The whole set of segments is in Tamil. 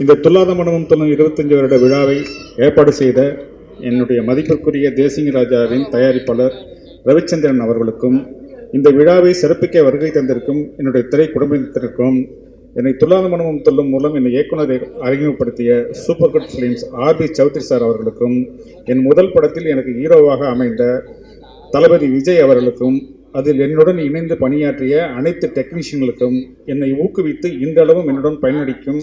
இந்த துல்லாத மனமும் தொல்லும் 25 வருட விழாவை ஏற்பாடு செய்த என்னுடைய மதிப்பிற்குரிய தேசிங்க ராஜாவின் தயாரிப்பாளர் ரவிச்சந்திரன் அவர்களுக்கும், இந்த விழாவை சிறப்பிக்க வருகை தந்திருக்கும் என்னுடைய திரை குடும்பத்திற்கும், என்னை துல்லாத மனமும் தொல்லும் மூலம் என்னை இயக்குனரை அறிமுகப்படுத்திய super good films RB Choudary sir அவர்களுக்கும், என் முதல் படத்தில் எனக்கு ஹீரோவாக அமைந்த தளபதி விஜய் அவர்களுக்கும், அதில் என்னுடன் இணைந்து பணியாற்றிய அனைத்து டெக்னீஷியன்களுக்கும், என்னை ஊக்குவித்து இன்றளவும் என்னுடன் பயனளிக்கும்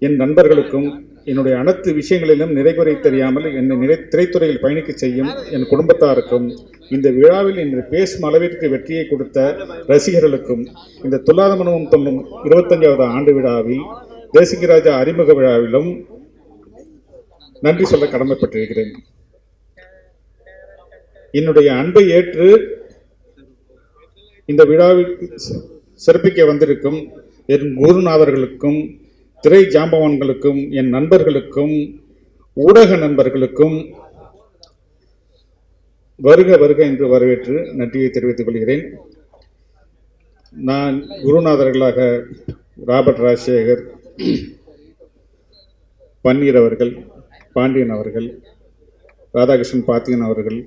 என் நண்பர்களுக்கும், என்னுடைய அனைத்து விஷயங்களிலும் நிறைகுறை தெரியாமல் என்னை திரைத்துறையில் பயணிக்க செய்யும் என் குடும்பத்தாருக்கும், இந்த விழாவில் என்னை பேசும் அளவிற்கு வெற்றியை கொடுத்த ரசிகர்களுக்கும், இந்த துல்லாத மனமும் தொல்லும் 25வது ஆண்டு விழாவில் தேசிங்க ராஜா அறிமுக விழாவிலும் நன்றி சொல்ல கடமைப்பட்டிருக்கிறேன். என்னுடைய அன்பை ஏற்று இந்த விழாவிற்கு சிறப்பிக்க வந்திருக்கும் என் குருநாதர்களுக்கும், திரை ஜாம்பவான்களுக்கும், என் நண்பர்களுக்கும், ஊடக நண்பர்களுக்கும் வருக வருக என்று வரவேற்று நன்றியை தெரிவித்துக் கொள்கிறேன். நான் குருநாதர்களாக ராபர்ட் ராஜசேகர், பன்னீர் அவர்கள், பாண்டியன் அவர்கள், ராதாகிருஷ்ணன் பாத்தியன் அவர்கள்,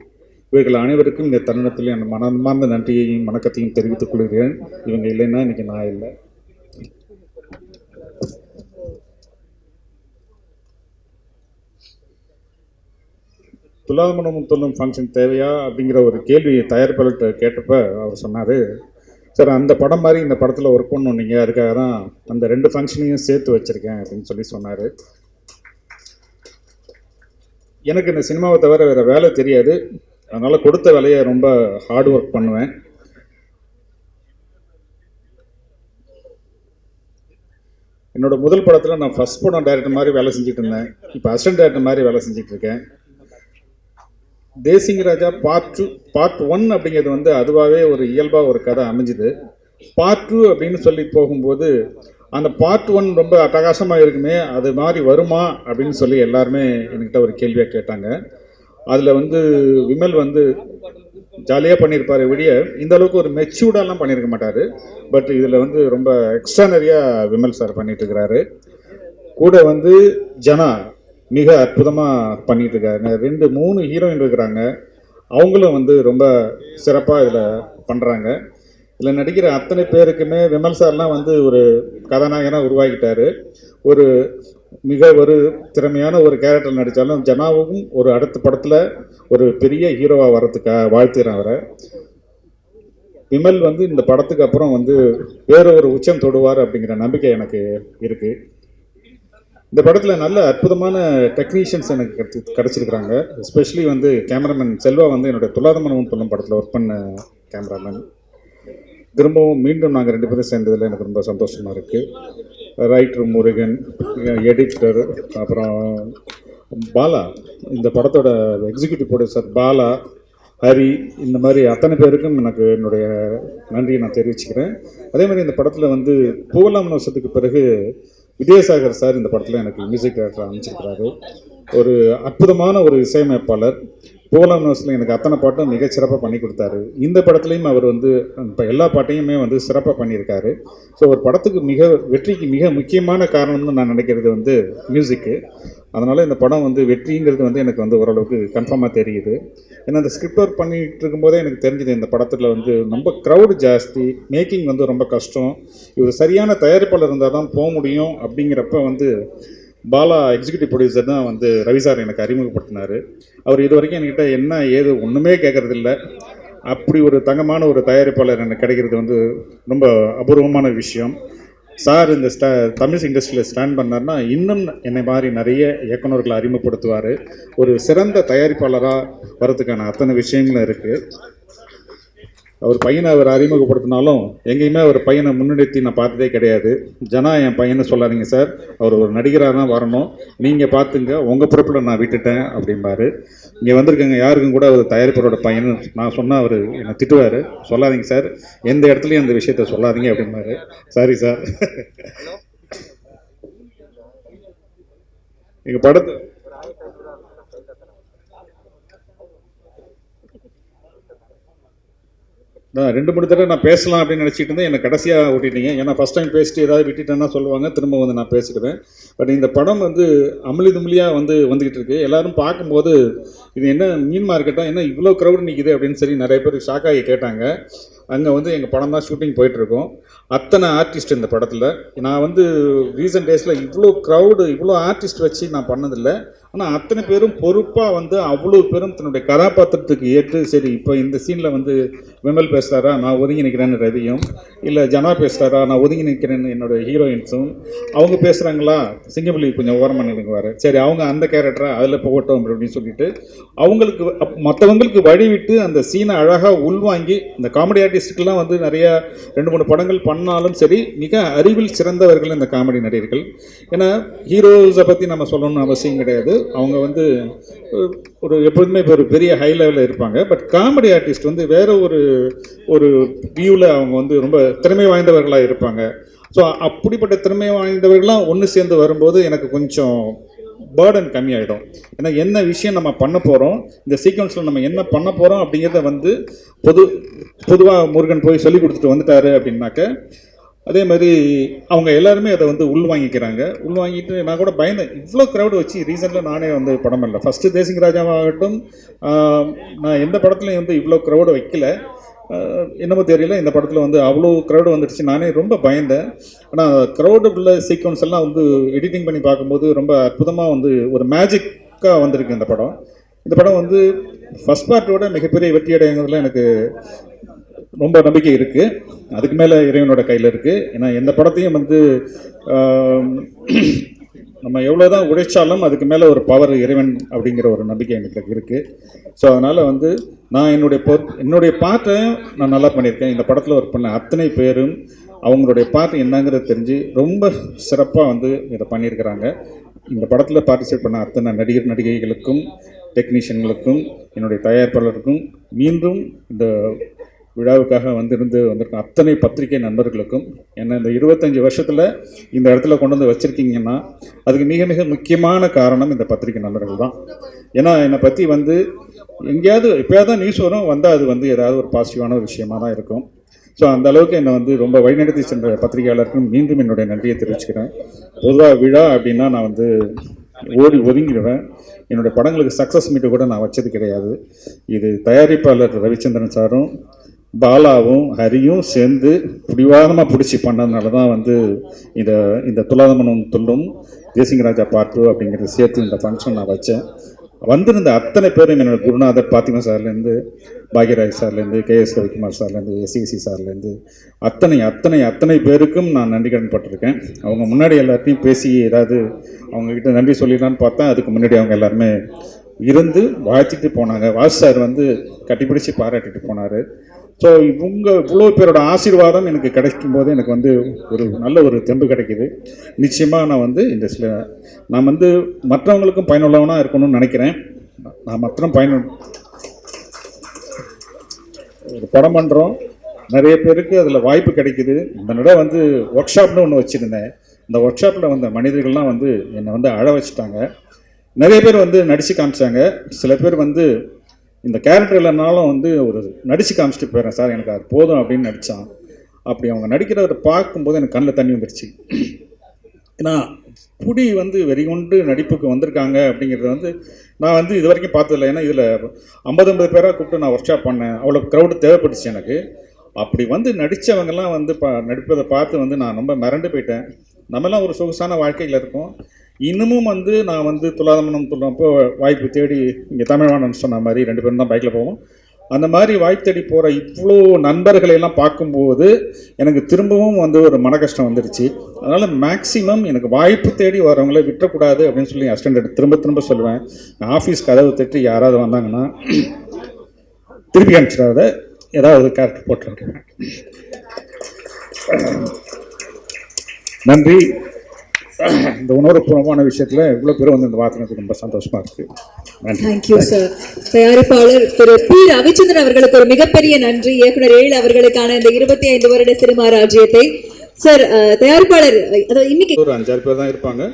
இவர்கள் அனைவருக்கும் இந்த தருணத்தில் என் மனமார்ந்த நன்றியையும் வணக்கத்தையும் தெரிவித்துக் கொள்கிறேன். இவங்க இல்லைன்னா இன்னைக்கு நான் இல்லை. துல்லாத மனமும் தொல்லும் ஃபங்க்ஷன் தேவையா அப்படிங்கிற ஒரு கேள்வியை தயாரிப்பாளர்கிட்ட கேட்டப்ப அவர் சொன்னார், சார் அந்த படம் மாதிரி இந்த படத்தில் ஒர்க் பண்ணணும் நீங்கள், அதுக்காக தான் அந்த 2 ஃபங்க்ஷனையும் சேர்த்து வச்சுருக்கேன் அப்படின்னு சொல்லி சொன்னார். எனக்கு இந்த சினிமாவை தவிர வேறு வேலை தெரியாது, அதனால் கொடுத்த வேலையை ரொம்ப ஹார்ட் ஒர்க் பண்ணுவேன். என்னோடய முதல் படத்தில் நான் ஃபஸ்ட் படம் டைரக்டர் மாதிரி வேலை செஞ்சுட்டு இருந்தேன், இப்போ அசிஸ்டன்ட் டைரக்டர் மாதிரி வேலை செஞ்சுட்டு இருக்கேன். தேசிங்க ராஜா பார்ட் 1 அப்படிங்கிறது வந்து அதுவாகவே ஒரு இயல்பாக ஒரு கதை அமைஞ்சுது. பார்ட் 2 அப்படின்னு சொல்லி போகும்போது அந்த பார்ட் 1 ரொம்ப அட்டகாசமாக இருக்குமே, அது மாதிரி வருமா அப்படின்னு சொல்லி எல்லாருமே என்கிட்ட ஒரு கேள்வியாக கேட்டாங்க. அதில் வந்து விமல் வந்து ஜாலியாக பண்ணியிருப்பார் விடிய இந்த அளவுக்கு ஒரு மெச்சூர்டாலாம் பண்ணியிருக்க மாட்டார். பட் இதில் வந்து ரொம்ப எக்ஸ்ட்ரானரியாக விமல் சார் பண்ணிட்டு இருக்கிறாரு. கூட வந்து ஜனா மிக அற்புதமாக பண்ணிட்டு இருக்காங்க. 2-3 ஹீரோயின் இருக்கிறாங்க, அவங்களும் வந்து ரொம்ப சிறப்பாக இதில் பண்ணுறாங்க. இதில் நடிக்கிற அத்தனை பேருக்குமே விமல் சார்லாம் வந்து ஒரு கதாநாயகனாக உருவாக்கிட்டார். ஒரு ஒரு திறமையான ஒரு கேரக்டர் நடித்தாலும் ஜனாவுக்கும் ஒரு அடுத்த படத்தில் ஒரு பெரிய ஹீரோவாக வர்றதுக்காக வாழ்த்துறேன் அவரை. விமல் வந்து இந்த படத்துக்கு அப்புறம் வந்து வேற ஒரு உச்சம் தொடுவார் அப்படிங்கிற நம்பிக்கை எனக்கு இருக்குது. இந்த படத்தில் நல்ல அற்புதமான டெக்னீஷியன்ஸ் எனக்கு கிடச்சிருக்கிறாங்க. எஸ்பெஷலி வந்து கேமராமேன் செல்வா வந்து என்னுடைய துல்லாத மனமும் தொல்லும் படத்தில் ஒர்க் பண்ண கேமராமேன். திரும்பவும் மீண்டும் நாங்கள் 2 பேரும் சேர்ந்ததில் எனக்கு ரொம்ப சந்தோஷமாக இருக்குது. ரைட்டர் முருகன், எடிட்டர், அப்புறம் பாலா, இந்த படத்தோட எக்ஸிக்யூட்டிவ் ப்ரொடியூசர் பாலா, ஹரி, இந்த மாதிரி அத்தனை பேருக்கும் எனக்கு என்னுடைய நன்றியை நான் தெரிவிச்சுக்கிறேன். அதே மாதிரி இந்த படத்தில் வந்து பூவலாம் வருஷத்துக்கு பிறகு வித்யாசாகர் சார் இந்த படத்தில் எனக்கு மியூசிக் டைரக்டர் அமைச்சிருக்கிறாரு. ஒரு அற்புதமான ஒரு இசையமைப்பாளர். பூவலாம் வருஷத்தில் எனக்கு அத்தனை பாட்டும் மிகச்சிறப்பாக பண்ணி கொடுத்தாரு. இந்த படத்துலையும் அவர் வந்து இப்போ எல்லா பாட்டையுமே வந்து சிறப்பாக பண்ணியிருக்காரு. ஸோ ஒரு படத்துக்கு வெற்றிக்கு மிக முக்கியமான காரணம்னு நான் நினைக்கிறது வந்து மியூசிக்கு. அதனால் இந்த படம் வந்து வெற்றிங்கிறது வந்து எனக்கு வந்து ஓரளவுக்கு கன்ஃபார்மாக தெரியுது. ஏன்னா அந்த ஸ்கிரிப்ட் ஒர்க் பண்ணிகிட்டு இருக்கும்போதே எனக்கு தெரிஞ்சுது இந்த படத்தில் வந்து ரொம்ப க்ரௌடு ஜாஸ்தி, மேக்கிங் வந்து ரொம்ப கஷ்டம், இவர் சரியான தயாரிப்பாளர் இருந்தால் தான் போக முடியும். அப்படிங்கிறப்ப வந்து பாலா எக்ஸிக்யூட்டிவ் ப்ரொடியூசர் தான் வந்து ரவி சார் எனக்கு அறிமுகப்படுத்தினார். அவர் இது வரைக்கும் என்கிட்ட என்ன ஏது ஒன்றுமே கேட்குறதில்ல. அப்படி ஒரு தங்கமான ஒரு தயாரிப்பாளர் எனக்கு கிடைக்கிறது வந்து ரொம்ப அபூர்வமான விஷயம். சார் இந்த தமிழ் இண்டஸ்ட்ரியில் ஸ்டாண்ட் பண்ணார்னா இன்னும் என்னை மாதிரி நிறைய இயக்குநர்களை அறிமுகப்படுத்துவார். ஒரு சிறந்த தயாரிப்பாளராக வரதுக்கான அத்தனை விஷயங்களும் இருக்குது. அவர் பையனை அவர் அறிமுகப்படுத்தினாலும் எங்கேயுமே அவர் பையனை முன்னிறுத்தி நான் பார்த்ததே கிடையாது. ஜனா என் பையனை சொல்லாதீங்க சார், அவர் ஒரு நடிகராக தான் வரணும், நீங்கள் பார்த்துங்க, உங்கள் பொறுப்பில் நான் விட்டுட்டேன் அப்படிம்பாரு. இங்கே வந்திருக்கங்க யாருக்கும் கூட அவர் தயாரிப்பாளரோட பையன் நான் சொன்னால் அவர் என்னை திட்டுவார், சொல்லாதீங்க சார், எந்த இடத்துலையும் அந்த விஷயத்த சொல்லாதீங்க அப்படிம்பாரு. Sorry sir. எங்கள் படத்தை நான் 2-3 தடவை நான் பேசலாம் அப்படின்னு நினச்சிட்டு இருந்தேன், என்னை கடைசியாக ஓட்டிட்டீங்க. ஏன்னா ஃபஸ்ட் டைம் பேசிட்டு ஏதாவது விட்டுட்டேன்னா சொல்லுவாங்க, திரும்ப வந்து நான் பேசிடுவேன். பட் இந்த படம் வந்து அமளி துமளியாக வந்துக்கிட்டு இருக்குது. எல்லோரும் பார்க்கும்போது இது என்ன மீன் மார்க்கெட்டா, என்ன இவ்வளோ க்ரௌடு நிற்கிது அப்படின்னு சொல்லி நிறைய பேர் ஷாக்காகி கேட்டாங்க. அங்கே வந்து எங்கள் படம் தான் ஷூட்டிங் போயிட்டுருக்கோம். அத்தனை ஆர்டிஸ்ட் இந்த படத்தில். நான் வந்து ரீசன்ட் டேஸில் இவ்வளோ க்ரௌடு, இவ்வளோ ஆர்டிஸ்ட் வச்சு நான் பண்ணதில்லை. ஆனால் அத்தனை பேரும் பொறுப்பாக வந்து அவ்வளோ பேரும் தன்னுடைய கதாபாத்திரத்துக்கு ஏற்று, சரி இப்போ இந்த சீனில் வந்து விமல் பேசுகிறாரா, நான் ஒதுங்கி நிற்கிறேன்னு ரவியும், இல்லை ஜனா பேசுகிறாரா, நான் ஒதுங்கி நிற்கிறேன்னு என்னோடய ஹீரோயின்ஸும், அவங்க பேசுகிறாங்களா, சிங்கப்புலி கொஞ்சம் ஓரமாக நினைக்குவார், சரி அவங்க அந்த கேரக்டரை அதில் போகட்டும் அப்படின்னு சொல்லிட்டு அவங்களுக்கு மற்றவங்களுக்கு வழிவிட்டு அந்த சீனை அழகாக உள்வாங்கி, இந்த காமெடி ஆர்டிஸ்ட்டுக்கெல்லாம் வந்து நிறையா 2-3 படங்கள் பண்ணாலும் சரி, மிக அறிவில் சிறந்தவர்கள் இந்த காமெடி நடிகர்கள். ஏன்னா ஹீரோஸை பற்றி நம்ம சொல்லணும்னு அவசியம் கிடையாது. அவங்க வந்து ஒரு எப்போதுமே இப்போ ஒரு பெரிய ஹை லெவலில் இருப்பாங்க. பட் காமெடி ஆர்டிஸ்ட் வந்து வேற ஒரு வியூவில் அவங்க வந்து ரொம்ப திறமை வாய்ந்தவர்களாக இருப்பாங்க. ஸோ அப்படிப்பட்ட திறமை வாய்ந்தவர்கள்லாம் ஒன்று சேர்ந்து வரும்போது எனக்கு கொஞ்சம் பேர்டன் கம்மியாயிடும். ஏன்னா என்ன விஷயம் நம்ம பண்ண போகிறோம், இந்த சீக்வன்ஸில் நம்ம என்ன பண்ண போகிறோம் அப்படிங்கிறத வந்து பொதுவாக முருகன் போய் சொல்லி கொடுத்துட்டு வந்துட்டாரு அப்படின்னாக்க, அதே மாதிரி அவங்க எல்லாருமே அதை வந்து உள்வாங்கிக்கிறாங்க. உள்வாங்கிட்டு நான் கூட பயந்தேன், இவ்வளோ க்ரௌடு வச்சு ரீசெண்டாக நானே வந்து படம் பண்ணல. ஃபஸ்ட்டு தேசிங் ராஜாவாகட்டும், நான் எந்த படத்துலையும் வந்து இவ்வளோ க்ரௌடு வைக்கல. என்னமோ தெரியல, இந்த படத்தில் வந்து அவ்வளோ க்ரௌடு வந்துடுச்சு. நானே ரொம்ப பயந்தேன். ஆனால் க்ரௌடு உள்ள சீக்வன்ஸ் எல்லாம் வந்து எடிட்டிங் பண்ணி பார்க்கும்போது ரொம்ப அற்புதமாக வந்து ஒரு மேஜிக்காக வந்திருக்கு இந்த படம். இந்த படம் வந்து ஃபஸ்ட் பார்ட்டோட மிகப்பெரிய வெற்றி அடைங்கிறதுல எனக்கு ரொம்ப நம்பிக்கை இருக்குது. அதுக்கு மேலே இறைவனோட கையில் இருக்குது. ஏன்னா எந்த படத்தையும் வந்து நம்ம எவ்வளோ தான் உழைச்சாலும் அதுக்கு மேலே ஒரு பவர் இறைவன் அப்படிங்கிற ஒரு நம்பிக்கை எனக்கு இருக்குது. ஸோ அதனால் வந்து நான் என்னுடைய பாட்டை நான் நல்லா பண்ணியிருக்கேன். இந்த படத்தில் ஒர்க் பண்ண அத்தனை பேரும் அவங்களுடைய பாட்டு என்னங்கிறத தெரிஞ்சு ரொம்ப சிறப்பாக வந்து இதை பண்ணியிருக்கிறாங்க. இந்த படத்தில் பார்ட்டிசிபேட் பண்ண அத்தனை நடிகர் நடிகைகளுக்கும், டெக்னீஷியன்களுக்கும், என்னுடைய தயாரிப்பாளருக்கும், மீண்டும் இந்த விழாவுக்காக வந்திருக்க அத்தனை பத்திரிகை நண்பர்களுக்கும், என்ன இந்த 25 வருஷத்தில் இந்த இடத்துல கொண்டு வந்து வச்சுருக்கீங்கன்னா அதுக்கு மிக மிக முக்கியமான காரணம் இந்த பத்திரிகை நண்பர்கள் தான். ஏன்னா என்னை பற்றி வந்து எங்கேயாவது எப்போயாவது தான் நியூஸ் வந்தால் அது வந்து ஏதாவது ஒரு பாசிட்டிவான ஒரு விஷயமாக தான் இருக்கும். ஸோ அந்த அளவுக்கு என்னை வந்து ரொம்ப வழிநடத்தி சென்ற பத்திரிகையாளருக்கும் மீண்டும் என்னுடைய நன்றியை தெரிவிச்சுக்கிறேன். பொதுவாக விழா அப்படின்னா நான் வந்து ஓடி ஒதுங்கிடுவேன். என்னுடைய படங்களுக்கு சக்ஸஸ் மீட்டு கூட நான் வச்சது கிடையாது. இது தயாரிப்பாளர் ரவிச்சந்திரன் சாரும் பாலாவும் ஹரியும் சேர்ந்து பிடிவாதமாக பிடிச்சி பண்ணதுனால தான் வந்து இந்த துலாதமனம் துள்ளும் தேசிங் ராஜா பார்ட் 2 அப்படிங்கிறத சேர்த்து இந்த ஃபங்க்ஷன் நான் வச்சேன். வந்திருந்த அத்தனை பேரும் என்னோட குருநாதர் பாத்திமா சார்லேருந்து, பாக்யராஜ் சார்லேருந்து, KS ரவிக்குமார் சார்லேருந்து, SCC சார்லேருந்து அத்தனை பேருக்கும் நான் நன்றி கடன் பட்டிருக்கேன். அவங்க முன்னாடி எல்லாத்தையும் பேசி ஏதாவது அவங்கக்கிட்ட நன்றி சொல்லிடலான்னு பார்த்தா அதுக்கு முன்னாடி அவங்க எல்லாருமே இருந்து வாழ்த்திட்டு போனாங்க. வாஸ் சார் வந்து கட்டிப்பிடிச்சு பாராட்டிட்டு போனார். ஸோ இவ்வளோ பேரோட ஆசீர்வாதம் எனக்கு கிடைக்கும் போது எனக்கு வந்து ஒரு நல்ல ஒரு தெம்பு கிடைக்கிது. நிச்சயமாக நான் வந்து நான் வந்து மற்றவங்களுக்கும் பயனுள்ளவனாக இருக்கணும்னு நினைக்கிறேன். நான் ஒரு படம் பண்ணுறோம், நிறைய பேருக்கு அதில் வாய்ப்பு கிடைக்குது. இந்த நட வந்து ஒர்க் ஷாப்னு ஒன்று வச்சுருந்தேன். இந்த ஒர்க் ஷாப்பில் வந்த மனிதர்கள்லாம் வந்து என்னை வந்து அழ வச்சுட்டாங்க. நிறைய பேர் வந்து நடித்து காமிச்சாங்க. சில பேர் வந்து இந்த கேரக்டர் இல்லைனாலும் வந்து ஒரு நடித்து காமிச்சிட்டு போயிடுறேன் சார், எனக்கு அது போதும் அப்படின்னு நடித்தான். அப்படி அவங்க நடிக்கிறத பார்க்கும்போது எனக்கு கண்ணில் தண்ணி வந்துடுச்சு. ஏன்னா புடி வந்து வெறிகொண்டு நடிப்புக்கு வந்திருக்காங்க அப்படிங்கிறது வந்து நான் வந்து இது வரைக்கும் பார்த்ததில்லை. ஏன்னா இதில் 50 பேராக கூப்பிட்டு நான் ஒர்க் ஷாப் பண்ணேன். அவ்வளோ க்ரௌடு தேவைப்பட்டுச்சு எனக்கு. அப்படி வந்து நடித்தவங்கெல்லாம் வந்து நடிப்பதை பார்த்து வந்து நான் ரொம்ப மிரண்டு போயிட்டேன். நம்மெல்லாம் ஒரு சொகுசான வாழ்க்கையில் இருக்கோம். இன்னமும் வந்து நான் வந்து துலாதமனம் துள்ளப்போ வாய்ப்பு தேடி இங்கே தமிழ்வாணன் சொன்ன மாதிரி 2 பேரும் தான் பைக்கில் போவோம். அந்த மாதிரி வாய்ப்பு தேடி போகிற இவ்வளோ நண்பர்களையெல்லாம் பார்க்கும்போது எனக்கு திரும்பவும் வந்து ஒரு மன கஷ்டம் வந்துடுச்சு. அதனால் மேக்ஸிமம் எனக்கு வாய்ப்பு தேடி வரவங்கள விட்டுறக்கூடாது அப்படின்னு சொல்லி அசிஸ்டண்ட் திரும்ப சொல்லுவேன். ஆஃபீஸ் கதவு தட்டி யாராவது வந்தாங்கன்னா திருப்பி அனுப்பிச்சிடாத, ஏதாவது கேரக்டர் போட்டுருக்கேன். நன்றி. இந்த உணர்வுபூர்வமான விஷயத்தில் இவ்வளோ பேர் வந்து இந்த வார்த்தைக்கு ரொம்ப சந்தோஷமாக இருக்குது. Thank you sir. தயாரிப்பாளர் திரு பி. ரவிச்சந்திரன் அவர்களுக்கு ஒரு மிகப்பெரிய நன்றி. இயக்குனர் 7 அவர்களுக்கான இந்த 25 வருட சினிமா ராஜ்யத்தை சார் தயாரிப்பாளர் இன்னைக்கு ஒரு 5-6 பேர் தான் இருப்பாங்க.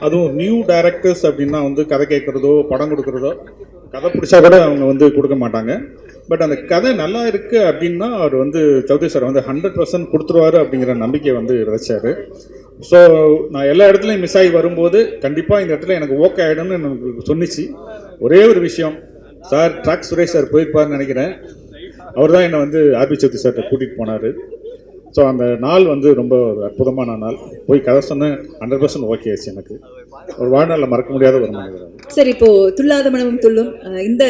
அதுவும் நியூ டைரக்டர்ஸ் அப்படின்னா வந்து கதை கேட்குறதோ படம் கொடுக்குறதோ, கதை பிடிச்சா கூட அவங்க வந்து கொடுக்க மாட்டாங்க. பட் அந்த கதை நல்லா இருக்குது அப்படின்னா அவர் வந்து சௌத்ரி சார் வந்து 100% கொடுத்துருவாரு அப்படிங்கிற நம்பிக்கை வந்து விதைச்சார். ஸோ நான் எல்லா இடத்துலையும் மிஸ் ஆகி வரும்போது கண்டிப்பாக இந்த இடத்துல எனக்கு ஓகே ஆகிடும்னு எனக்கு சொன்னிச்சு. ஒரே ஒரு விஷயம், சார் ட்ராக் சுரேஷ் சார் போயிருப்பாருன்னு நினைக்கிறேன். அவர் தான் என்னை வந்து ஆர்பி சௌத்ரி சார்கிட்ட கூட்டிகிட்டு போனார். ஸோ அந்த நாள் வந்து ரொம்ப அற்புதமான நாள். போய் கதை சொன்னேன், 100% ஓகே ஆச்சு. எனக்கு ஒரு வாழ்நாளில் மறக்க முடியாத ஒரு மனிதர். சார், இப்போ துள்ளாத மனமும் துள்ளும் இந்த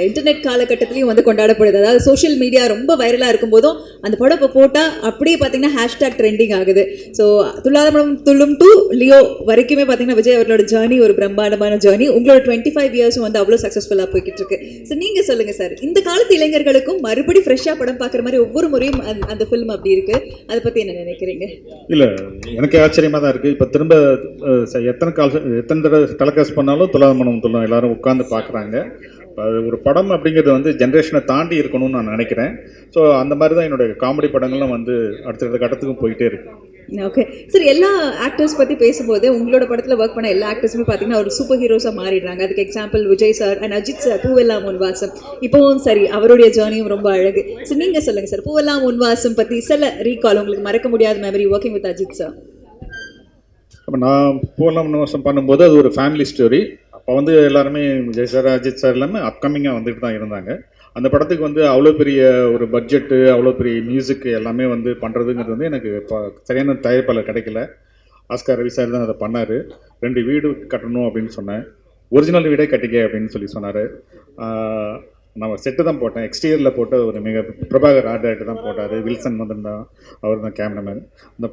இன்டர்நெட் காலகட்டத்திலையும் வந்து கொண்டாடப்படுது. அதாவது சோஷியல் மீடியா ரொம்ப வைரலாக இருக்கும்போதும் அந்த படம் இப்போ போட்டால் அப்படியே பார்த்தீங்கன்னா ஹேஷ்டாக் ட்ரெண்டிங் ஆகுது. ஸோ துள்ளாத மனமும் துள்ளும் டு லியோ வரைக்குமே பார்த்தீங்கன்னா விஜய் அவர்களோட ஜேர்னி ஒரு பிரம்மாண்டமான ஜேர்னி. உங்களோட 25 இயர்ஸும் வந்து அவ்வளோ சக்ஸஸ்ஃபுல்லாக போய்கிட்டு இருக்கு. ஸோ நீங்கள் சொல்லுங்கள் சார், இந்த காலத்து இளைஞர்களுக்கும் மறுபடி ஃப்ரெஷ்ஷாக படம் பார்க்குற மாதிரி ஒவ்வொரு முறையும் அந்த ஃபிலிம் அப்படி இருக்கு, அதை பற்றி என்ன நினைக்கிறீங்க? இல்லை, எனக்கு ஆச்சரியமாக தான் இருக்குது. இப்போ திரும்ப எத்தனை தடவை டெலிகாஸ்ட் பண்ணாலும் துள்ளாத மனமும் துள்ளும் எல்லாரும் உட்காந்து பார்க்குறாங்க. அது ஒரு படம் அப்படிங்கிறது வந்து ஜென்ரேஷனை தாண்டி இருக்கணும்னு நான் நினைக்கிறேன். ஸோ அந்த மாதிரி தான் என்னுடைய காமெடி படங்கள்லாம் வந்து அடுத்தடுத்த கட்டத்துக்கும் போயிட்டே இருக்கு. ஓகே சார், எல்லா ஆக்டர்ஸ் பற்றி பேசும்போது உங்களோட படத்தில் ஒர்க் பண்ண எல்லா ஆக்டர்ஸுமே பார்த்தீங்கன்னா ஒரு சூப்பர் ஹீரோஸாக மாறிடுறாங்க. அதுக்கு example Vijay sir and Ajith sir. பூவெல்லாம் உன்வாசம் இப்போவும் சரி, அவருடைய ஜேர்னியும் ரொம்ப அழகு. ஸோ நீங்கள் சொல்லுங்கள் சார், பூவெல்லாம் உன்வாசம் பற்றி சில ரீகால், உங்களுக்கு மறக்க முடியாத memory working with Ajith sir. அப்போ நான் பூவெல்லாம் உன்வாசம் பண்ணும்போது அது ஒரு ஃபேமிலி ஸ்டோரி. அப்போ வந்து எல்லாருமே விஜய் சார் அஜித் சார் எல்லாமே அப்கமிங்காக வந்துட்டு தான் இருந்தாங்க. அந்த படத்துக்கு வந்து அவ்வளோ பெரிய ஒரு பட்ஜெட்டு, அவ்வளோ பெரிய மியூசிக் எல்லாமே வந்து பண்ணுறதுங்கிறது வந்து எனக்கு இப்போ சரியான தயாரிப்பாளர் கிடைக்கல. ஆஸ்கார் ரவி சார் தான் அதை பண்ணார். 2 வீடு கட்டணும் அப்படின்னு சொன்னேன். ஒரிஜினல் வீடே கட்டிக்க அப்படின்னு சொன்னார். நம்ம செட்டு தான் போட்டேன், எக்ஸ்டீரியரில் போட்டு ஒரு மிக பிரபாகர் ஆர்ட் தான் போட்டார். வில்சன் வந்திருந்தான், அவர் தான் கேமராமேன். இந்த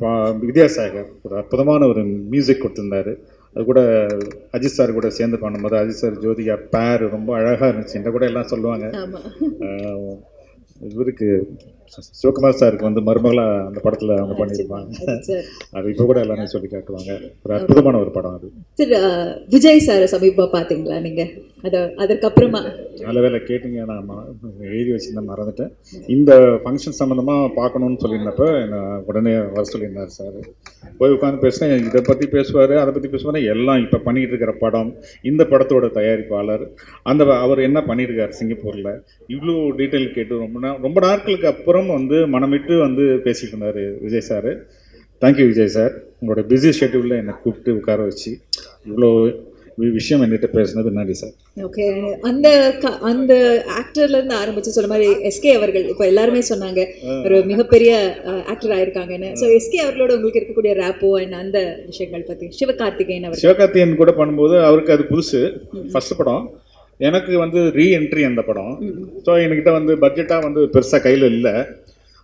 வித்யாசாகர் ஒரு அற்புதமான ஒரு மியூசிக் கொடுத்துருந்தாரு. அது கூட அஜித் சார் கூட சேர்ந்து பண்ணும்போது அஜித் சார் ஜோதிகா பேர் ரொம்ப அழகாக இருந்துச்சு. என்ற கூட எல்லாம் சொல்லுவாங்க. இவருக்கு சிவகுமார் சாருக்கு வந்து மருமகளாக அந்த படத்தில் அவங்க பண்ணியிருப்பாங்க. அது இப்போ கூட எல்லாமே சொல்லி காட்டுவாங்க. ஒரு அற்புதமான ஒரு படம் அது. சார், விஜய் சார் சமீபமாக பார்த்தீங்களா நீங்கள்? அதற்கப்புறமா நல்ல வேலை கேட்டிங்க, நான் எழுதி வச்சுருந்தேன், மறந்துட்டேன். இந்த ஃபங்க்ஷன் சம்மந்தமாக பார்க்கணுன்னு சொல்லியிருந்தப்போ நான் உடனே வர சொல்லியிருந்தார் சார். போய் உட்காந்து பேசுகிறேன், இதை பற்றி பேசுவார், அதை பற்றி பேசுவார். எல்லாம் இப்போ பண்ணிகிட்டு இருக்கிற படம், இந்த படத்தோட தயாரிப்பாளர், அவர் என்ன பண்ணியிருக்கார் சிங்கப்பூரில், இவ்வளோ டீட்டெயில் கேட்டு ரொம்ப நாட்களுக்கு அப்புறம் வந்து மனமிட்டு வந்து பேசிட்டு இருந்தார் Vijay sir. Thank you Vijay sir, உங்களோட பிஸி ஷெட்யூலில் என்னை கூப்பிட்டு உட்கார வச்சு இவ்வளோ விஷயம் என்கிட்ட பேசுனது நன்றி சார். ஓகே, அந்த ஆக்டர்லேருந்து ஆரம்பித்து சொல்ல மாதிரி எஸ்கே அவர்கள் இப்போ எல்லாருமே சொன்னாங்க ஒரு மிகப்பெரிய ஆக்டர் ஆயிருக்காங்கன்னு. ஸோ எஸ்கே அவர்களோட உங்களுக்கு இருக்கக்கூடிய ரேப்போ அண்ட் அந்த விஷயங்கள் பற்றி. சிவகார்த்திகேயன் கூட பண்ணும்போது அவருக்கு அது புதுசு, ஃபர்ஸ்ட் படம். எனக்கு வந்து ரீஎன்ட்ரி அந்த படம். ஸோ என்கிட்ட வந்து பட்ஜெட்டாக வந்து பெருசாக கையில் இல்லை.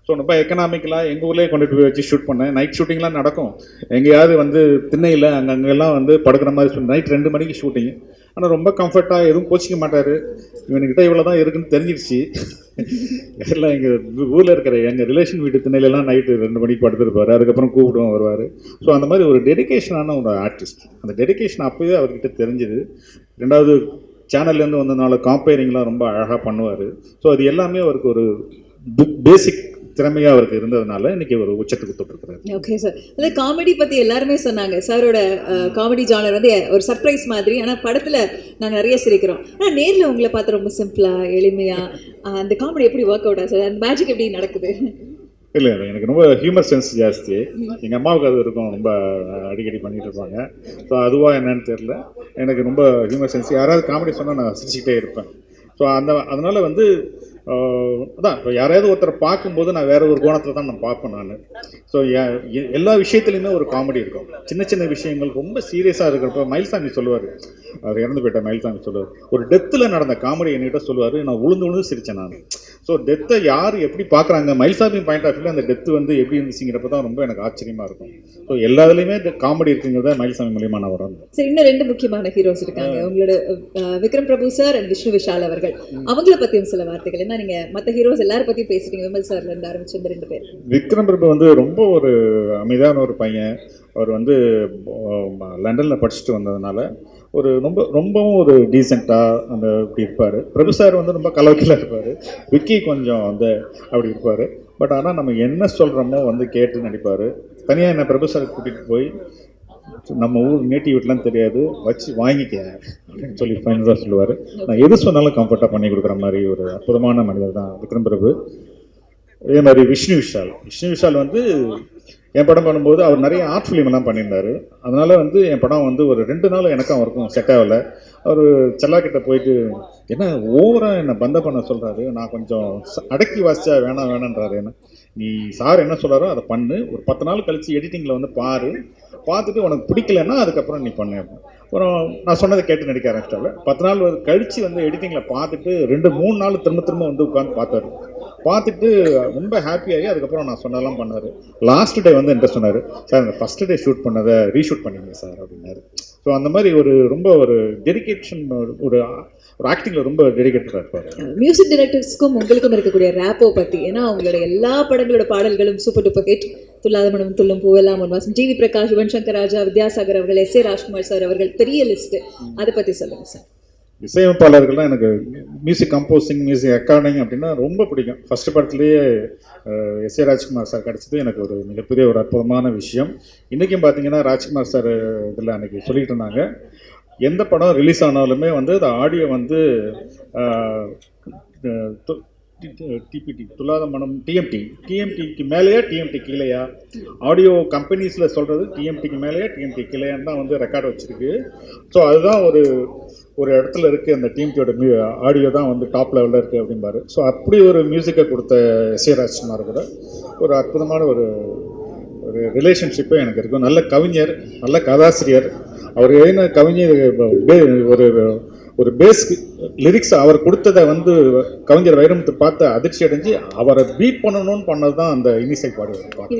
ஸோ ரொம்ப எக்கனாமிக்கலாக எங்கள் ஊர்லேயே கொண்டுட்டு போய் வச்சு ஷூட் பண்ணேன். நைட் ஷூட்டிங்லாம் நடக்கும். எங்கேயாவது வந்து திண்ணையில் அங்கெல்லாம் வந்து படுக்கிற மாதிரி நைட் 2 மணிக்கு ஷூட்டிங். ஆனால் ரொம்ப கம்ஃபர்ட்டாக எதுவும் கோச்சிக்க மாட்டார். இவனுக்கிட்ட இவ்வளோ தான் இருக்குன்னு தெரிஞ்சிடுச்சு. எல்லாம் எங்கள் ஊரில் இருக்கிற எங்கள் ரிலேஷன் வீட்டு திண்ணையிலலாம் நைட்டு 2 மணிக்கு படுத்துருப்பார். அதுக்கப்புறம் கூப்பிடுவோம், வருவார். ஸோ அந்த மாதிரி ஒரு டெடிக்கேஷனான ஒரு ஆர்டிஸ்ட். அந்த டெடிக்கேஷன் அப்போயே அவர்கிட்ட தெரிஞ்சுது. 2வது சேனல்லேருந்து வந்ததுனால காம்பேரிங்லாம் ரொம்ப அழகாக பண்ணுவார். ஸோ அது எல்லாமே அவருக்கு ஒரு பேசிக் திறமையாக அவருக்கு இருந்ததுனால இன்னைக்கு ஒரு உச்சத்துக்கு தொட்டிருக்கிறார். ஓகே சார், அது காமெடி பற்றி எல்லாருமே சொன்னாங்க. சாரோட காமெடி ஜானர் வந்து ஒரு சர்ப்ரைஸ் மாதிரி. ஆனால் படத்தில் நாங்கள் நிறைய சிரிக்கிறோம். ஆனால் நேரில் உங்களை பார்த்து ரொம்ப சிம்பிளாக எளிமையாக அந்த காமெடி எப்படி ஒர்க் அவுட் ஆகுது, அந்த மேஜிக் எப்படி நடக்குது? இல்லை, எனக்கு ரொம்ப ஹியூமர் சென்ஸ் ஜாஸ்தி. எங்கள் அம்மாவுக்கு அது இருக்கும், ரொம்ப அடிக்கடி பண்ணிகிட்டு இருப்பாங்க. ஸோ அதுவாக என்னன்னு தெரில, எனக்கு ரொம்ப ஹியூமர் சென்ஸ். யாராவது காமெடி சொன்னால் நான் சிரிச்சுக்கிட்டே இருப்பேன். ஸோ அதனால் வந்து அதான் இப்போ யாராவது ஒருத்தரை பார்க்கும்போது நான் வேறு ஒரு கோணத்தில் தான் நான் பார்ப்பேன் நான். ஸோ எல்லா விஷயத்துலையுமே ஒரு காமெடி இருக்கும். சின்ன சின்ன விஷயங்கள் ரொம்ப சீரியஸாக இருக்கிறப்ப மயில்சாமி சொல்லுவார், அவர் இறந்து போயிட்ட மயில்சாமி சொல்லுவார், ஒரு டெத்தில் நடந்த காமெடி என்கிட்ட சொல்லுவார். நான் உழுந்து சிரித்தேன் நான். ஸோ டெத்தை யார் எப்படி பார்க்குறாங்க, மயில்சாமி பாயிண்ட் ஆஃப் வியூவில் அந்த டெத்து வந்து எப்படி இருந்துச்சுங்கிறப்ப தான் ரொம்ப எனக்கு ஆச்சரியமாக இருக்கும். ஸோ எல்லாத்துலேயுமே காமெடி இருக்குங்கிறத மயில்சாமி மூலியமாக நான் வரேன். சரி, இன்னும் 2 முக்கியமான ஹீரோஸ் இருக்காங்க உங்களோட, விக்ரம் பிரபு சார் அண்ட் விஷ்ணு விஷால் அவர்கள். அவங்கள பற்றியும் சில வார்த்தைகள். ஏன்னா நீங்கள் மற்ற ஹீரோஸ் எல்லாரும் பற்றி பேசிட்டீங்க, விமல் சார்லேருந்து ஆரம்பிச்சு இந்த 2 பேர். விக்ரம் பிரபு வந்து ரொம்ப ஒரு அமைதியான ஒரு பையன். அவர் வந்து லண்டனில் படிச்சுட்டு வந்ததுனால ஒரு ரொம்பவும் ஒரு டீசெண்டாக அந்த இப்படி இருப்பார். பிரபு சார் வந்து ரொம்ப கலவைக்கில் இருப்பார். விக்கி கொஞ்சம் வந்து அப்படி இருப்பார். பட் ஆனால் நம்ம என்ன சொல்கிறோமோ வந்து கேட்டு நடிப்பார். தனியாக என்ன பிரபு சார் கூட்டிகிட்டு போய் நம்ம ஊர் நேட்டிவ் வீட்லாம் தெரியாது, வச்சு வாங்கிக்க அப்படின்னு சொல்லி ஃபைனலாக சொல்லுவார். நான் எது சொன்னாலும் கம்ஃபர்ட்டாக பண்ணி கொடுக்குற மாதிரி ஒரு அற்புதமான மனிதர் தான் விக்ரம் பிரபு. அதே மாதிரி விஷ்ணு விஷால் வந்து என் படம் பண்ணும்போது அவர் நிறைய ஆர்ட் ஃபிலிம் எல்லாம் பண்ணியிருந்தார். அதனால் வந்து என் படம் வந்து ஒரு 2 நாள் எனக்கும் அவருக்கும் செட் ஆகலை. அவர் செல்லாக்கிட்ட போயிட்டு என்ன ஓவராக என்னை பந்த பண்ண சொல்கிறாரு, நான் கொஞ்சம் அடக்கி வாசிச்சா வேணான்றாரு. என்ன நீ சார் என்ன சொல்கிறாரோ அதை பண்ணு, ஒரு 10 நாள் கழித்து எடிட்டிங்கில் வந்து பார்த்துட்டு உனக்கு பிடிக்கலன்னா அதுக்கப்புறம் நீ பண்ணு. அப்புறம் நான் சொன்னதை கேட்டு நடிக்க ஆரம்பிச்சிட்டாங்க. 10 நாள் கழித்து வந்து எடிட்டிங்கில் பார்த்துட்டு 2-3 நாள் திரும்ப வந்து உட்காந்து பார்த்துட்டு ரொம்ப ஹாப்பியாகி அதுக்கப்புறம் நான் சொன்னதெல்லாம் பண்ணார். லாஸ்ட் டே வந்து என்கிட்ட சொன்னார், சார் இந்த ஃபஸ்ட்டு டே ஷூட் பண்ணதை ரீஷூட் பண்ணிங்க சார் அப்படின்னாரு. ஸோ அந்த மாதிரி ரொம்ப ஒரு டெடிகேஷன், ஒரு ஆக்டிங்கில் ரொம்ப டெடிகேட்டடாக இருப்பார். மியூசிக் டைரக்டர்ஸ்க்கும் உங்களுக்கும் இருக்கக்கூடிய ரேப்போ பற்றி, ஏன்னா அவங்களோட எல்லா படங்களோட பாடல்களும் சூப்பர் டூப்பர் ஹிட். துல்லாத மனம் துள்ளும் பூவெல்லாம் ஒரு மாதம், ஜிவி பிரகாஷ், யுவன் சங்கர் ராஜா, வித்யாசாகர் அவர்கள், எஸ் ஏ ராஜ்குமார் சார் அவர்கள், பெரிய லிஸ்ட்டு. அதை பற்றி சொல்லுங்கள் சார். இசையமைப்பாளர்கள்லாம் எனக்கு மியூசிக் கம்போசிங், மியூசிக் ரெக்கார்டிங் அப்படின்னா ரொம்ப பிடிக்கும். ஃபஸ்ட்டு படத்துலேயே எஸ் ஏ ராஜ்குமார் சார் கிடச்சது எனக்கு ஒரு மிகப்பெரிய ஒரு அற்புதமான விஷயம். இன்றைக்கும் பார்த்தீங்கன்னா ராஜ்குமார் சார் இதில் அன்றைக்கி சொல்லிகிட்டு இருந்தாங்க, எந்த படம் ரிலீஸ் ஆனாலுமே வந்து அந்த ஆடியோ வந்து டிபிடி துல்லாத மனம் டிஎம்டிக்கு மேலேயா டிஎம்டி கீழேயா, ஆடியோ கம்பெனிஸில் சொல்கிறது டிஎம்டிக்கு மேலேயா டிஎம்டி கீழேயான்னு தான் வந்து ரெக்கார்டு வச்சுருக்கு. ஸோ அதுதான் ஒரு இடத்துல இருக்குது, அந்த டிஎம்டியோட ஆடியோ தான் வந்து டாப் லெவலில் இருக்குது அப்படிம்பாரு. ஸோ அப்படி ஒரு மியூசிக்கை கொடுத்த எஸ் ஏ ராஜ்குமார் கூட ஒரு அற்புதமான ஒரு ரிலேஷன்ஷிப்பே எனக்கு இருக்கும். நல்ல கவிஞர், நல்ல கதாசிரியர். அவர் எழுதின கவிஞர் ஒரு பேஸ் லிரிக்ஸ் அவர் கொடுத்ததை வந்து கவிஞர் வைரமுத்து பார்த்து அதிர்ச்சி அடைஞ்சு அவரை பீட் பண்ணணும்னு பண்ணது தான் அந்த இனிசை பாடுவார்.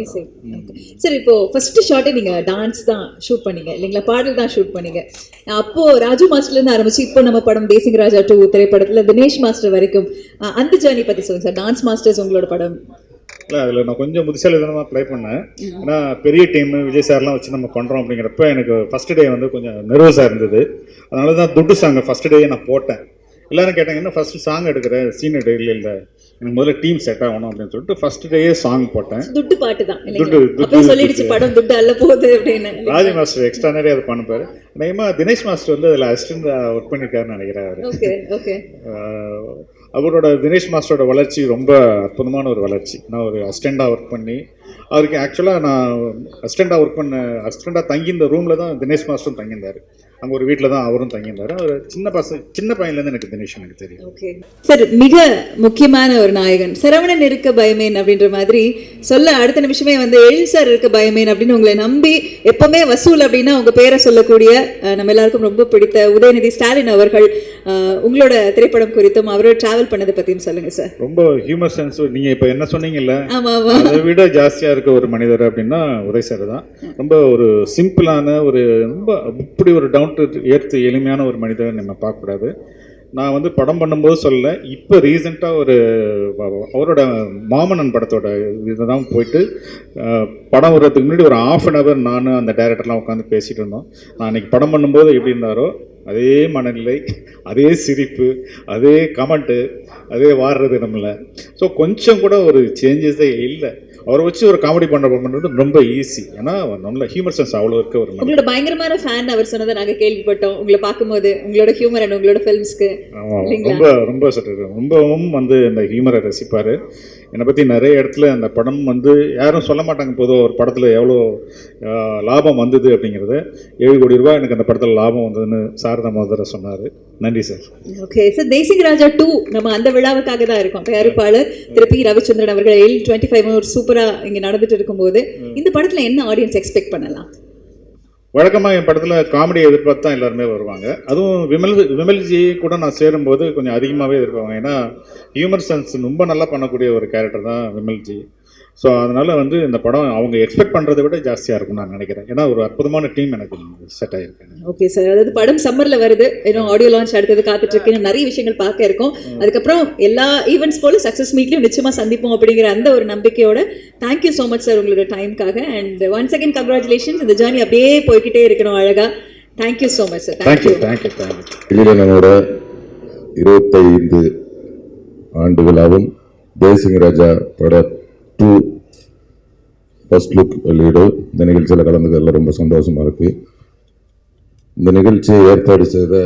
சார், இப்போ ஃபர்ஸ்ட் ஷாட்டே நீங்க டான்ஸ் தான் ஷூட் பண்ணீங்க இல்லைங்களா, பாடல் தான் ஷூட் பண்ணீங்க. அப்போ ராஜு மாஸ்டர்லேருந்து ஆரம்பிச்சு இப்போ நம்ம படம் தேசிங் ராஜா 2 திரைப்படத்தில் தினேஷ் மாஸ்டர் வரைக்கும் அந்த ஜேர்னி பற்றி சொல்லுங்க சார். டான்ஸ் மாஸ்டர்ஸ் உங்களோட படம் இல்லை, அதில் நான் கொஞ்சம் புத்திசாலித்தனமாக ப்ளே பண்ணேன். ஏன்னா பெரிய டீமு விஜய் சார்லாம் வச்சு நம்ம பண்ணுறோம் அப்படிங்கிறப்ப எனக்கு ஃபஸ்ட்டு டே வந்து கொஞ்சம் நர்வஸாக இருந்தது. அதனால தான் துட்டு சாங்கை ஃபஸ்ட்டு டே நான் போட்டேன். எல்லோரும் கேட்டாங்கன்னா ஃபஸ்ட்டு சாங் எடுக்கிறேன், சீன் இல்லை எனக்கு முதல்ல டீம் செட் ஆகணும் அப்படின்னு சொல்லிட்டு ஃபர்ஸ்ட் டேயே சாங் போட்டேன். துட்டு பாட்டு தான், துட்டு சொல்லிடுச்சு படம் துட்டு அல்ல போகுது அப்படின்னு. ராஜி மாஸ்டர் எக்ஸ்ட்ரானரியாக அதை பண்ணுப்பார். நிச்சயமாக தினேஷ் மாஸ்டர் வந்து அதில் அசிஸ்டன்ட் ஒர்க் பண்ணியிருக்காருன்னு நினைக்கிறேன். அவரோட தினேஷ் மாஸ்டரோட வளர்ச்சி ரொம்ப அற்புதமான ஒரு வளர்ச்சி. நான் ஒரு அசிஸ்டண்டாக ஒர்க் பண்ணி அவருக்கு ஆக்சுவலாக நான் அசிஸ்டண்டாக தங்கியிருந்த ரூமில் தான் தினேஷ் மாஸ்டரும் தங்கியிருந்தார். அங்கே ஒரு வீட்டில் தான் அவரும் தங்கியிருந்தார். அவர் சின்ன பையன்லேருந்து எனக்கு தினேஷ் எனக்கு தெரியும். ஓகே சார், மிக முக்கியமான ஒரு நாயகன் சரவணன் இருக்க பயமேன் அப்படின்ற மாதிரி சொல்ல அடுத்த நிமிஷமே வந்து எழில் சார் இருக்க பயமேன் அப்படின்னு உங்களை நம்பி எப்பவுமே வசூல் அப்படின்னா உங்கள் பேரை சொல்லக்கூடிய நம்ம எல்லாருக்கும் ரொம்ப பிடித்த உதயநிதி ஸ்டாலின் அவர்கள் உங்களோட திரைப்படம் குறித்தும் அவரோட டிராவல் பண்ணதை பற்றியும் சொல்லுங்கள் சார். ரொம்ப ஹியூமர் சென்ஸ் நீங்கள் இப்போ என்ன சொன்னீங்கல்ல, அதை விட ஜாஸ்தியாக இருக்க ஒரு மனிதர் அப்படின்னா உதய் சார் தான். ரொம்ப ஒரு சிம்பிளான ரொம்ப இப்படி ஒரு டவுன் டு எர்த் எளிமையான ஒரு மனிதரை நம்ம பார்க்கக்கூடாது. நான் வந்து படம் பண்ணும்போது சொல்லலை, இப்போ ரீசெண்டாக அவரோட மாமன்னன் படத்தோட இதை தான் போயிட்டு படம் வர்றதுக்கு முன்னாடி ஒரு 1/2 hour நான் அந்த டைரக்டர்லாம் உட்காந்து பேசிகிட்டு இருந்தோம். நான் அன்றைக்கி படம் பண்ணும்போது எப்படி இருந்தாரோ அதே மனநிலை, அதே சிரிப்பு, அதே கமெண்ட்டு, அதே வாடுறது நம்மளை. ஸோ கொஞ்சம் கூட ஒரு சேஞ்சஸே இல்லை. அவரை வச்சு ஒரு காமெடி பண்ணுறது ரொம்ப ஈஸி. ஏன்னா நம்மள ஹியூமர் சென்ஸ் அவ்வளோ இருக்க ஒரு உங்களோட பயங்கரமான ஃபேன் அவர் சொன்னதை நாங்கள் கேள்விப்பட்டோம். உங்களை பார்க்கும்போது உங்களோட ஹியூமர் அண்ட் உங்களோட ஃபிலிம்ஸ்க்கு ரொம்பவும் வந்து இந்த ஹியூமரை ரசிப்பார். என்னை பற்றி நிறைய இடத்துல அந்த படம் வந்து யாரும் சொல்ல மாட்டாங்க, பொதுவாக ஒரு படத்தில் எவ்வளோ லாபம் வந்தது அப்படிங்கிறது. 7 கோடி ரூபாய் எனக்கு அந்த படத்தில் லாபம் வந்ததுன்னு சார் தான் முதல்ல சொன்னார். நன்றி சார். ஓகே சார், தேசிங் ராஜா 2 நம்ம அந்த விழாவுக்காக தான் இருக்கோம். தயாரிப்பாளர் திரு பி ரவிச்சந்திரன் அவர்கள் 25 ஒரு சூப்பராக இங்கே நடந்துட்டு இருக்கும்போது இந்த படத்தில் என்ன ஆடியன்ஸ் எக்ஸ்பெக்ட் பண்ணலாம்? வழக்கமாக என் படத்தில் காமெடியை எதிர்பார்த்து தான் எல்லாருமே வருவாங்க. அதுவும் விமல்ஜி கூட நான் சேரும்போது கொஞ்சம் அதிகமாகவே எதிர்பார்ப்பாங்க. ஏன்னா ஹியூமர் சென்ஸ் ரொம்ப நல்லா பண்ணக்கூடிய ஒரு கேரக்டர் தான் விமல்ஜி. ஸோ அதனால் வந்து இந்த படம் அவங்க எக்ஸ்பெக்ட் பண்ணுறதை விட ஜாஸ்தியாக இருக்கும்னு நான் நினைக்கிறேன். ஏன்னா ஒரு அற்புதமான டீம் எனக்கு செட் ஆகிருக்கேன். ஓகே சார், அதாவது படம் சம்மரில் வருது, இன்னும் ஆடியோ லான்ச் அடுத்தது காத்துட்ருக்கு, நிறைய விஷயங்கள் பார்க்க இருக்கும். அதுக்கப்புறம் எல்லா ஈவெண்ட்ஸ் போல சக்ஸஸ் மீட்லையும் நிச்சயமாக சந்திப்போம் அப்படிங்கிற அந்த ஒரு நம்பிக்கையோட தேங்க்யூ ஸோ மச் சார் உங்களோட டைமுக்காக. And once again congratulations. இந்த ஜேர்னி அப்படியே போய்கிட்டே இருக்கணும் அழகாக. Thank you so much sir. Thank you. நம்மளோட 25 ஆண்டு விழாவும் தேசிங் ராஜா பட 2 ஃபர்ஸ்ட் லுக் வெளியீடு. இந்த நிகழ்ச்சியில் கலந்துக்கிறதுல ரொம்ப சந்தோஷமாக இருக்குது. இந்த நிகழ்ச்சியை ஏற்பாடு செய்த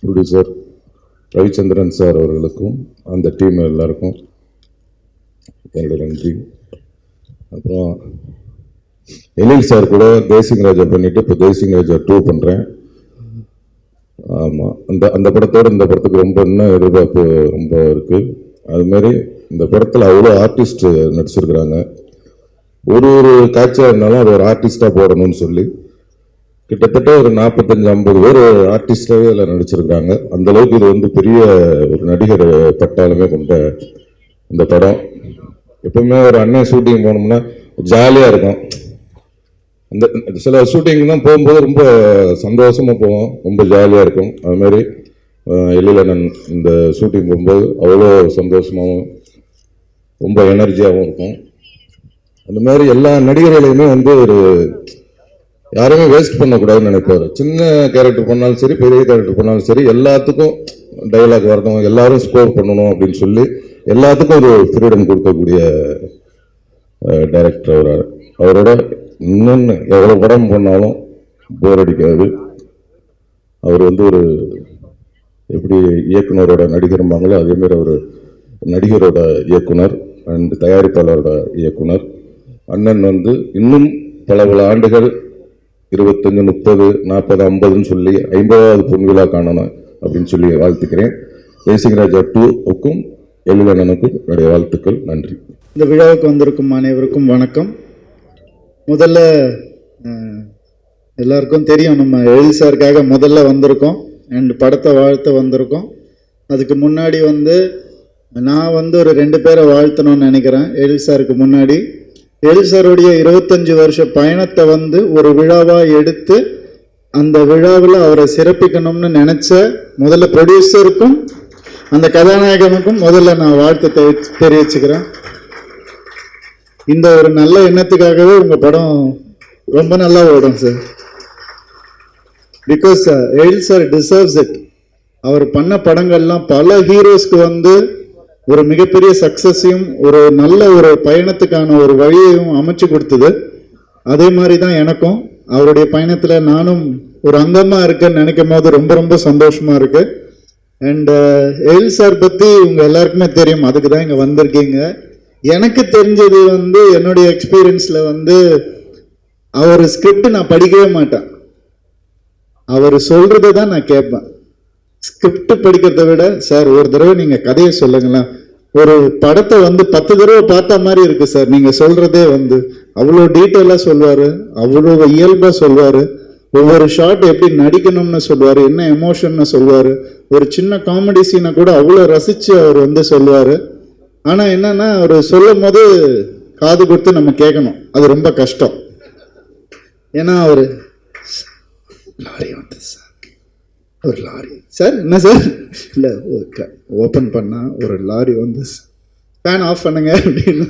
ப்ரொடியூசர் ரவிச்சந்திரன் சார் அவர்களுக்கும் அந்த டீம் எல்லாருக்கும் என்னோட நன்றி. அப்புறம் எழில் சார் கூட தேசிங் ராஜா பண்ணிவிட்டு இப்போ தேசிங் ராஜா 2 பண்ணுறேன். ஆமாம், அந்த படத்தோடு இந்த படத்துக்கு ரொம்ப இன்னும் எதிர்பார்ப்பு ரொம்ப இருக்குது. அதுமாரி இந்த படத்தில் அவ்வளோ ஆர்டிஸ்ட் நடிச்சிருக்கிறாங்க. ஒரு காட்சியாக இருந்தாலும் அது ஒரு ஆர்டிஸ்டாக போடணும்னு சொல்லி கிட்டத்தட்ட ஒரு 45-50 பேர் ஆர்டிஸ்டாகவே அதில் நடிச்சிருக்கிறாங்க. அந்தளவுக்கு இது வந்து பெரிய ஒரு நடிகர் பட்டாலுமே கொண்ட இந்த படம். எப்பவுமே ஒரு அண்ணன் ஷூட்டிங் போனோம்னா ஜாலியாக இருக்கும். அந்த சில ஷூட்டிங் தான் போகும்போது ரொம்ப சந்தோஷமாக போவோம், ரொம்ப ஜாலியாக இருக்கும். அதுமாரி எழிலண்ணன் இந்த ஷூட்டிங் போகும்போது அவ்வளோ சந்தோஷமாகவும் ரொம்ப எனர்ஜியாகவும் இருக்கும். அந்த மாதிரி எல்லா நடிகர்களையுமே வந்து ஒரு யாருமே வேஸ்ட் பண்ணக்கூடாதுன்னு நினைப்பார். சின்ன கேரக்டர் பண்ணாலும் சரி, பெரிய கேரக்டர் பண்ணாலும் சரி, எல்லாத்துக்கும் டைலாக் வரணும், எல்லாரும் ஸ்கோர் பண்ணணும் அப்படின்னு சொல்லி எல்லாத்துக்கும் ஒரு ஃப்ரீடம் கொடுக்கக்கூடிய டைரக்டர் அவரோட இன்னொன்று எவ்வளோ படம் பண்ணாலும் போர் அடிக்காது. அவர் வந்து ஒரு எப்படி இயக்குனரோட நடிகர்பாங்களோ அதேமாரி அவர் நடிகரோட இயக்குனர் அண்ட் தயாரிப்பாளரோட இயக்குனர். அண்ணன் வந்து இன்னும் பல ஆண்டுகள் 25, 30, 40, 50ன்னு சொல்லி 50வது பொன்விழா காணணும் அப்படின்னு சொல்லி வாழ்த்துக்கிறேன். தேசிங் ராஜா 2க்கும் எழிலண்ணனுக்கும் என்னுடைய வாழ்த்துக்கள். நன்றி. இந்த விழாவுக்கு வந்திருக்கும் அனைவருக்கும் வணக்கம். முதல்ல எல்லாருக்கும் தெரியும், நம்ம எழில் சாருக்காக முதல்ல வந்திருக்கோம் அண்ட் படத்தை வாழ்த்த வந்திருக்கோம். அதுக்கு முன்னாடி வந்து நான் வந்து ஒரு 2 பேரை வாழ்த்தணும்னு நினைக்கிறேன். எழில் சாருக்கு முன்னாடி எழில் சாருடைய 25 வருஷ பயணத்தை வந்து ஒரு விழாவாக எடுத்து அந்த விழாவில் அவரை சிறப்பிக்கணும்னு நினச்ச முதல்ல ப்ரொடியூசருக்கும் அந்த கதாநாயகனுக்கும் முதல்ல நான் வாழ்த்து தெரிவிச்சுக்கிறேன். இந்த ஒரு நல்ல எண்ணத்துக்காகவே உங்கள் படம் ரொம்ப நல்லா ஓடும் sir. Because Ezhil sir deserves it. அவர் பண்ண படங்கள்லாம் பல ஹீரோஸ்க்கு வந்து ஒரு மிகப்பெரிய சக்ஸஸையும் ஒரு நல்ல ஒரு பயணத்துக்கான ஒரு வழியையும் அமைச்சு கொடுத்தது. அதே மாதிரி தான் எனக்கும் அவருடைய பயணத்தில் நானும் ஒரு அங்கமாக இருக்கேன்னு நினைக்கும் போது ரொம்ப ரொம்ப சந்தோஷமாக இருக்குது. அண்ட் எழில் சார் பற்றி உங்கள் எல்லாருக்குமே தெரியும், அதுக்கு தான் இங்கே வந்திருக்கீங்க. எனக்கு தெரிஞ்சது வந்து என்னுடைய எக்ஸ்பீரியன்ஸில் வந்து அவர் ஸ்கிரிப்ட் நான் படிக்கவே மாட்டேன், அவர் சொல்கிறத தான் நான் கேட்பேன். ஸ்கிரிப்ட் படிக்கிறத விட சார் ஒரு தடவை நீங்கள் கதையை சொல்லுங்களேன், ஒரு படத்தை வந்து 10 தடவை பார்த்த மாதிரி இருக்குது சார், நீங்கள் சொல்கிறதே வந்து அவ்வளோ டீட்டெயிலாக சொல்வார், அவ்வளோ இயல்பாக சொல்வார், ஒவ்வொரு ஷாட் எப்படி நடிக்கணும்னு சொல்லுவார், என்ன எமோஷன்னு சொல்லுவார், ஒரு சின்ன காமெடி சீனை கூட அவ்வளோ ரசித்து அவர் வந்து சொல்லுவார். ஆனால் என்னன்னா அவர் சொல்லும் போது காது கொடுத்து நம்ம கேட்கணும், அது ரொம்ப கஷ்டம். ஏன்னா அவர் லாரி வந்து சார், ஒரு லாரி சார், என்ன சார், இல்லை ஓப்பன் பண்ணால் ஒரு லாரி வந்து ஃபேன் ஆஃப் பண்ணுங்க அப்படின்னு,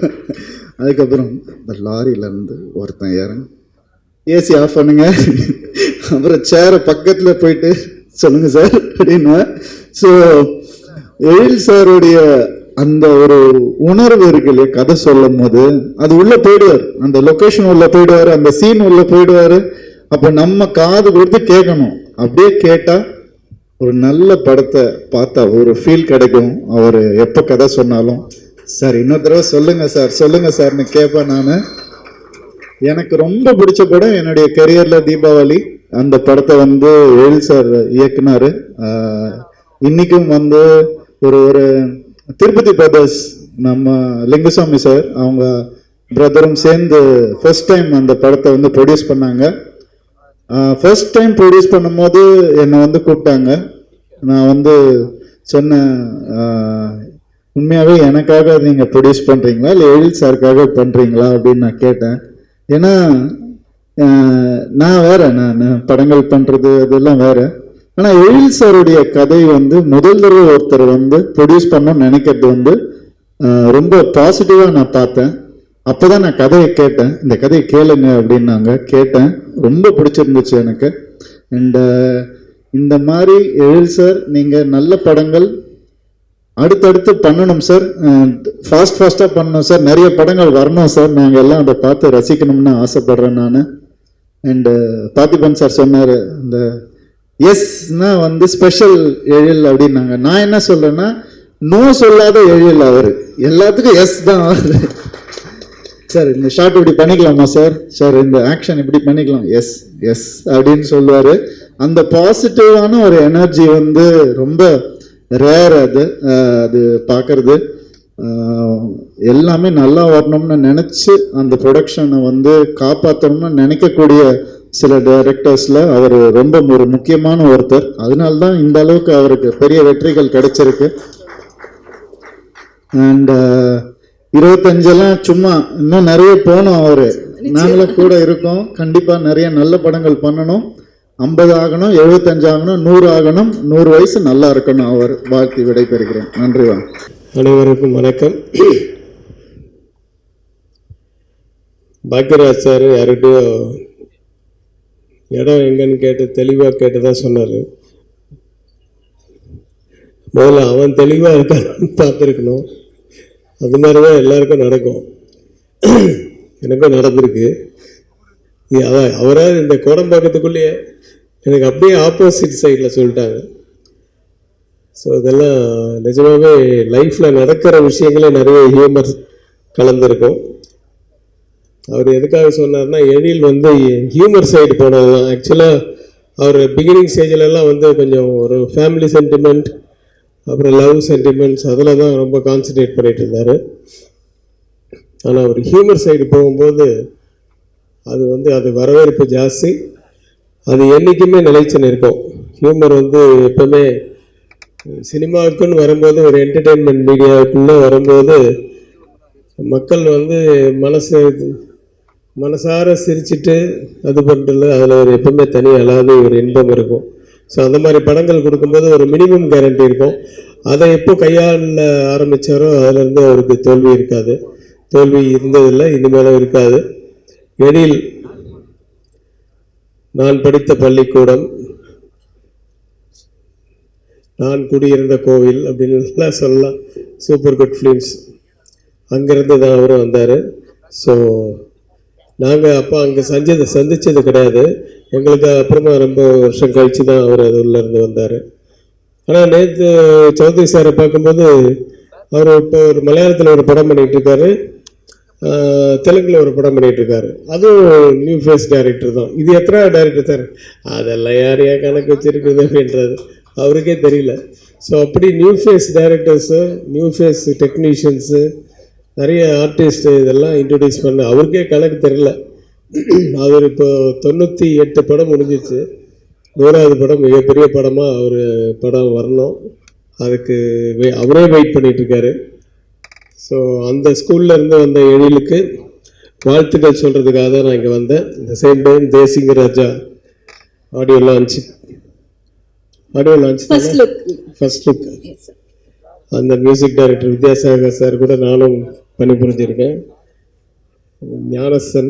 அதுக்கப்புறம் இந்த லாரியிலேருந்து ஒருத்தன் இறங்க ஏசி ஆஃப் பண்ணுங்க, அப்புறம் சேரை பக்கத்தில் போயிட்டு சொல்லுங்க சார் அப்படின்னு. ஸோ எழில் சாருடைய அந்த ஒரு உணர்வு இருக்கு இல்லையா, கதை சொல்லும் போது அது உள்ள போயிடுவார், அந்த லொக்கேஷன் உள்ள போயிடுவார், அந்த சீன் உள்ள போயிடுவார். அப்போ நம்ம காது கொடுத்து கேட்கணும். அப்படியே கேட்டா ஒரு நல்ல படத்தை பார்த்தா ஒரு ஃபீல் கிடைக்கும். அவர் எப்போ கதை சொன்னாலும் சார் இன்னொரு தடவை சொல்லுங்க சார், சொல்லுங்க சார்னு கேட்பேன் நான். எனக்கு ரொம்ப பிடிச்ச படம் என்னுடைய கெரியரில் தீபாவளி. அந்த படத்தை வந்து எழில் சார் இயக்குனார். இன்னைக்கும் வந்து ஒரு திருப்பதி பிரதர்ஸ், நம்ம லிங்குசாமி சார் அவங்க பிரதரும் சேர்ந்து ஃபர்ஸ்ட் டைம் அந்த படத்தை வந்து ப்ரொடியூஸ் பண்ணாங்க. ஃபர்ஸ்ட் டைம் ப்ரொடியூஸ் பண்ணும்போது என்னை வந்து கூப்பிட்டாங்க. நான் வந்து சொன்னேன், உண்மையாகவே எனக்காக நீங்கள் ப்ரொடியூஸ் பண்ணுறீங்களா இல்லை எழில் சாருக்காக பண்ணுறீங்களா அப்படின்னு நான் கேட்டேன். ஏன்னா நான் வேற, நான் படங்கள் பண்ணுறது அதெல்லாம் வேற. ஆனால் எழில் சாருடைய கதை வந்து முதல் தடவை ஒருத்தர் வந்து ப்ரொடியூஸ் பண்ணணும்னு நினைக்கிறது வந்து ரொம்ப பாசிட்டிவாக நான் பார்த்தேன். அப்போ தான் நான் கதையை கேட்டேன், இந்த கதையை கேளுங்க அப்படின்னாங்க. கேட்டேன், ரொம்ப பிடிச்சிருந்துச்சு எனக்கு. அண்ட் இந்த மாதிரி எழில் சார் நீங்கள் நல்ல படங்கள் அடுத்தடுத்து பண்ணணும் சார், ஃபாஸ்ட்டாக பண்ணணும் சார், நிறைய படங்கள் வரணும் சார், நாங்கள் எல்லாம் அதை பார்த்து ரசிக்கணும்னு ஆசைப்படுறேன் நான். அண்டு பார்த்திபன் சார் சொன்னார் இந்த எஸ்னா வந்து ஸ்பெஷல் எழில் அப்படின்னாங்க. நான் என்ன சொல்கிறேன்னா நோ சொல்லாத எழில் அவர், எல்லாத்துக்கும் எஸ் தான் அவர். சார் இந்த ஷார்ட் இப்படி பண்ணிக்கலாமா சார், சார் இந்த ஆக்ஷன் இப்படி பண்ணிக்கலாம், எஸ் எஸ் அப்படின்னு சொல்லுவார். அந்த பாசிட்டிவான ஒரு எனர்ஜி வந்து ரொம்ப ரேர். அது பார்க்கறது எல்லாமே நல்லா வரணும்னு நினச்சி அந்த ப்ரொடக்ஷனை வந்து காப்பாற்றணும்னு நினைக்கக்கூடிய சில டைரக்டர்ஸில் அவர் ரொம்ப ஒரு முக்கியமான ஒருத்தர். அதனால்தான் இந்த அளவுக்கு அவருக்கு பெரிய வெற்றிகள் கிடைச்சிருக்கு. அண்ட் 25 சும்மா இன்னும் நிறைய போனோம். அவர் நாங்களும் கூட இருக்கோம். கண்டிப்பாக நிறைய நல்ல படங்கள் பண்ணணும். 50 ஆகணும், 75 ஆகணும், 100 ஆகணும், 100 வயசு நல்லா இருக்கணும். அவர் வாழ்த்தி விடைபெறுகிறேன். நன்றி. அனைவருக்கும் வணக்கம். பாக்யராஜ் சார் யார்கிட்டயோ இடம் எங்கன்னு தெளிவாக கேட்டதாக சொன்னார். முதல்ல அவன் தெளிவாக இருக்கான்னு பார்த்துருக்கணும். அது மாதிரி தான் எல்லாருக்கும் நடக்கும். எனக்கும் நடந்திருக்கு. அவராக இந்த கோடம்பாக்கத்துக்குள்ளேயே எனக்கு அப்படியே ஆப்போசிட் சைடில் சொல்லிட்டாங்க. ஸோ இதெல்லாம் நிஜமாகவே லைஃப்பில் நடக்கிற விஷயங்களே நிறைய ஹியூமர் கலந்துருக்கும். அவர் எதுக்காக சொன்னார்னா எழில் வந்து ஹியூமர் சைடு போனது தான். ஆக்சுவலாக அவர் பிகினிங் ஸ்டேஜிலலாம் வந்து கொஞ்சம் ஒரு ஃபேமிலி சென்டிமெண்ட், அப்புறம் லவ் சென்டிமெண்ட்ஸ் அதில் தான் ரொம்ப கான்சன்ட்ரேட் பண்ணிகிட்டு இருந்தார். ஆனால் அவர் ஹியூமர் சைடு போகும்போது அது வரவேற்பு ஜாஸ்தி. அது என்றைக்குமே நிலைச்சுன்னு இருக்கும். ஹியூமர் வந்து எப்பவுமே சினிமாவுக்குன்னு வரும்போது, ஒரு என்டர்டெயின்மெண்ட் மீடியாவுக்குள்ளே வரும்போது மக்கள் வந்து மனசார சிரிச்சுட்டு அது பண்ணுறதுல அதில் ஒரு எப்பவுமே தனி அல்லாத ஒரு இன்பம் இருக்கும். ஸோ அந்த மாதிரி படங்கள் கொடுக்கும்போது ஒரு மினிமம் கேரண்டி இருக்கும். அதை எப்போ கையாள ஆரம்பித்தாரோ அதிலேருந்து அவருக்கு தோல்வி இருக்காது. தோல்வி இருந்ததில்லை, இனிமேலும் இருக்காது. எழில், நான் படித்த பள்ளிக்கூடம், நான் குடியிருந்த கோவில் அப்படின்னு சொல்லலாம். சூப்பர் குட் ஃபிலிம்ஸ் அங்கேருந்து தான் அவரும் வந்தார். ஸோ நாங்கள் அப்போ அங்கே சந்தித்தது கிடையாது. எங்களுக்கு அப்புறமா ரொம்ப வருஷம் கழித்து தான் அவர் அது உள்ளேருந்து வந்தார். ஆனால் நேற்று சௌத்ரி சாரை பார்க்கும்போது அவர் இப்போ ஒரு மலையாளத்தில் ஒரு படம் பண்ணிகிட்டு இருக்காரு, தெலுங்கில் ஒரு படம் பண்ணிகிட்டு இருக்காரு. அதுவும் நியூ ஃபேஸ் டைரக்டர் தான். இது எத்தனை டைரக்டர் சார், அதெல்லாம் யாரையா கணக்கு வச்சுருக்குது அப்படின்றது அவருக்கே தெரியல. ஸோ அப்படி new face directors, new face technicians, நிறைய ஆர்டிஸ்ட்டு இதெல்லாம் இன்ட்ரடியூஸ் பண்ண அவருக்கே கணக்கு தெரியல. அவர் இப்போ 98 படம் முடிஞ்சிச்சு. 100வது படம் மிகப்பெரிய படமாக அவர் படம் வரணும். அதுக்கு அவரே வெயிட் பண்ணிகிட்ருக்காரு. ஸோ அந்த ஸ்கூலில் இருந்து வந்த எழிலுக்கு வாழ்த்துக்கள் சொல்கிறதுக்காக தான் நான் இங்கே வந்தேன். இந்த சேம் டைம் தேசிங்க ராஜா ஆடியோ லான்ச் ஃபர்ஸ்ட் லுக் அந்த மியூசிக் டைரக்டர் வித்யாசாகர் சார் கூட நானும் பணிபுரிஞ்சிருக்கேன். ஞானசன்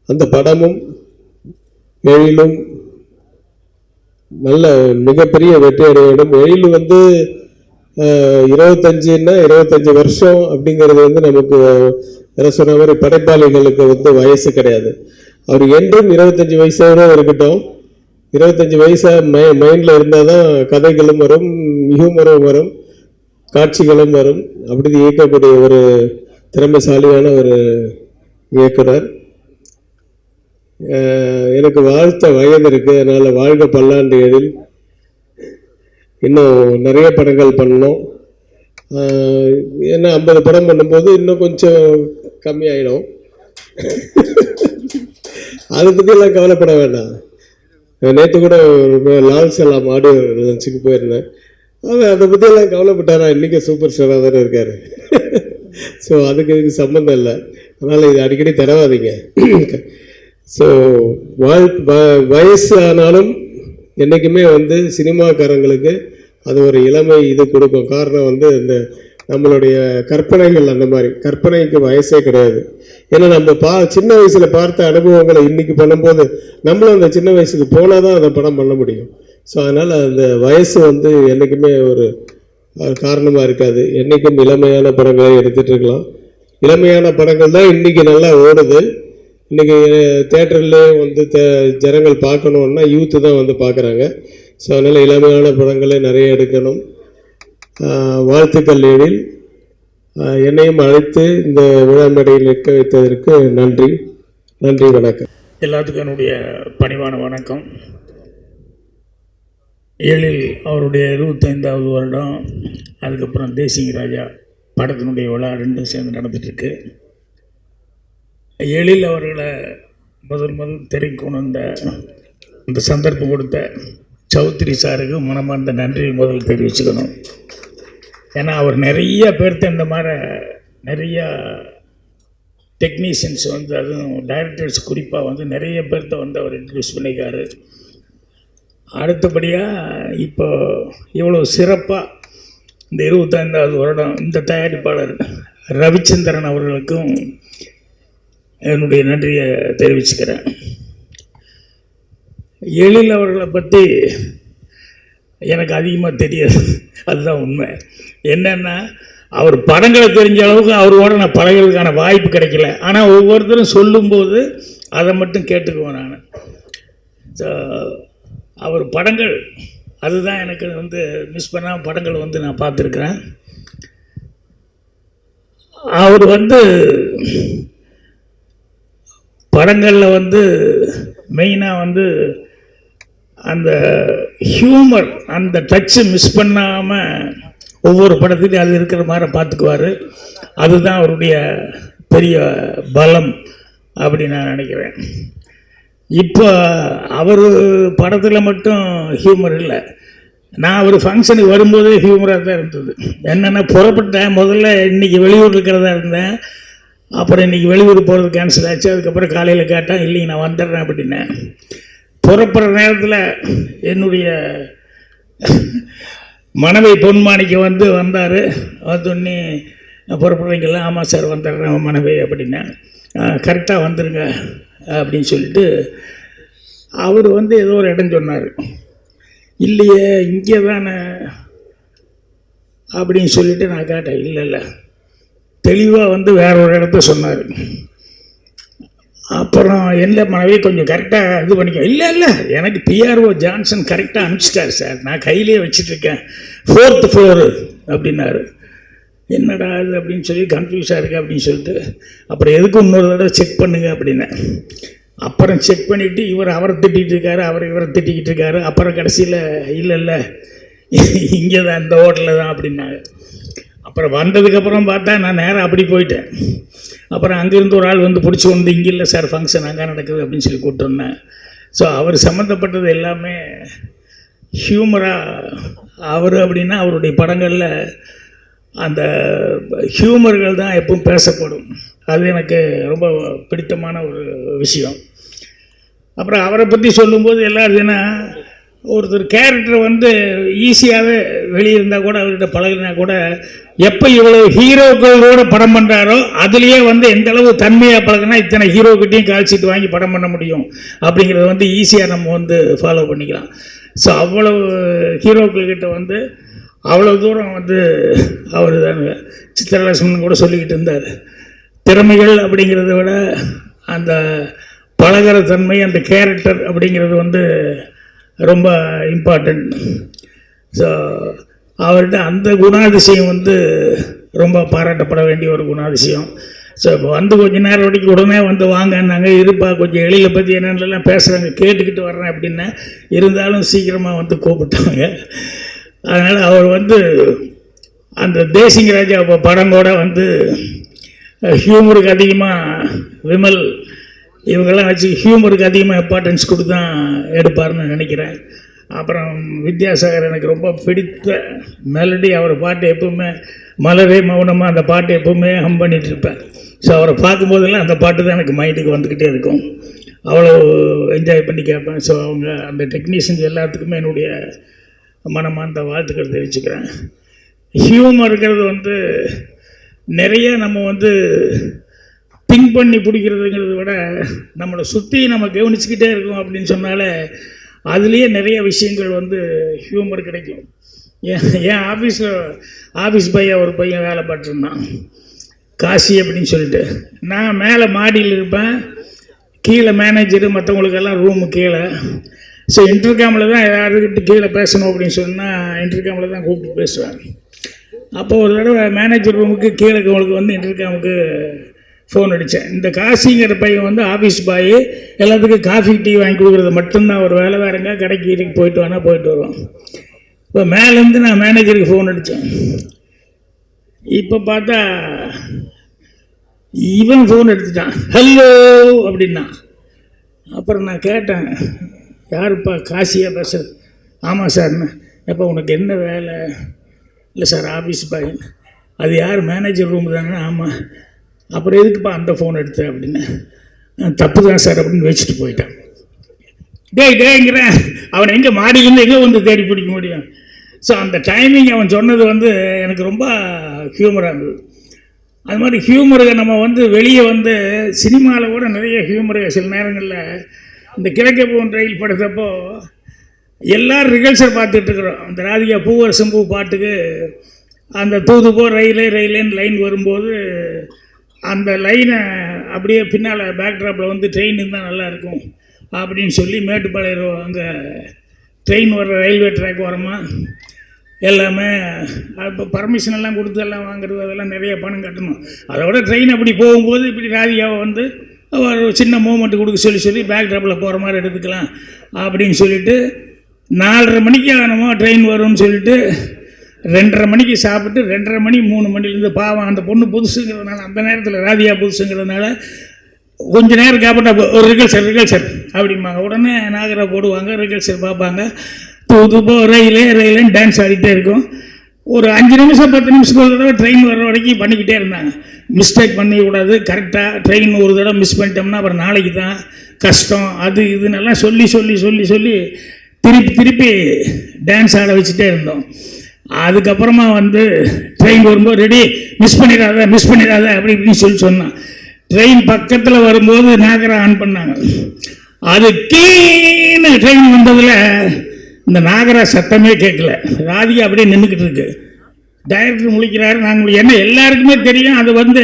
அந்த படமும் எழிலும் நல்ல மிகப்பெரிய வெற்றி அடையிடும். எழில் வந்து 25 வருஷம் அப்படிங்கிறது வந்து நமக்கு என்ன சொன்ன மாதிரி படைப்பாளிகளுக்கு வந்து வயசு கிடையாது. அவர் என்றும் 25 வயசாக இருக்கட்டும். 25 வயசா மைண்டில் இருந்தால் தான் கதைகளும் வரும், ஹியூமரும் வரும், காட்சிகளும் வரும். அப்படி இயக்கக்கூடிய ஒரு திறமைசாலியான ஒரு இயக்குனர். எனக்கு வாழ்த்த வயது இருக்குது, அதனால் வாழ்க பல்லாண்டு எழில். இன்னும் நிறைய படங்கள் பண்ணணும். ஏன்னா 50 படம் பண்ணும்போது இன்னும் கொஞ்சம் கம்மியாயிடும். அதை பற்றியெல்லாம் கவலைப்பட வேண்டாம். நேற்று கூட லால் சலாம் ஆடியோ லஞ்சுக்கு போயிருந்தேன். அதை பற்றியெல்லாம் கவலைப்பட்டாரா, இன்றைக்கி சூப்பர் ஸ்டாராக தானே இருக்கார். ஸோ அதுக்கு சம்மந்தம் இல்லை. அதனால் இது அடிக்கடி தரவாதீங்க. ஸோ வயசு ஆனாலும் என்றைக்குமே வந்து சினிமாக்காரங்களுக்கு அது ஒரு இளமை இது கொடுக்கும். காரணம் வந்து இந்த நம்மளுடைய கற்பனைகள், அந்த மாதிரி கற்பனைக்கு வயசே கிடையாது. ஏன்னா நம்ம சின்ன வயசில் பார்த்த அனுபவங்களை இன்றைக்கி பண்ணும்போது நம்மளும் அந்த சின்ன வயசுக்கு போனால் தான் அதை படம் பண்ண முடியும். ஸோ அதனால் அந்த வயசு வந்து என்றைக்குமே ஒரு காரணமாக இருக்காது. என்றைக்கும் இளமையான படங்களை எடுத்துகிட்டு இருக்கலாம். இளமையான படங்கள் தான் இன்றைக்கி நல்லா ஓடுது. இன்றைக்கி தேட்டர்லேயே வந்து ஜனங்கள் பார்க்கணுன்னா யூத்து தான் வந்து பார்க்குறாங்க. ஸோ அதனால் இளமையான படங்களை நிறைய எடுக்கணும். வாழ்த்துக்கள் எழில். என்னையும் அழைத்து இந்த விழா மேடையில் நிற்க வைத்ததற்கு நன்றி. நன்றி, வணக்கம். எல்லாத்துக்கும் என்னுடைய பணிவான வணக்கம். எழில் அவருடைய 25வது வருடம், அதுக்கப்புறம் தேசிங்க ராஜா படத்தினுடைய விழா ரெண்டும் சேர்ந்து நடந்துகிட்ருக்கு. எழில் அவர்களை முதல் திரைக்கு கொண்ட அந்த சந்தர்ப்பம் கொடுத்த சௌத்ரி சாருக்கு மனமார்ந்த நன்றி முதல் தெரிவிச்சுக்கணும். ஏன்னா அவர் நிறைய பேர்த்த இந்த மாதிரி நிறையா டெக்னீஷியன்ஸ் வந்து, அதுவும் டைரக்டர்ஸ் குறிப்பாக வந்து நிறைய பேர்த்த வந்து அவர் இன்ட்ரடியூஸ் பண்ணிக்காரு. அடுத்தபடியாக இப்போ இவ்வளோ சிறப்பாக இந்த 25வது வருடம் இந்த தயாரிப்பாளர் ரவிச்சந்திரன் அவர்களுக்கும் என்னுடைய நன்றியை தெரிவிச்சுக்கிறேன். எழில் அவர்களை பற்றி எனக்கு அதிகமாக தெரியாது, அதுதான் உண்மை. என்னென்னா அவர் படங்களை தெரிஞ்ச அளவுக்கு அவரோட நான் பழகிறதுக்கான வாய்ப்பு கிடைக்கல. ஆனால் ஒவ்வொருத்தரும் சொல்லும்போது அதை மட்டும் கேட்டுக்குவேன் நான். அவர் படங்கள் அதுதான் எனக்கு வந்து மிஸ் பண்ணாமல் படங்கள் வந்து நான் பார்த்துருக்குறேன். அவர் வந்து படங்களில் வந்து மெயினாக வந்து அந்த ஹியூமர், அந்த டச்சு மிஸ் பண்ணாமல் ஒவ்வொரு படத்துலையும் அது இருக்கிற மாதிரி பார்த்துக்குவார். அதுதான் அவருடைய பெரிய பலம் அப்படி நான் நினைக்கிறேன். இப்போ அவர் படத்தில் மட்டும் ஹியூமர் இல்லை, நான் ஒரு ஃபங்க்ஷனுக்கு வரும்போதே ஹியூமராக தான் இருந்தது. என்னென்னா புறப்பட்டேன், முதல்ல இன்றைக்கி வெளியூர் இருக்கிறதா இருந்தேன், அப்புறம் இன்றைக்கி வெளியூர் போகிறது கேன்சல் ஆச்சு. அதுக்கப்புறம் காலையில் கேட்டேன், இல்லைங்க நான் வந்துடுறேன் அப்படின்னேன். புறப்படுற நேரத்தில் என்னுடைய மனைவி பொன்மாணிக்கு வந்தார். வந்தோடனே புறப்படுறீங்களா? ஆமாம் சார் வந்துடுறேன் மனைவி அப்படின்னேன். கரெக்டாக வந்துடுங்க அப்படின்னு சொல்லிட்டு அவர் வந்து ஏதோ ஒரு இடம் சொன்னார். இல்லையே இங்கே தானே அப்படின்னு சொல்லிட்டு நான் கேட்டேன். இல்லை தெளிவாக வந்து வேற ஒரு இடத்த சொன்னார். அப்புறம் என்ன மனைவி கொஞ்சம் கரெக்டாக இது பண்ணிக்க. இல்லை எனக்கு பிஆர்ஓ ஜான்சன் கரெக்டாக அனுப்பிச்சிட்டார் சார், நான் கையிலே வச்சிட்ருக்கேன், 4th floor அப்படின்னாரு. என்னடா இது அப்படின்னு சொல்லி கன்ஃபியூஸாக இருக்குது அப்படின்னு சொல்லிட்டு அப்புறம் எதுக்கும் இன்னொரு தடவை செக் பண்ணுங்க அப்படின்னேன். அப்புறம் செக் பண்ணிவிட்டு அவரை திட்டிகிட்டு இருக்காரு, இவரை திட்டிக்கிட்டு இருக்காரு. அப்புறம் கடைசியில் இல்லை இங்கே தான் இந்த ஹோட்டலில் தான் அப்படின்னாங்க. அப்புறம் வந்ததுக்கப்புறம் பார்த்தா நான் நேராக அப்படி போயிட்டேன். அப்புறம் அங்கேருந்து ஒரு ஆள் வந்து பிடிச்சி வந்து இங்கே இல்லை சார் ஃபங்க்ஷன் அங்கே நடக்குது அப்படின்னு சொல்லி கூப்பிட்டு வந்தேன். ஸோ அவர் சம்மந்தப்பட்டது எல்லாமே ஹியூமராக. அவர் அப்படின்னா அவருடைய படங்களில் அந்த ஹியூமர்கள் தான் எப்பவும் பேசப்படும். அது எனக்கு ரொம்ப பிடித்தமான ஒரு விஷயம். அப்புறம் அவரை பற்றி சொல்லும்போது எல்லாரும் என்ன, ஒருத்தர் கேரக்டர் வந்து ஈஸியாகவே வெளியே இருந்தால் கூட அவர்கிட்ட பழகினா கூட எப்போ இவ்வளோ ஹீரோக்களோட படம் பண்ணுறாரோ அதுலேயே வந்து எந்தளவு தன்மையாக பழகினா இத்தனை ஹீரோக்கிட்டையும் கால்ஷீட் வாங்கி படம் பண்ண முடியும் அப்படிங்கிறத வந்து ஈஸியாக நம்ம வந்து ஃபாலோ பண்ணிக்கலாம். ஸோ அவ்வளவு ஹீரோக்கள்கிட்ட வந்து அவ்வளோ தூரம் வந்து அவர் சித்திரலட்சுமன் கூட சொல்லிக்கிட்டு இருந்தார். திறமைகள் அப்படிங்கிறத விட அந்த பழகிற தன்மை, அந்த கேரக்டர் அப்படிங்கிறது வந்து ரொம்ப இம்பார்ட்டண்ட். ஸோ அவர்கிட்ட அந்த குணாதிசயம் வந்து ரொம்ப பாராட்டப்பட வேண்டிய ஒரு குணாதிசயம். ஸோ இப்போ வந்து கொஞ்ச நேரம் வரைக்கும் உடனே வந்து வாங்கினாங்க, இருப்பா கொஞ்சம் எழிலை பற்றி என்னென்னலாம் பேசுகிறாங்க கேட்டுக்கிட்டு வர்றேன் அப்படின்னா, இருந்தாலும் சீக்கிரமாக வந்து கூப்பிட்டாங்க. அதனால் அவர் வந்து அந்த தேசிங்க ராஜா படம் கூட வந்து ஹியூமருக்கு அதிகமாக விமல் இவங்கெல்லாம் வச்சு ஹியூமருக்கு அதிகமாக இம்பார்ட்டன்ஸ் கொடுத்து தான் எடுப்பார்னு நினைக்கிறேன். அப்புறம் வித்யாசாகர் எனக்கு ரொம்ப பிடித்த மெலடி, அவர் பாட்டு எப்பவுமே மலரே மௌனமாக அந்த பாட்டு எப்பவுமே ஹம் பண்ணிகிட்ருப்பேன். ஸோ அவரை பார்க்கும்போதெல்லாம் அந்த பாட்டு தான் எனக்கு மைண்டுக்கு வந்துக்கிட்டே இருக்கும், அவ்வளோ என்ஜாய் பண்ணி கேட்பேன். ஸோ அவங்க அந்த டெக்னீஷியன்ஸ் எல்லாத்துக்குமே என்னுடைய மனமார்ந்த வாழ்த்துக்கள் தெரிவிச்சுக்கிறேன். ஹியூமர் இருக்கிறது வந்து நிறைய நம்ம வந்து திங்க் பண்ணி பிடிக்கிறதுங்கிறத விட நம்மளை சுற்றி நம்ம கவனிச்சுக்கிட்டே இருக்கோம் அப்படின்னு சொன்னாலே அதுலேயே நிறைய விஷயங்கள் வந்து ஹியூமர் கிடைக்கும். என் ஆஃபீஸ் பையன் ஒரு பையன் வேலை பார்த்துருந்தான், காசி அப்படின்னு சொல்லிட்டு. நான் மேலே மாடியில் இருப்பேன், கீழே மேனேஜரு மற்றவங்களுக்கெல்லாம் ரூமு கீழே. ஸோ இன்டர்காமில் தான் யாருக்கிட்ட கீழே பேசணும் அப்படின்னு சொன்னால் இன்டர்காமில் தான் கூப்பிட்டு பேசுவேன். அப்போ ஒரு தடவை மேனேஜர் ரூமுக்கு கீழே அவங்களுக்கு வந்து இன்டர்காமுக்கு ஃபோன் அடித்தேன். இந்த காசிங்கிற பையன் வந்து ஆஃபீஸ் பாய், எல்லாத்துக்கும் காஃபி டீ வாங்கி கொடுக்குறது மட்டும்தான் ஒரு வேலை, வேறுங்க கடைக்கு போயிட்டு வேணால் போயிட்டு வருவோம். இப்போ மேலேருந்து நான் மேனேஜருக்கு ஃபோன் அடித்தேன். இப்போ பார்த்தா இவன் ஃபோன் எடுத்துட்டான், ஹலோ அப்படின்னா. அப்புறம் நான் கேட்டேன், யாருப்பா காசியா பேசுறது? ஆமாம் சார்ண்ணா. எப்போ உனக்கு என்ன வேலை? இல்லை சார் ஆஃபீஸ் பாய். அது யார் மேனேஜர் ரூம் தானே? ஆமாம். அப்புறம் எதுக்குப்பா அந்த ஃபோன் எடுத்தேன் அப்படின்னு. தப்பு தான் சார் அப்படின்னு வச்சுட்டு போயிட்டான். டேங்கிறேன், அவனை எங்கே மாடியிலேருந்து எங்கே வந்து தேடி பிடிக்க முடியும்? ஸோ அந்த டைமிங் அவன் சொன்னது வந்து எனக்கு ரொம்ப ஹியூமராக இருந்தது. அது மாதிரி ஹியூமருக்கு நம்ம வந்து வெளியே வந்து சினிமாவில் கூட நிறைய ஹியூமரு. சில நேரங்களில் இந்த கிழக்கே போகும் ரயில் படுத்தப்போ எல்லோரும் ரிகல்சர் பார்த்துட்ருக்குறோம். அந்த ராதிகா பூவரசம்பூ பாட்டுக்கு அந்த தூது போ ரயிலேன்னு லைன் வரும்போது அந்த லைனை அப்படியே பின்னால் பேக்ட்ராப்பில் வந்து ட்ரெயின் இருந்தால் நல்லாயிருக்கும் அப்படின்னு சொல்லி மேட்டுப்பாளையம் அங்கே ட்ரெயின் வர்ற ரயில்வே ட்ராக் வரமா எல்லாமே இப்போ பர்மிஷன் எல்லாம் கொடுத்து எல்லாம் வாங்குறது, அதெல்லாம் நிறைய பணம் கட்டணும். அதோட ட்ரெயின் அப்படி போகும்போது இப்படி ராதிகாவை வந்து ஒரு சின்ன மூமெண்ட் கொடுக்க சொல்லி பேக் ட்ராப்பில் போகிற மாதிரி எடுத்துக்கலாம் அப்படின்னு சொல்லிட்டு 4:30 மணிக்கு ஆகணுமோ ட்ரெயின் வரும்னு சொல்லிட்டு 2:30 மணிக்கு சாப்பிட்டு 2:30 மணி 3 மணிலேருந்து பாவம் அந்த பொண்ணு புதுசுங்கிறதுனால, அந்த நேரத்தில் ராதிகா புதுசுங்கிறதுனால கொஞ்சம் நேரம் கேப்பட்டா ஒரு ரிகல்சர் அப்படிம்பாங்க. உடனே நாகரா போடுவாங்க, ரிகல்சர் பார்ப்பாங்க. தூது போ ரயிலேன்னு டான்ஸ் ஆடிட்டே இருக்கும். ஒரு 5 நிமிஷம் 10 நிமிஷத்துக்கு ஒரு தடவை ட்ரெயின் வர்ற வரைக்கும் பண்ணிக்கிட்டே இருந்தாங்க. மிஸ்டேக் பண்ணிக்கூடாது, கரெக்டாக ட்ரெயின் ஒரு தடவை மிஸ் பண்ணிட்டோம்னா அப்புறம் நாளைக்கு தான் கஷ்டம், அது இதுன்னெல்லாம் சொல்லி திருப்பி டான்ஸ் ஆட வச்சுட்டே இருந்தோம். அதுக்கப்புறமா வந்து ட்ரெயின் வரும்போது ரெடி, மிஸ் பண்ணிடாத அப்படி இப்படின்னு சொன்னான். ட்ரெயின் பக்கத்தில் வரும்போது நாகரா ஆன் பண்ணாங்க. அது கீழே ட்ரெயின் வந்ததில் இந்த நாகரா சத்தமே கேட்கல. ராதிகா அப்படியே நின்றுக்கிட்டு இருக்கு. டைரக்டர் முழிக்கிறாரு, நாங்கள் என்ன எல்லாருக்குமே தெரியும். அது வந்து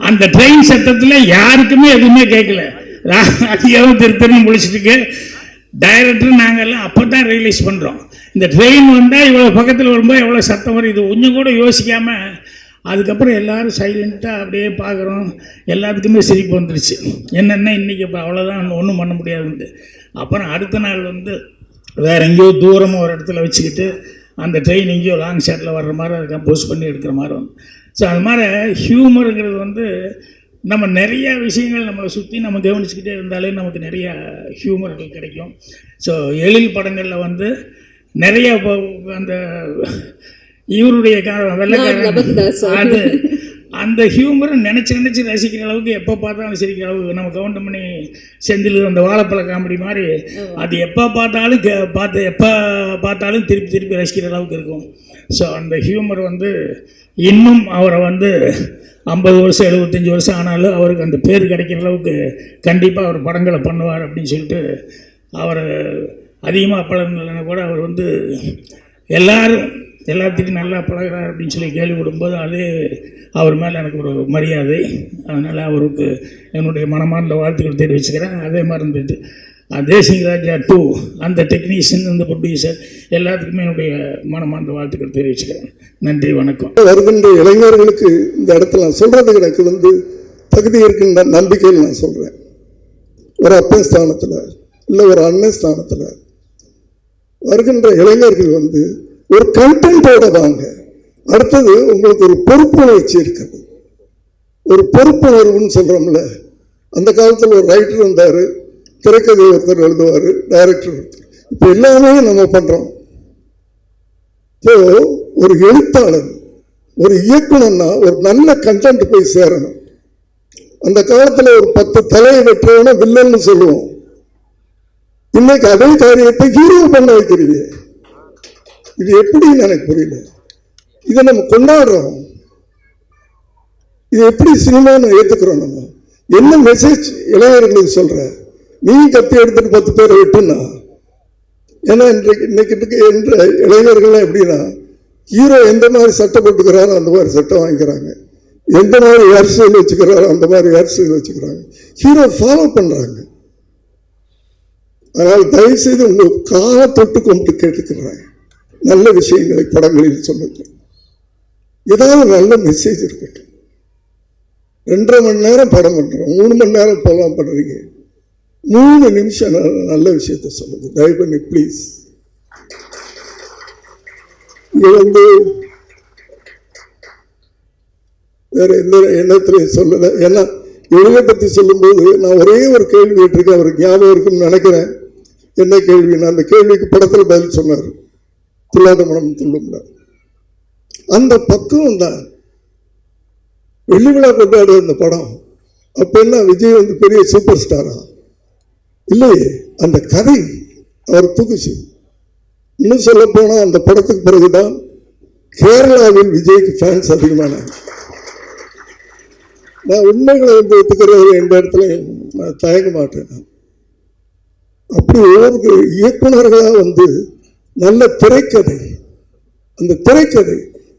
அந்த ட்ரெயின் சத்தத்தில் யாருக்குமே எதுவுமே கேட்கல. ராதிகாவும் திருத்தரும் முழிச்சிட்டு டைரக்டர் நாங்கள்லாம் அப்போ தான் ரியலைஸ் பண்ணுறோம், இந்த ட்ரெயின் வந்தால் இவ்வளோ பக்கத்தில் வரும்போது எவ்வளோ சத்தம் வரும். இது கொஞ்சம் கூட யோசிக்காமல் அதுக்கப்புறம் எல்லோரும் சைலண்ட்டாக அப்படியே பார்க்குறோம். எல்லாத்துக்குமே சிரிப்பு வந்துருச்சு. என்னென்னா இன்றைக்கி இப்போ அவ்வளோதான், ஒன்றும் பண்ண முடியாதுன்ட்டு. அப்புறம் அடுத்த நாள் வந்து வேறு எங்கேயோ தூரமாக ஒரு இடத்துல வச்சுக்கிட்டு அந்த ட்ரெயின் எங்கேயோ லாங் ஷாட்டில் வர்ற மாதிரி அதை கம்போஸ் பண்ணி எடுக்கிற மாதிரி வந்து. ஸோ அது மாதிரி ஹியூமருங்கிறது வந்து நம்ம நிறைய விஷயங்கள் நம்மளை சுற்றி நம்ம கவனிச்சுக்கிட்டே இருந்தாலே நமக்கு நிறையா ஹியூமர்கள் கிடைக்கும். ஸோ எழில் படங்களில் வந்து நிறைய அந்த இவருடைய வெள்ளைக்காரன் அது அந்த ஹியூமரை நினச்சி ரசிக்கிற அளவுக்கு எப்போ பார்த்தாலும் சிரிக்கிற அளவுக்கு நம்ம கவுண்டமணி செந்தில் அந்த வாழைப்பழ காமெடி மாதிரி அது எப்போ பார்த்தாலும் திருப்பி ரசிக்கிற அளவுக்கு இருக்கும். ஸோ அந்த ஹியூமர் வந்து இன்னும் அவரை வந்து 50 வருஷம் 75 வருஷம் ஆனாலும் அவருக்கு அந்த பேர் கிடைக்கிற அளவுக்கு கண்டிப்பாக அவர் படங்களை பண்ணுவார் அப்படின்னு சொல்லிட்டு அவர் அதிகமாக பழகினா கூட அவர் வந்து எல்லாத்துக்கும் நல்லா பழகிறார் அப்படின்னு சொல்லி கேள்விப்படும்போது அதே அவர் மேலே எனக்கு ஒரு மரியாதை. அதனால் அவருக்கு என்னுடைய மனமார்ந்த வாழ்த்துக்கள் தெரிவிச்சுக்கிறேன். அதே மாதிரி இருந்துட்டு தேசிங் ராஜா 2 அந்த டெக்னீஷியன், அந்த ப்ரொடியூசர் எல்லாத்துக்குமே என்னுடைய மனமார்ந்த வாழ்த்துக்கள் தெரிவிச்சுக்கிறேன். நன்றி, வணக்கம். வருகின்ற இளைஞர்களுக்கு இந்த இடத்துல நான் சொல்கிறதுக்கு எனக்கு வந்து தகுதி இருக்கின்ற நம்பிக்கையில் நான் சொல்கிறேன். ஒரு அப்பன் ஸ்தானத்தில் இல்லை ஒரு அண்ணன் ஸ்தானத்தில் வருகின்ற இளைஞர்கள் வந்து ஒரு கண்டென்ட்டோட வாங்க. அடுத்தது உங்களுக்கு ஒரு பொறுப்புணர்ச்சி இருக்குது. ஒரு பொறுப்புணர்வுன்னு சொல்கிறோம்ல, அந்த காலத்தில் ஒரு ரைட்டர் வந்தார், திரைக்கதை ஒருத்தர் எழுதுவார், டைரக்டர் ஒருத்தர். இப்போ எல்லாமே நம்ம பண்ணுறோம். இப்போ ஒரு எழுத்தாளர், ஒரு இயக்குனர்னா ஒரு நல்ல கண்டென்ட் போய் சேரணும். அந்த காலத்தில் ஒரு 10 தலையை வெட்டுறவன வில்லன்னு சொல்லுவோம். இன்னைக்கு அதே காரியத்தை ஹீரோ பண்ண வைக்கிறீங்க. இது எப்படின்னு எனக்கு புரியல. இதை நம்ம கொண்டாடுறோம், இது எப்படி சினிமான்னு ஏற்றுக்கிறோம்? நம்ம என்ன மெசேஜ் இளைஞர்களுக்கு சொல்ற? நீ கத்தி எடுத்துட்டு 10 பேரை வெட்டுனா ஏன்னா இன்னைக்கு இளைஞர்கள்லாம் எப்படின்னா ஹீரோ எந்த மாதிரி சட்டை போட்டுக்கிறாரோ அந்த மாதிரி சட்டை வாங்கிக்கிறாங்க, எந்த மாதிரி ஹேர் ஸ்டைல் வச்சுக்கிறாரோ அந்த மாதிரி ஹேர் ஸ்டைல் வச்சுக்கிறாங்க, ஹீரோ ஃபாலோ பண்ணுறாங்க. அதனால் தயவுசெய்து உங்கள் காலை தொட்டு கும்பிட்டு கேட்டுக்கிறாங்க, நல்ல விஷயங்களை படங்களில் சொல்லுங்க, ஏதாவது நல்ல மெசேஜ் இருக்கட்டும். 2.5 மணி நேரம் படம் பண்ணுறோம், 3 மணி நேரம் போகலாம் பண்ணுறீங்க, 3 நிமிஷம் நல்ல விஷயத்த சொல்லுங்க தயவு பண்ணி ப்ளீஸ். இது வேற எந்த எண்ணத்திலையும் சொல்லலை. ஏன்னா இவரை பற்றி சொல்லும்போது நான் ஒரே ஒரு கேள்வி கேட்டிருக்கேன், அவருக்கு ஞாபகம் இருக்குன்னு நினைக்கிறேன். என்ன கேள்வின்னா, அந்த கேள்விக்கு படத்தில் பதில் சொன்னார், துள்ளாத மனம் துள்ளும்னா. அந்த பக்குவம் தான் வெள்ளி விழா கொண்டாடுற அந்த படம். அப்ப என்ன விஜய் பெரிய சூப்பர் ஸ்டாரா இல்லையே, அந்த கதை அவர் தூக்குச்சு. இன்னும் சொல்ல போனா அந்த படத்துக்கு பிறகுதான் கேரளாவில் விஜய்க்கு ஃபேன்ஸ் அதிகமானாங்க. நான் உண்மைகளை ஒத்துக்கிறது எந்த இடத்துல நான் தயங்க மாட்டேன். அப்படி ஒவ்வொரு இயக்குநர்களாக நல்ல திரைக்கதை, அந்த திரைக்கதை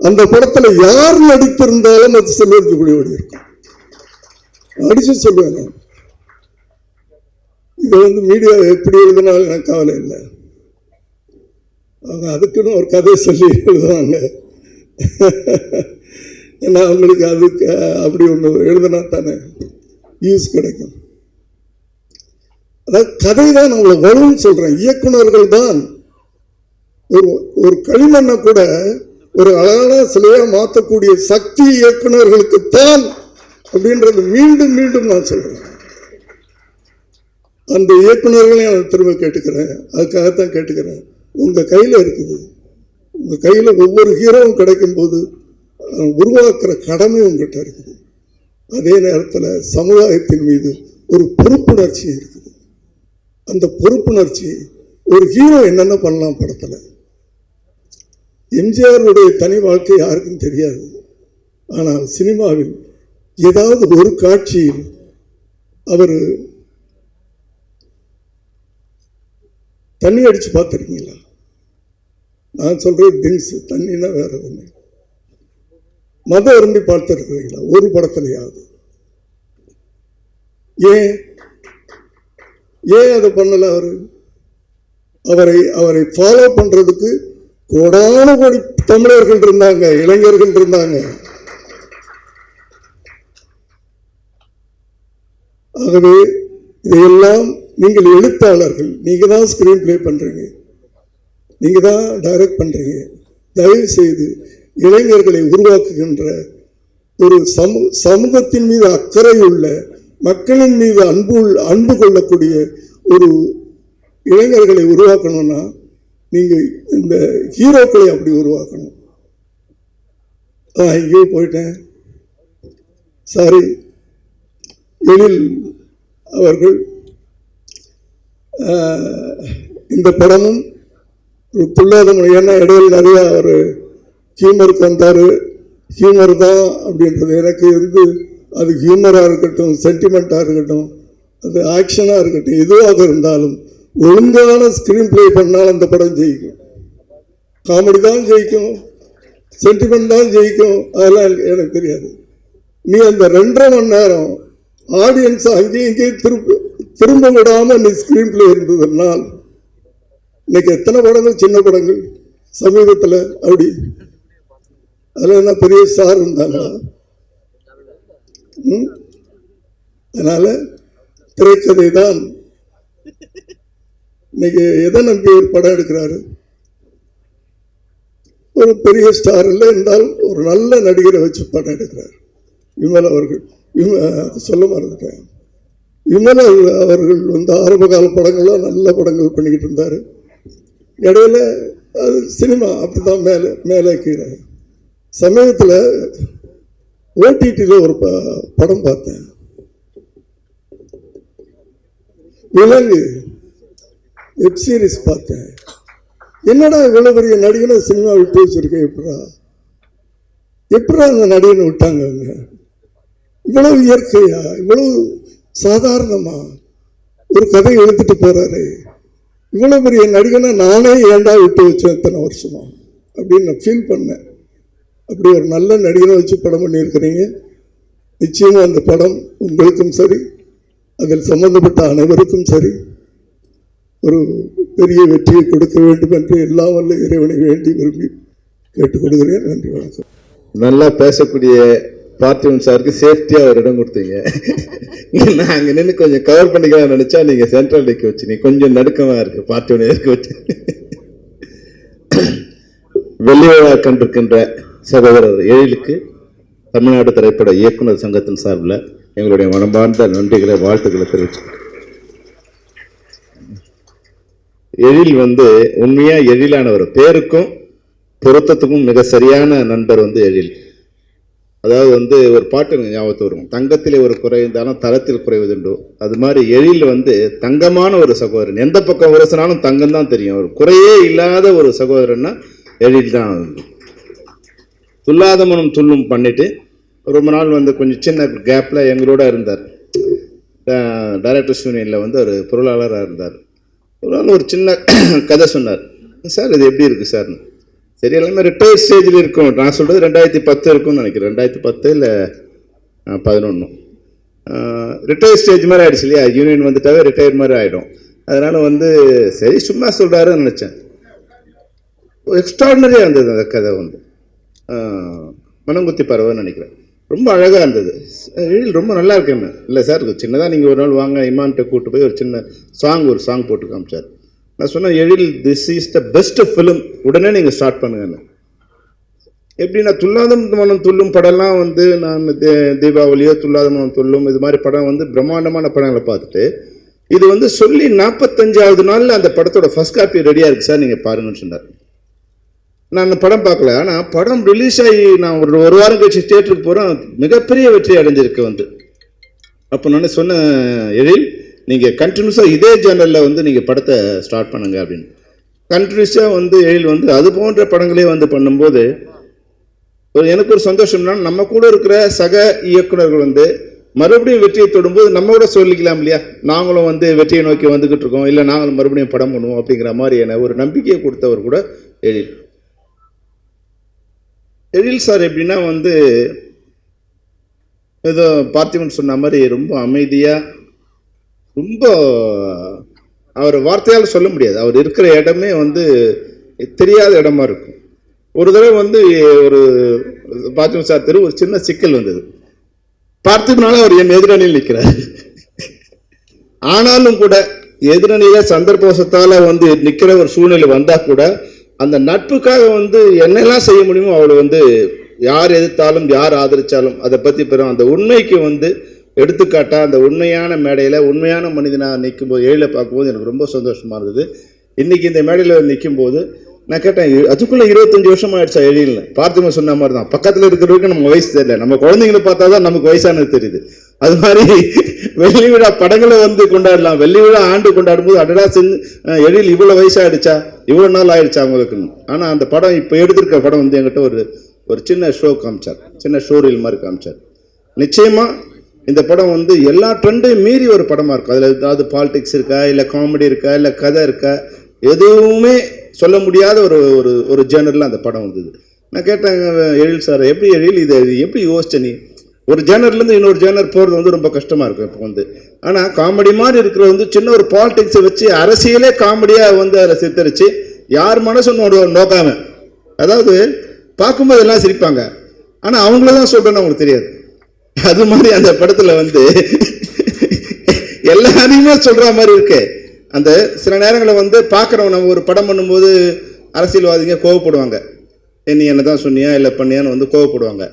அந்த படத்துல யார் நடித்திருந்தாலும் அது செல்வதற்கு இருக்கும். அடிச்சு சொல்லுவேன், இது மீடியா எப்படி எழுதினாலும் எனக்கு கவலை இல்லை, அவங்க அதுக்குன்னு ஒரு கதை சொல்லி எழுதுவாங்க. ஏன்னா அவங்களுக்கு அதுக்கு அப்படி ஒன்று எழுதினா தானே வியூஸ் கிடைக்கும். அதாவது கதை தான் நம்மளை வரும்னு சொல்றேன். இயக்குநர்கள் தான் ஒரு களிமண்ணை கூட ஒரு அழகான சிலையா மாற்றக்கூடிய சக்தி இயக்குநர்களுக்கு தான் அப்படின்றது மீண்டும் மீண்டும் நான் சொல்றேன். அந்த இயக்குநர்களையும் நான் திரும்ப கேட்டுக்கிறேன், அதுக்காகத்தான் கேட்டுக்கிறேன். உங்க கையில இருக்குது, உங்க கையில ஒவ்வொரு ஹீரோவும் கிடைக்கும் போது உருவாக்குற கடமை உங்ககிட்ட இருக்குது. அதே நேரத்தில் சமுதாயத்தின் மீது ஒரு பொறுப்புணர்ச்சி இருக்குது. அந்த பொறுப்புணர்ச்சி ஒரு ஹீரோ என்னென்ன பண்ணலாம் படத்துல. எம்ஜிஆருடைய தனி வாழ்க்கை யாருக்கும் தெரியாது. ஆனால் சினிமாவில் ஏதாவது ஒரு காட்சியில் அவர் தண்ணி அடிச்சு பார்த்துருக்கீங்களா? நான் சொல்றது திங்ஸ், தண்ணின்னா வேற ஒண்ணு. மதம் அருந்தி பார்த்துருக்கீங்களா ஒரு படத்துலையாவது? ஏன் அதை பண்ணல? அவரை ஃபாலோ பண்றதுக்கு கோடான கோடி தமிழர்கள் இருந்தாங்க, இளைஞர்கள் இருந்தாங்க. ஆகவே இதையெல்லாம் நீங்கள் எழுத்தாளர்கள், நீங்க தான் ஸ்கிரீன் பிளே பண்றீங்க, நீங்க தான் டைரக்ட் பண்றீங்க. தயவு செய்து இளைஞர்களை உருவாக்குகின்ற ஒரு சமூகத்தின் மீது அக்கறை உள்ள, மக்களின் மீது அன்பு கொள்ளக்கூடிய ஒரு இளைஞர்களை உருவாக்கணும்னா நீங்க இந்த ஹீரோக்களை அப்படி உருவாக்கணும். எங்கேயோ போயிட்டேன், சாரி. எழில் அவர்கள் இந்த படமும் துள்ளாத மொழி, ஏன்னா இடையில் நிறைய அவர் ஹியூமருக்கு வந்தார். ஹியூமர் தான் அப்படின்றது எனக்கு அது ஹியூமராக இருக்கட்டும், சென்டிமெண்ட்டாக இருக்கட்டும், அது ஆக்ஷனாக இருக்கட்டும், எதுவாக இருந்தாலும் ஒழுங்கான ஸ்கிரீன் பிளே பண்ணால் அந்த படம் ஜெயிக்கும். காமெடி தான் ஜெயிக்கும், சென்டிமெண்ட் தான் ஜெயிக்கும், அதெல்லாம் எனக்கு தெரியாது. நீ அந்த 2.5 மணி நேரம் ஆடியன்ஸ் அங்கேயும் இங்கேயும் திரும்ப விடாமல் நீ ஸ்கிரீன் பிளே இருந்ததுனால் இன்னைக்கு எத்தனை படங்கள், சின்ன படங்கள் சமீபத்தில் அப்படி அதில் என்ன பெரிய ஸ்டார் இருந்தாங்களா? அதனால திரைக்கதை தான். இன்னைக்கு எதை நம்பி ஒரு படம் எடுக்கிறாரு? ஒரு பெரிய ஸ்டார் இல்லை இருந்தாலும் ஒரு நல்ல நடிகரை வச்சு படம் எடுக்கிறார். விமல் அவர்கள், சொல்ல மறந்துட்டேன், விமல் அவர்கள் ஆரம்ப கால படங்கள்லாம் நல்ல படங்கள் பண்ணிக்கிட்டு இருந்தார். இடையில அது சினிமா அப்படிதான் மேலே கீழே. சமயத்தில் ஓடிடியில் ஒரு படம் பார்த்தேன், விலங்கு வெப் சீரிஸ் பார்த்தேன். என்னடா இவ்வளவு பெரிய நடிகனை சினிமா விட்டு வச்சிருக்கேன், எப்படா அந்த நடிகனை விட்டாங்க? அவங்க இவ்வளவு இயற்கையா, இவ்வளவு சாதாரணமா ஒரு கதை எழுத்துட்டு போறாரு. இவ்வளோ பெரிய நடிகனை நானே ஏன்டா விட்டு வச்சேன் இத்தனை வருஷமா அப்படின்னு நான் ஃபீல் பண்ணேன். அப்படி ஒரு நல்ல நடிகனை வச்சு படம் பண்ணியிருக்கிறீங்க. நிச்சயமாக அந்த படம் உங்களுக்கும் சரி, அதில் சம்பந்தப்பட்ட அனைவருக்கும் சரி, ஒரு பெரிய வெற்றியை கொடுக்க வேண்டும் என்று எல்லாம் வல்ல இறைவனை வேண்டி விரும்பி கேட்டுக்கொள்கிறேன். நன்றி, வணக்கம். நல்லா பேசக்கூடிய பார்த்திபன் சாருக்கு சேஃப்டியாக ஒரு இடம் கொடுத்தீங்க. நான் அங்கே நின்று கொஞ்சம் கவர் பண்ணிக்கலாம் நினச்சா நீங்கள் சென்ட்ரல் டேக்கு வச்சு நீ கொஞ்சம் நடுக்கமாக இருக்குது பார்த்திபனை இருக்க வச்சு. வெள்ளி விழா கண்டிருக்கின்ற சகோதரர் எழிலுக்கு தமிழ்நாடு திரைப்பட இயக்குனர் சங்கத்தின் சார்பில் எங்களுடைய மனமார்ந்த நன்றிகளை, வாழ்த்துக்களை தெரிவிச்சு. எழில் உண்மையாக எழிலானவர், பேருக்கும் பொருத்தத்துக்கும் மிக சரியான நண்பர் எழில். அதாவது ஒரு பாட்டு ஞாபகத்து வரும், தங்கத்திலே ஒரு குறை இருந்தாலும் தரத்தில் குறைவதுண்டோ. அது மாதிரி எழில் தங்கமான ஒரு சகோதரன். எந்த பக்கம் உரசினாலும் தங்கம் தான் தெரியும். ஒரு குறையே இல்லாத ஒரு சகோதரன்னா எழில் தான். துல்லாத மனம் துள்ளும் பண்ணிட்டு ரொம்ப நாள் கொஞ்சம் சின்ன கேப்பில் எங்களோட இருந்தார். டைரக்டர்ஸ் யூனியனில் ஒரு பொருளாளராக இருந்தார். ஒரு நாள் ஒரு சின்ன கதை சொன்னார். சார் இது எப்படி இருக்குது சார்னு. சரி, எல்லாமே ரிட்டையர் ஸ்டேஜில் இருக்கும். நான் சொல்கிறது 2010 இருக்கும்னு நினைக்கிறேன். 2010 இல்லை 11 ரிட்டையர் ஸ்டேஜ் மாதிரி ஆகிடுச்சு இல்லையா. யூனியன் வந்துட்டாவே ரிட்டையர் மாதிரி ஆகிடும். அதனால் சரி சும்மா சொல்கிறாருன்னு நினச்சேன். எக்ஸ்ட்ராடினரியாக இருந்தது அந்த கதை. மனங்குத்தி பறவைன்னு நினைக்கிறேன். ரொம்ப அழகாக இருந்தது. எழில் ரொம்ப நல்லா இருக்கேன்னு. இல்லை சார், சின்னதாக நீங்கள் ஒரு நாள் வாங்க இமான்கிட்ட கூப்பிட்டு போய் ஒரு சின்ன ஒரு சாங் போட்டு காமிச்சார். நான் சொன்னேன், Ezhil this is the best film, உடனே நீங்கள் ஸ்டார்ட் பண்ணுங்கன்னு. எப்படின்னா துல்லாத மனம் துள்ளும் படம்லாம் நான் தீபாவளியோ துல்லாத மனம் துள்ளும் இது மாதிரி படம் பிரம்மாண்டமான படங்களை பார்த்துட்டு இது சொல்லி 45வது நாளில் அந்த படத்தோட ஃபர்ஸ்ட் காப்பி ரெடியாக இருக்குது சார், நீங்கள் பாருங்கன்னு சொன்னார். நான் அந்த படம் பார்க்கல. ஆனால் படம் ரிலீஸ் ஆகி நான் ஒரு வாரம் கழிச்சு தியேட்டருக்கு போகிறேன். மிகப்பெரிய வெற்றி அடைஞ்சிருக்கு. அப்போ நான் சொன்னேன், எழில் நீங்கள் கண்டினியூஸாக இதே ஜேர்னலில் நீங்கள் படத்தை ஸ்டார்ட் பண்ணுங்க அப்படின்னு. கண்டினியூஸாக எழில் அது போன்ற படங்களே பண்ணும்போது எனக்கு ஒரு சந்தோஷம்னா, நம்ம கூட இருக்கிற சக இயக்குனர்கள் மறுபடியும் வெற்றியை தொடும்போது நம்ம கூட சொல்லிக்கலாம் இல்லையா, நாங்களும் வெற்றியை நோக்கி வந்துக்கிட்டு இருக்கோம், இல்லை நாங்களும் மறுபடியும் படம் பண்ணுவோம் அப்படிங்கிற மாதிரியான ஒரு நம்பிக்கையை கொடுத்தவர் கூட எழில். எழில் சார் எப்படின்னா ஏதோ பார்த்திபன் சொன்ன மாதிரி ரொம்ப அமைதியாக, ரொம்ப அவர் வார்த்தையால் சொல்ல முடியாது. அவர் இருக்கிற இடமே தெரியாத இடமா இருக்கும். ஒரு தடவை ஒரு பார்த்திபன் சார் தெரு ஒரு சின்ன சிக்கல் வந்தது. பார்த்திபனால அவர் என் எதிரணியில் நிற்கிறார். ஆனாலும் கூட எதிரணியில சந்தர்ப்பவசத்தால் நிற்கிற ஒரு சூழ்நிலை வந்தால் கூட அந்த நட்புக்காக என்னெல்லாம் செய்ய முடியுமோ அவள் யார் எதிர்த்தாலும் யார் ஆதரித்தாலும் அதை பற்றி பெறும் அந்த உண்மைக்கு எடுத்துக்காட்டா அந்த உண்மையான மேடையில் உண்மையான மனிதனாக நிற்கும்போது எழிலை பார்க்கும்போது எனக்கு ரொம்ப சந்தோஷமாக இருந்தது. இன்றைக்கி இந்த மேடையில் நிற்கும்போது நான் கேட்டேன், அதுக்குள்ளே 25 வருஷம் ஆயிடுச்சா எழில்னு. பார்த்திபன் சொன்ன மாதிரி தான், பக்கத்தில் இருக்கிறவருக்கு நம்ம வயசு தெரியல, நம்ம குழந்தைங்களை பார்த்தா தான் நமக்கு வயசானது தெரியுது. அது மாதிரி வெள்ளி விழா படங்களை கொண்டாடலாம். வெள்ளி விழா ஆண்டு கொண்டாடும் போது அடடா எழில் இவ்வளோ வயசாகிடுச்சா, இவ்வளோ நாள் ஆயிடுச்சா அவங்களுக்குன்னு. ஆனால் அந்த படம் இப்போ எடுத்திருக்க படம் என்கிட்ட ஒரு சின்ன ஷோ காமிச்சார், சின்ன ஷோ ரீல் மாதிரி காமிச்சார். நிச்சயமாக இந்த படம் எல்லா ட்ரெண்டையும் மீறி ஒரு படமாக இருக்கும். அதில் ஏதாவது பாலிடிக்ஸ் இருக்கா, இல்லை காமெடி இருக்கா, இல்லை கதை இருக்கா, எதுவுமே சொல்ல முடியாத ஒரு ஜேர்னலில் அந்த படம் வந்தது. நான் கேட்டேன், எழில் சார் எப்படி எழில் இதை எப்படி யோசிச்ச நீ? ஒரு ஜேர்னர்லேருந்து இன்னொரு ஜேர்னர் போகிறது ரொம்ப கஷ்டமாக இருக்கும் இப்போ ஆனால் காமெடி மாதிரி இருக்கிற சின்ன ஒரு பாலிடிக்ஸை வச்சு அரசியலே காமெடியாக அதில் சித்தரித்து யார் மனசும் நோக்காம, அதாவது பார்க்கும்போது எல்லாம் சிரிப்பாங்க, ஆனால் அவங்கள தான் சொல்கிறேன்னு அவங்களுக்கு தெரியாது. அது மாதிரி அந்த படத்தில் எல்லாரையுமே சொல்கிற மாதிரி இருக்கு. அந்த சில நேரங்களில் பார்க்குறவங்க நம்ம ஒரு படம் பண்ணும்போது அரசியல்வாதிங்க கோவப்படுவாங்க, நீ என்ன தான் சொன்னியா இல்லை பண்ணியான்னு கோவப்படுவாங்க.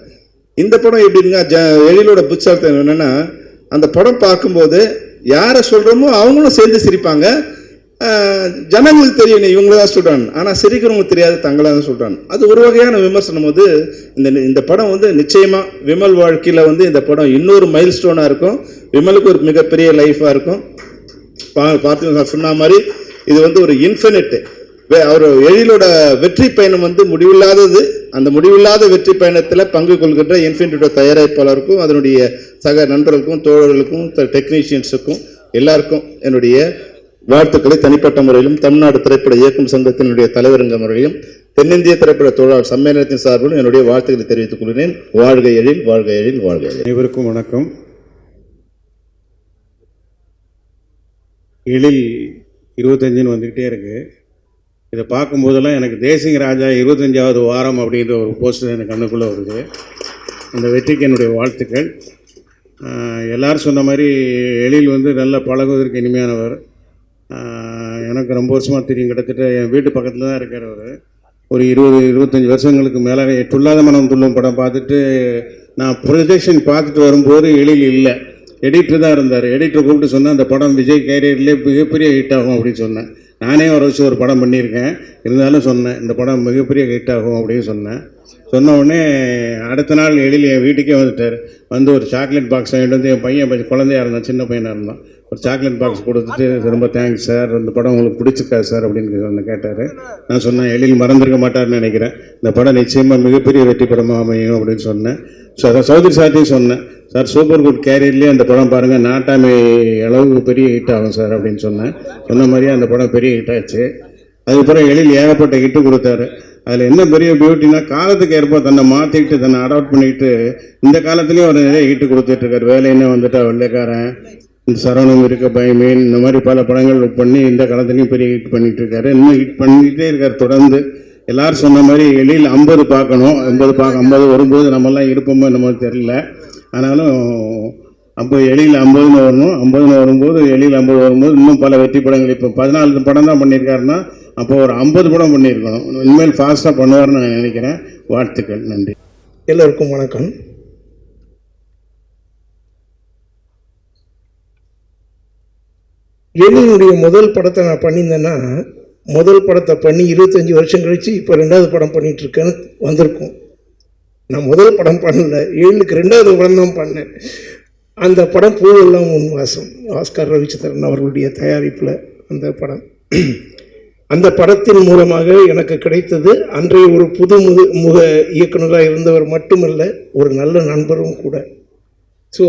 இந்த படம் எப்படிங்க எழிலோட புத்தார்த்தம் என்னென்னா, அந்த படம் பார்க்கும்போது யாரை சொல்கிறோமோ அவங்களும் சேர்ந்து சிரிப்பாங்க. ஜனங்களுக்கு தெரியும் நீ இவங்கள தான் சொல்கிறான், ஆனால் சிரிக்கிறவங்களுக்கு தெரியாது தங்களாக தான் சொல்கிறான். அது ஒரு வகையான விமர்சனம். இந்த படம் நிச்சயமாக விமல் வாழ்க்கையில் இந்த படம் இன்னொரு மைல் ஸ்டோனாக இருக்கும். விமலுக்கு ஒரு மிகப்பெரிய லைஃபாக இருக்கும். பார்த்து சொன்ன மாதிரி இது ஒரு இன்ஃபினிட். அவர் எழிலோட வெற்றி பயணம் முடிவில்லாதது. அந்த முடிவில்லாத வெற்றி பயணத்தில் பங்கு கொள்கின்ற இன்ஃபினிட்டோட தயாரிப்பாளருக்கும் அதனுடைய சக நண்பர்களுக்கும் தோழர்களுக்கும் டெக்னீஷியன்ஸுக்கும் எல்லாருக்கும் என்னுடைய வாழ்த்துக்களை தனிப்பட்ட முறையிலும் தமிழ்நாடு திரைப்பட இயக்கும் சங்கத்தினுடைய தலைவர் என்ற முறையிலும் தென்னிந்திய திரைப்பட தொழிலாளர் சம்மேளனத்தின் சார்பிலும் என்னுடைய வாழ்த்துக்களை தெரிவித்துக் கொள்கிறேன். வாழ்க எழில், வாழ்க எழில், வாழ்க எழில். அனைவருக்கும் வணக்கம். எழில் 25 வந்துக்கிட்டே இருக்கு. இதை பார்க்கும்போதெல்லாம் எனக்கு தேசிங் ராஜா 25வது வாரம் அப்படின்ற ஒரு போஸ்டர் எனக்கு கண்ணுக்குள்ளே வருது. அந்த வெற்றிக்கு என்னுடைய வாழ்த்துக்கள். எல்லோரும் சொன்ன மாதிரி எழில் நல்லா பழகுவதற்கு இனிமையானவர். எனக்கு ரொம்ப வருஷமாக தெரியும். கிட்டத்தட்ட என் வீட்டு பக்கத்தில் தான் இருக்கார் அவர். ஒரு 20-25 வருஷங்களுக்கு மேலே துள்ளாத மனம் துள்ளும் படம் பார்த்துட்டு நான் ப்ரொஜெக்ஷன் பார்த்துட்டு வரும்போது எழில் இல்லை, எடிட்டர் தான் இருந்தார். எடிட்டர் கூப்பிட்டு சொன்னேன், அந்த படம் விஜய் கேரியர்லேயே மிகப்பெரிய ஹிட் ஆகும் அப்படின்னு சொன்னேன். நானே வர வச்சு ஒரு படம் பண்ணியிருக்கேன், இருந்தாலும் சொன்னேன் இந்த படம் மிகப்பெரிய ஹிட் ஆகும் அப்படின்னு சொன்னேன். சொன்ன உடனே அடுத்த நாள் எழில் என் வீட்டுக்கே வந்துட்டார். ஒரு சாக்லேட் பாக்ஸ் வாங்கிட்டு என் பையன் குழந்தையாக இருந்தான், சின்ன பையனாக இருந்தான். ஒரு சாக்லேட் பாக்ஸ் கொடுத்துட்டு ரொம்ப தேங்க்ஸ் சார், இந்த படம் உங்களுக்கு பிடிச்சிருக்கா சார் அப்படின்னு கேட்டார். நான் சொன்னேன் எழில் மறந்துருக்க மாட்டார்னு நினைக்கிறேன், இந்த படம் நிச்சயமாக மிகப்பெரிய வெற்றி படமாக அமையும் அப்படின்னு சொன்னேன். ஸோ அதை சௌத்ரி சார்ட்டையும் சொன்னேன், சார் சூப்பர் குட் கேரியர்லேயே அந்த படம் பாருங்கள், நாட்டாமை அளவுக்கு பெரிய ஹிட் ஆகும் சார் அப்படின்னு சொன்னேன். சொன்ன மாதிரியே அந்த படம் பெரிய ஹிட் ஆச்சு. அதுக்கப்புறம் எழில் ஏகப்பட்ட ஹிட்டு கொடுத்தாரு. அதில் என்ன பெரிய பியூட்டினா, காலத்துக்கு ஏற்ப தன்னை மாற்றிக்கிட்டு தன்னை அடாப்ட் பண்ணிக்கிட்டு இந்த காலத்துலேயும் அவர் நிறைய ஹிட்டு கொடுத்துட்ருக்காரு. வேலைன்னு வந்துட்டா வெள்ளைக்காரன், இந்த சரவணம் இருக்க பயமீன், இந்த மாதிரி பல படங்கள் பண்ணி இந்த காலத்துலேயும் பெரிய ஹிட் பண்ணிகிட்டு இருக்காரு. இன்னும் ஹிட் பண்ணிக்கிட்டே இருக்கார் தொடர்ந்து. எல்லோரும் சொன்ன மாதிரி எழில் 50 பார்க்கணும், 50 வரும்போது நம்மெல்லாம் இருப்போமோ என்னமோ தெரியல. ஆனாலும் எழில் 50 வரணும். 50 வரும்போது எழில் 50 வரும்போது இன்னும் பல வெற்றி படங்கள், இப்போ 14 படம் தான் பண்ணியிருக்காருன்னா அப்போ ஒரு 50 படம் பண்ணியிருக்கணும். இனிமேல் ஃபாஸ்ட்டாக பண்ணுவார்னு நான் நினைக்கிறேன். வாழ்த்துக்கள், நன்றி. எல்லோருக்கும் வணக்கம். எழிலுடைய முதல் படத்தை நான் பண்ணியிருந்தேன்னா, முதல் படத்தை பண்ணி 25 வருஷம் கழித்து இப்போ 2வது படம் பண்ணிகிட்ருக்கேன்னு வந்திருக்கோம். நான் முதல் படம் பண்ணல, எழிலுக்கு 2வது படம் தான் பண்ணேன். அந்த படம் பூவெல்லாம் உன் வாசம், ஆஸ்கார் ரவிச்சந்திரன் அவர்களுடைய தயாரிப்பில் அந்த படம். அந்த படத்தின் மூலமாக எனக்கு கிடைத்தது அன்றைய ஒரு புது முக இயக்குனராக இருந்தவர் மட்டுமல்ல, ஒரு நல்ல நண்பரும் கூட. ஸோ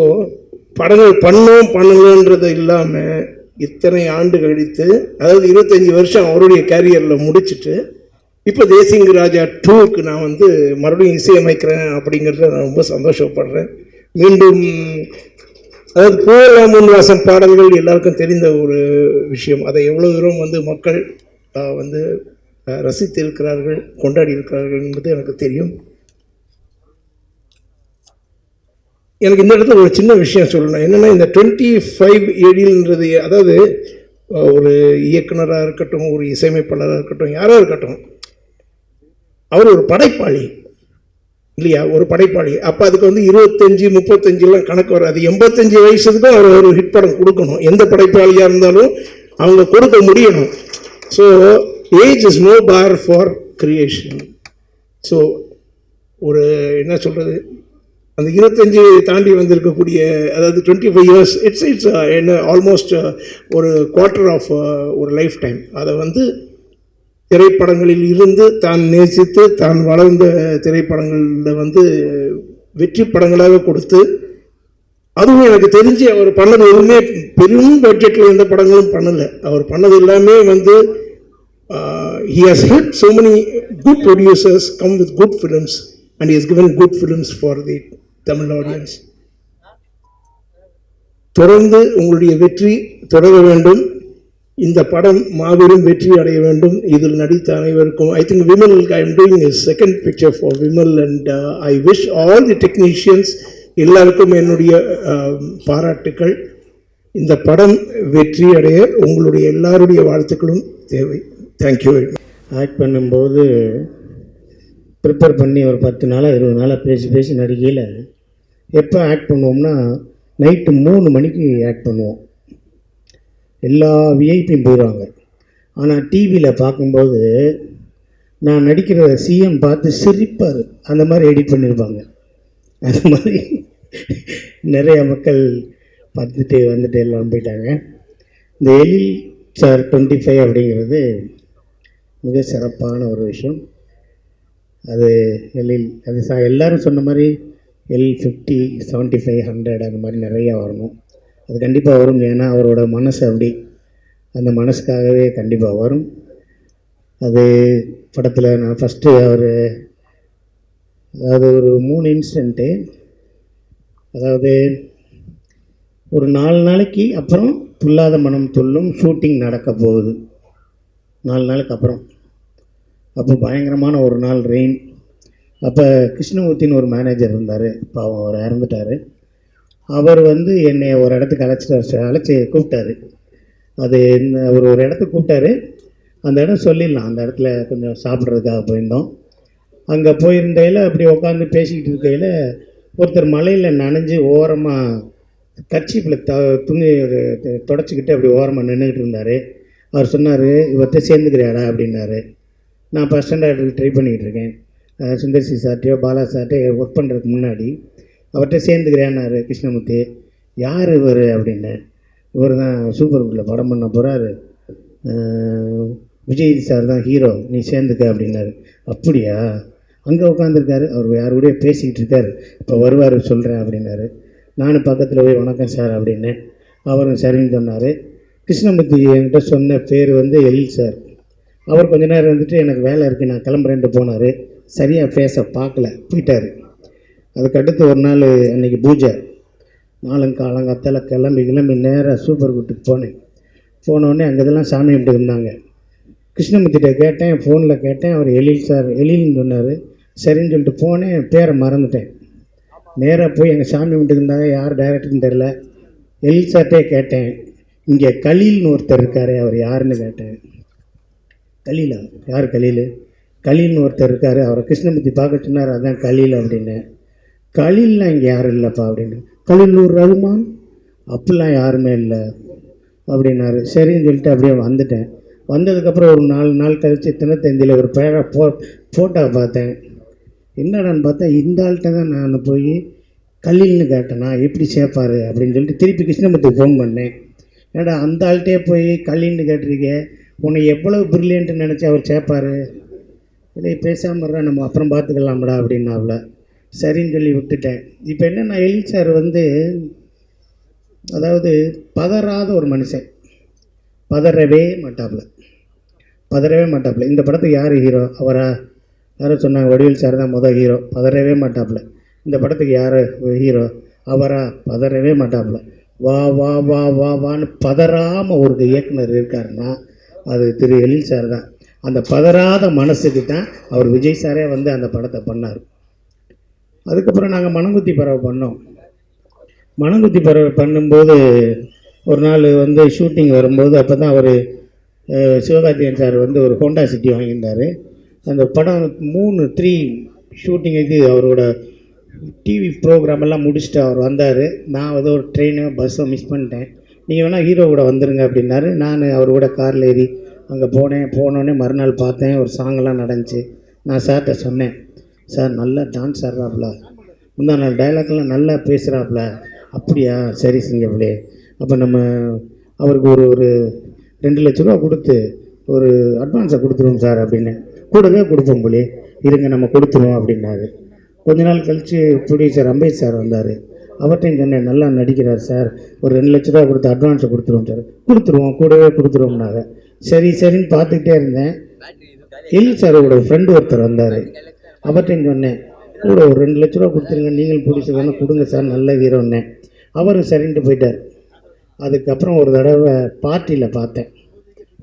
படங்கள் பண்ணலன்றது இல்லாமல் இத்தனை ஆண்டு கழித்து, அதாவது 25 வருஷம் அவருடைய கேரியரில் முடிச்சுட்டு இப்போ தேசிங் ராஜா 2க்கு நான் மறுபடியும் இசையமைக்கிறேன் அப்படிங்கிறத நான் ரொம்ப சந்தோஷப்படுறேன். மீண்டும் அதாவது பூவெல்லாம் உன் வாசம் பாடல்கள் எல்லாருக்கும் தெரிந்த ஒரு விஷயம். அதை எவ்வளோ தூரம் மக்கள் ரசித்திருக்கிறார்கள், கொண்டாடி இருக்கிறார்கள் என்பது எனக்கு தெரியும். எனக்கு இந்த இடத்துல ஒரு சின்ன விஷயம் சொல்லணும். என்னென்னா, இந்த 25 எழில்ன்றது, அதாவது ஒரு இயக்குனராக இருக்கட்டும், ஒரு இசையமைப்பாளராக இருக்கட்டும், யாராக இருக்கட்டும், அவர் ஒரு படைப்பாளி இல்லையா? ஒரு படைப்பாளி. அப்போ அதுக்கு 25, 35 கணக்கு வராது. 85 வயசுக்கும் அவர் ஒரு ஹிட் படம் கொடுக்கணும். எந்த படைப்பாளியாக இருந்தாலும் அவங்க கொடுக்க முடியணும். So age is no bar for creation. So ஒரு என்ன சொல்கிறது, அந்த 25 தாண்டி வந்திருக்கக்கூடிய, அதாவது 25 இயர்ஸ், இட்ஸ் என்ன ஆல்மோஸ்ட் ஒரு குவார்ட்டர் ஆஃப் ஒரு லைஃப் டைம். அதை திரைப்படங்களில் இருந்து தான் நேசித்து தான் வளர்ந்த திரைப்படங்களில் வெற்றி படங்களாக கொடுத்து, அதுவும் எனக்கு தெரிஞ்சு அவர் பண்ணது எதுவுமே பெரும் பட்ஜெட்டில் எந்த படங்களும் பண்ணலை. அவர் பண்ணது எல்லாமே he has helped so many good producers come with good films, and he has given good films for the Tamil audience. தொடர்ந்து உங்களுடைய வெற்றி தொடர வேண்டும். இந்த படம் மாபெரும் வெற்றி அடைய வேண்டும். இதில் நடித்த அனைவருக்கும், I think Vimal, I am doing a second picture for Vimal, and I wish all the technicians, எல்லாருக்கும் என்னுடைய பாராட்டுக்கள். இந்த படம் வெற்றி அடைய உங்களுடைய எல்லாருடைய வாழ்த்துக்களும் தேவை. Thank you very much. ஆக்ட் பண்ணும்போது ப்ரிப்பேர் பண்ணி ஒரு 10 நாளாக 20 நாளாக பேசி நடிக்கையில் எப்போ ஆக்ட் பண்ணுவோம்னா, நைட்டு 3 மணிக்கு ஆக்ட் பண்ணுவோம். எல்லா விஐபியும் போயிடுவாங்க. ஆனால் டிவியில் பார்க்கும்போது நான் நடிக்கிற சிஎம் பார்த்து சிரிப்பார். அந்த மாதிரி எடிட் பண்ணியிருப்பாங்க. அது மாதிரி நிறைய மக்கள் பார்த்துட்டு வந்துட்டு எல்லாம் போயிட்டாங்க. இந்த எழில் சார் 25 அப்படிங்கிறது மிக சிறப்பான ஒரு விஷயம். அது எழில், அது எல்லோரும் சொன்ன மாதிரி L50, 75, 100 அந்த மாதிரி நிறையா வரணும். அது கண்டிப்பாக வரும். ஏன்னா அவரோட மனசு அப்படி அந்த மனசுக்காகவே கண்டிப்பாக வரும். அது படத்தில் நான் ஃபஸ்ட்டு அவர் அதாவது ஒரு 3 இன்சிடெண்ட்டு, அதாவது ஒரு 4 நாளைக்கு அப்புறம் துள்ளாத மனம் துள்ளும் ஷூட்டிங் நடக்க போகுது. 4 நாளுக்கு அப்புறம் அப்போ பயங்கரமான ஒரு நாள் ரெயின். அப்போ கிருஷ்ணமூர்த்தின்னு ஒரு மேனேஜர் இருந்தார், பாவம் அவர் இறந்துட்டார். அவர் வந்து என்னை ஒரு இடத்துக்கு அழைச்சி கூப்பிட்டாரு. அது அவர் ஒரு இடத்துக்கு கூப்பிட்டாரு. அந்த இடம் சொல்லிடலாம், அந்த இடத்துல கொஞ்சம் சாப்பிட்றதுக்காக போயிருந்தோம். அங்கே போயிருந்தையில் அப்படி உட்காந்து பேசிக்கிட்டு இருக்கையில் ஒருத்தர் மலையில் நனைஞ்சு ஓரமாக கர்ச்சீப்பில் துணி தொடச்சிக்கிட்டு அப்படி ஓரமாக நின்றுக்கிட்டு இருந்தார். அவர் சொன்னார், இவர்கிட்ட சேர்ந்துக்கிறியாடா அப்படின்னாரு. நான் ஃபஸ்ட் ஸ்டாண்டர்டுக்கு ட்ரை பண்ணிக்கிட்டு இருக்கேன், சுந்தர்சி சார்ட்டையோ பாலா சார்ட்டையோ ஒர்க் பண்ணுறதுக்கு முன்னாடி. அவர்கிட்ட சேர்ந்துக்கிறியான்னாரு கிருஷ்ணமூர்த்தி. யார் இவர் அப்படின்னு. இவர் தான் சூப்பர் குட்டில் படம் பண்ண போகிறாரு, விஜய் சார் தான் ஹீரோ, நீ சேர்ந்துக்க அப்படின்னாரு. அப்படியா, அங்கே உட்காந்துருக்காரு, அவர் யாரோடய பேசிக்கிட்டு இருக்கார், இப்போ வருவார் சொல்கிறேன் அப்படின்னாரு. நானும் பக்கத்தில் போய் வணக்கம் சார் அப்படின்னேன். அவரும் சரின்னு சொன்னார். கிருஷ்ணமூர்த்தி என்கிட்ட சொன்ன பேர் வந்து எழில் சார். அவர் கொஞ்ச நேரம் வந்துட்டு எனக்கு வேலை இருக்குது நான் கிளம்புறேன்ட்டு போனார். சரியாக ஃபேஸை பார்க்கல, போயிட்டார். அதுக்கடுத்து ஒரு நாள் அன்றைக்கி பூஜை, காலங்காத்தால கிளம்பி நேராக சூப்பர் குட்டுக்கு போனேன். போனோடனே அங்கே இதெல்லாம் சாமி கும்பிட்டு இருந்தாங்க. கிருஷ்ணமூர்த்திகிட்ட கேட்டேன், ஃபோனில் கேட்டேன். அவர் எழில் சார் எழில்னு சொன்னார். சரின்னு சொல்லிட்டு போனேன், பேரை மறந்துட்டேன். நேராக போய் எங்கள் சாமி கும்பிட்டு இருந்தாங்க, யார் டைரக்டர்னு தெரில. எழில் சார்ட்டே கேட்டேன், இங்கே கலீல்னு ஒருத்தர் இருக்கார், அவர் யாருன்னு கேட்டேன். கலீலா? யார் கலீல்? கலீல்னு ஒருத்தர் இருக்கார், அவரை கிருஷ்ணமூர்த்தி பார்க்க சொன்னார், அதான் கலீல் அப்படின்னு. கலீல்லாம் இங்கே யாரும் இல்லைப்பா அப்படின்னு. கலீலூர் ரகுமான்? அப்படிலாம் யாருமே இல்லை அப்படின்னாரு. சரின்னு சொல்லிட்டு அப்படியே வந்துட்டேன். வந்ததுக்கப்புறம் ஒரு 4 நாள் கழித்து தினத்தந்தியில் ஒரு பேரை ஃபோட்டோ பார்த்தேன். என்னடான்னு பார்த்தா இந்த ஆள்கிட்ட தான் நான் போய் கலீல்னு கேட்டேனா, எப்படி சேர்ப்பார் அப்படின்னு சொல்லிட்டு திருப்பி கிருஷ்ணமூர்த்திக்கு ஃபோன் பண்ணேன். ஏடா அந்த ஆள்கிட்டே போய் கலீல்னு கேட்டிருக்கே, உன்னை எவ்வளோ ப்ரில்லியன்ட்டுன்னு நினச்சி அவர் சேர்ப்பார், இல்லை பேசாமல் நம்ம அப்புறம் பார்த்துக்கலாம்டா அப்படின்னாவில். சரின்னு சொல்லி விட்டுட்டேன். இப்போ என்னென்னா எழில் சார் வந்து அதாவது பதறாத ஒரு மனுஷன், பதறவே மாட்டாப்புல. இந்த படத்துக்கு யார் ஹீரோ? அவரா? யாரும் சொன்னாங்க வடிவேல் சார் தான் முதல் ஹீரோ, பதறவே மாட்டாப்புல. இந்த படத்துக்கு யார் ஹீரோ? அவரா? பதறவே மாட்டாப்புல. வா வா வா வா வான்னு பதறாமல் ஒரு இயக்குனர் இருக்காருன்னா அது திரு எழில் சார் தான். அந்த பதறாத மனசுக்கு தான் அவர் விஜய் சாரே வந்து அந்த படத்தை பண்ணார். அதுக்கப்புறம் நாங்கள் மனங்குத்தி பறவை பண்ணோம். மனங்குத்தி பறவை பண்ணும்போது ஒரு நாள் வந்து ஷூட்டிங் வரும்போது அப்போ தான் அவர் சிவகார்த்திகேயன் சார் வந்து ஒரு ஹோண்டா சிட்டி வாங்கியிருந்தார். அந்த படம் 3 ஷூட்டிங்குக்கு அவரோட டிவி ப்ரோக்ராமெல்லாம் முடிச்சுட்டு அவர் வந்தார். நான் ஏதோ ஒரு ட்ரெயினோ பஸ்ஸோ மிஸ் பண்ணிட்டேன், நீங்கள் வேணால் ஹீரோ கூட வந்துடுங்க அப்படின்னாரு. நான் அவர் கூட காரில் ஏறி அங்கே போனோடனே மறுநாள் பார்த்தேன், ஒரு சாங்கெல்லாம் நடந்துச்சு. நான் சார்கிட்ட சொன்னேன், சார் நல்லா டான்ஸ் ஆடுறாப்புல, முந்தா நாள் டைலாக்லாம் நல்லா பேசுகிறாப்புல. அப்படியா, சரி சிங்கப்பிள்ளே, அப்போ நம்ம அவருக்கு ஒரு 2 லட்ச ரூபா கொடுத்து ஒரு அட்வான்ஸை கொடுத்துருவோம் சார் அப்படின்னு. கூடவே கொடுப்போம் போலே, இருங்க நம்ம கொடுத்துருவோம் அப்படின்னாரு. கொஞ்ச நாள் கழித்து ப்ரொடியூசர் அம்பேத் சார் வந்தார். அவர்கிட்டையும் சொன்னேன், நல்லா நடிக்கிறார் சார், ஒரு 2 லட்ச ரூபா கொடுத்து அட்வான்ஸை கொடுத்துருவோம் சார். கூடவே கொடுத்துருவோம்னாங்க. சரின்னு பார்த்துக்கிட்டே இருந்தேன். எழில் சாரோட ஃப்ரெண்டு ஒருத்தர் வந்தார். அவர்கிட்டையும் சொன்னேன், கூட ஒரு 2 லட்ச ரூபா கொடுத்துருங்க, நீங்கள் ப்ரொடியூசர் வேணால் கொடுங்க சார், நல்ல ஹீரோன்னே. அவரும் சரின்ட்டு போயிட்டார். அதுக்கப்புறம் ஒரு தடவை பார்ட்டியில் பார்த்தேன்,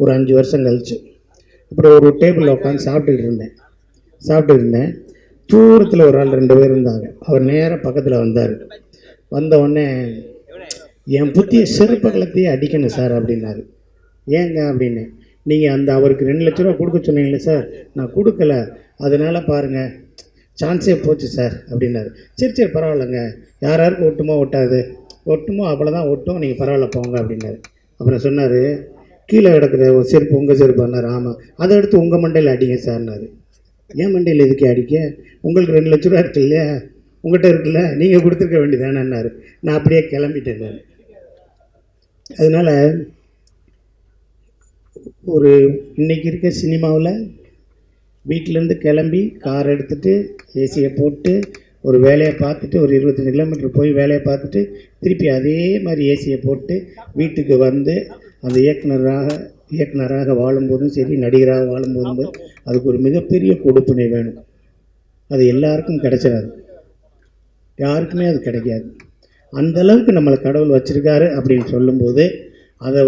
ஒரு 5 வருஷம் கழிச்சு. அப்புறம் ஒரு டேபிளில் உட்காந்து சாப்பிட்டுக்கிட்டு இருந்தேன். தூரத்தில் ஒரு ஆள் 2 பேர் இருந்தாங்க. அவர் நேராக பக்கத்தில் வந்தார். வந்தவுடனே என் புத்தியை செருப்பு கலத்தையே அடிக்கணும் சார் அப்படின்னாரு. ஏங்க அப்படின்னு. நீங்கள் அவருக்கு 2 லட்ச ரூபா கொடுக்க சொன்னீங்களே சார், நான் கொடுக்கல, அதனால் பாருங்கள் சான்ஸே போச்சு சார் அப்படின்னாரு. சரி பரவாயில்லைங்க, யாருக்கு ஒட்டுமோ அவ்வளோதான் ஒட்டும், நீங்கள் பரவாயில்ல போங்க அப்படின்னாரு. அப்புறம் சொன்னார், கீழே கிடக்கிற ஒரு செருப்பு உங்கள் செருப்புன்னாரு. ஆமாம், அதை எடுத்து உங்கள் மண்டையில் அடிங்க சார்னாரு. ஏன் மண்டையில் எதுக்கே அடிக்க, உங்களுக்கு 2 லட்ச ரூபா இருக்கு இல்லையா, உங்கள்கிட்ட இருக்குல்ல, நீங்கள் கொடுத்துருக்க வேண்டியதானேன்னாரு. நான் அப்படியே கிளம்பிட்டேன் நான். அதனால் ஒரு இன்றைக்கி இருக்க சினிமாவில் வீட்டிலேருந்து கிளம்பி கார் எடுத்துகிட்டு ஏசியை போட்டு ஒரு வேலையை பார்த்துட்டு ஒரு 25 கிலோமீட்டர் போய் வேலையை பார்த்துட்டு திருப்பி அதே மாதிரி ஏசியை போட்டு வீட்டுக்கு வந்து அந்த இயக்குனராக வாழும்போதும் சரி, நடிகராக வாழும்போதும் அதுக்கு ஒரு மிகப்பெரிய கொடுப்பினை வேணும். அது எல்லாருக்கும் கிடைச்சிடாது, யாருக்குமே அது கிடைக்காது. அந்தளவுக்கு நம்மளை கடவுள் வச்சுருக்காரு அப்படின்னு சொல்லும்போது அதை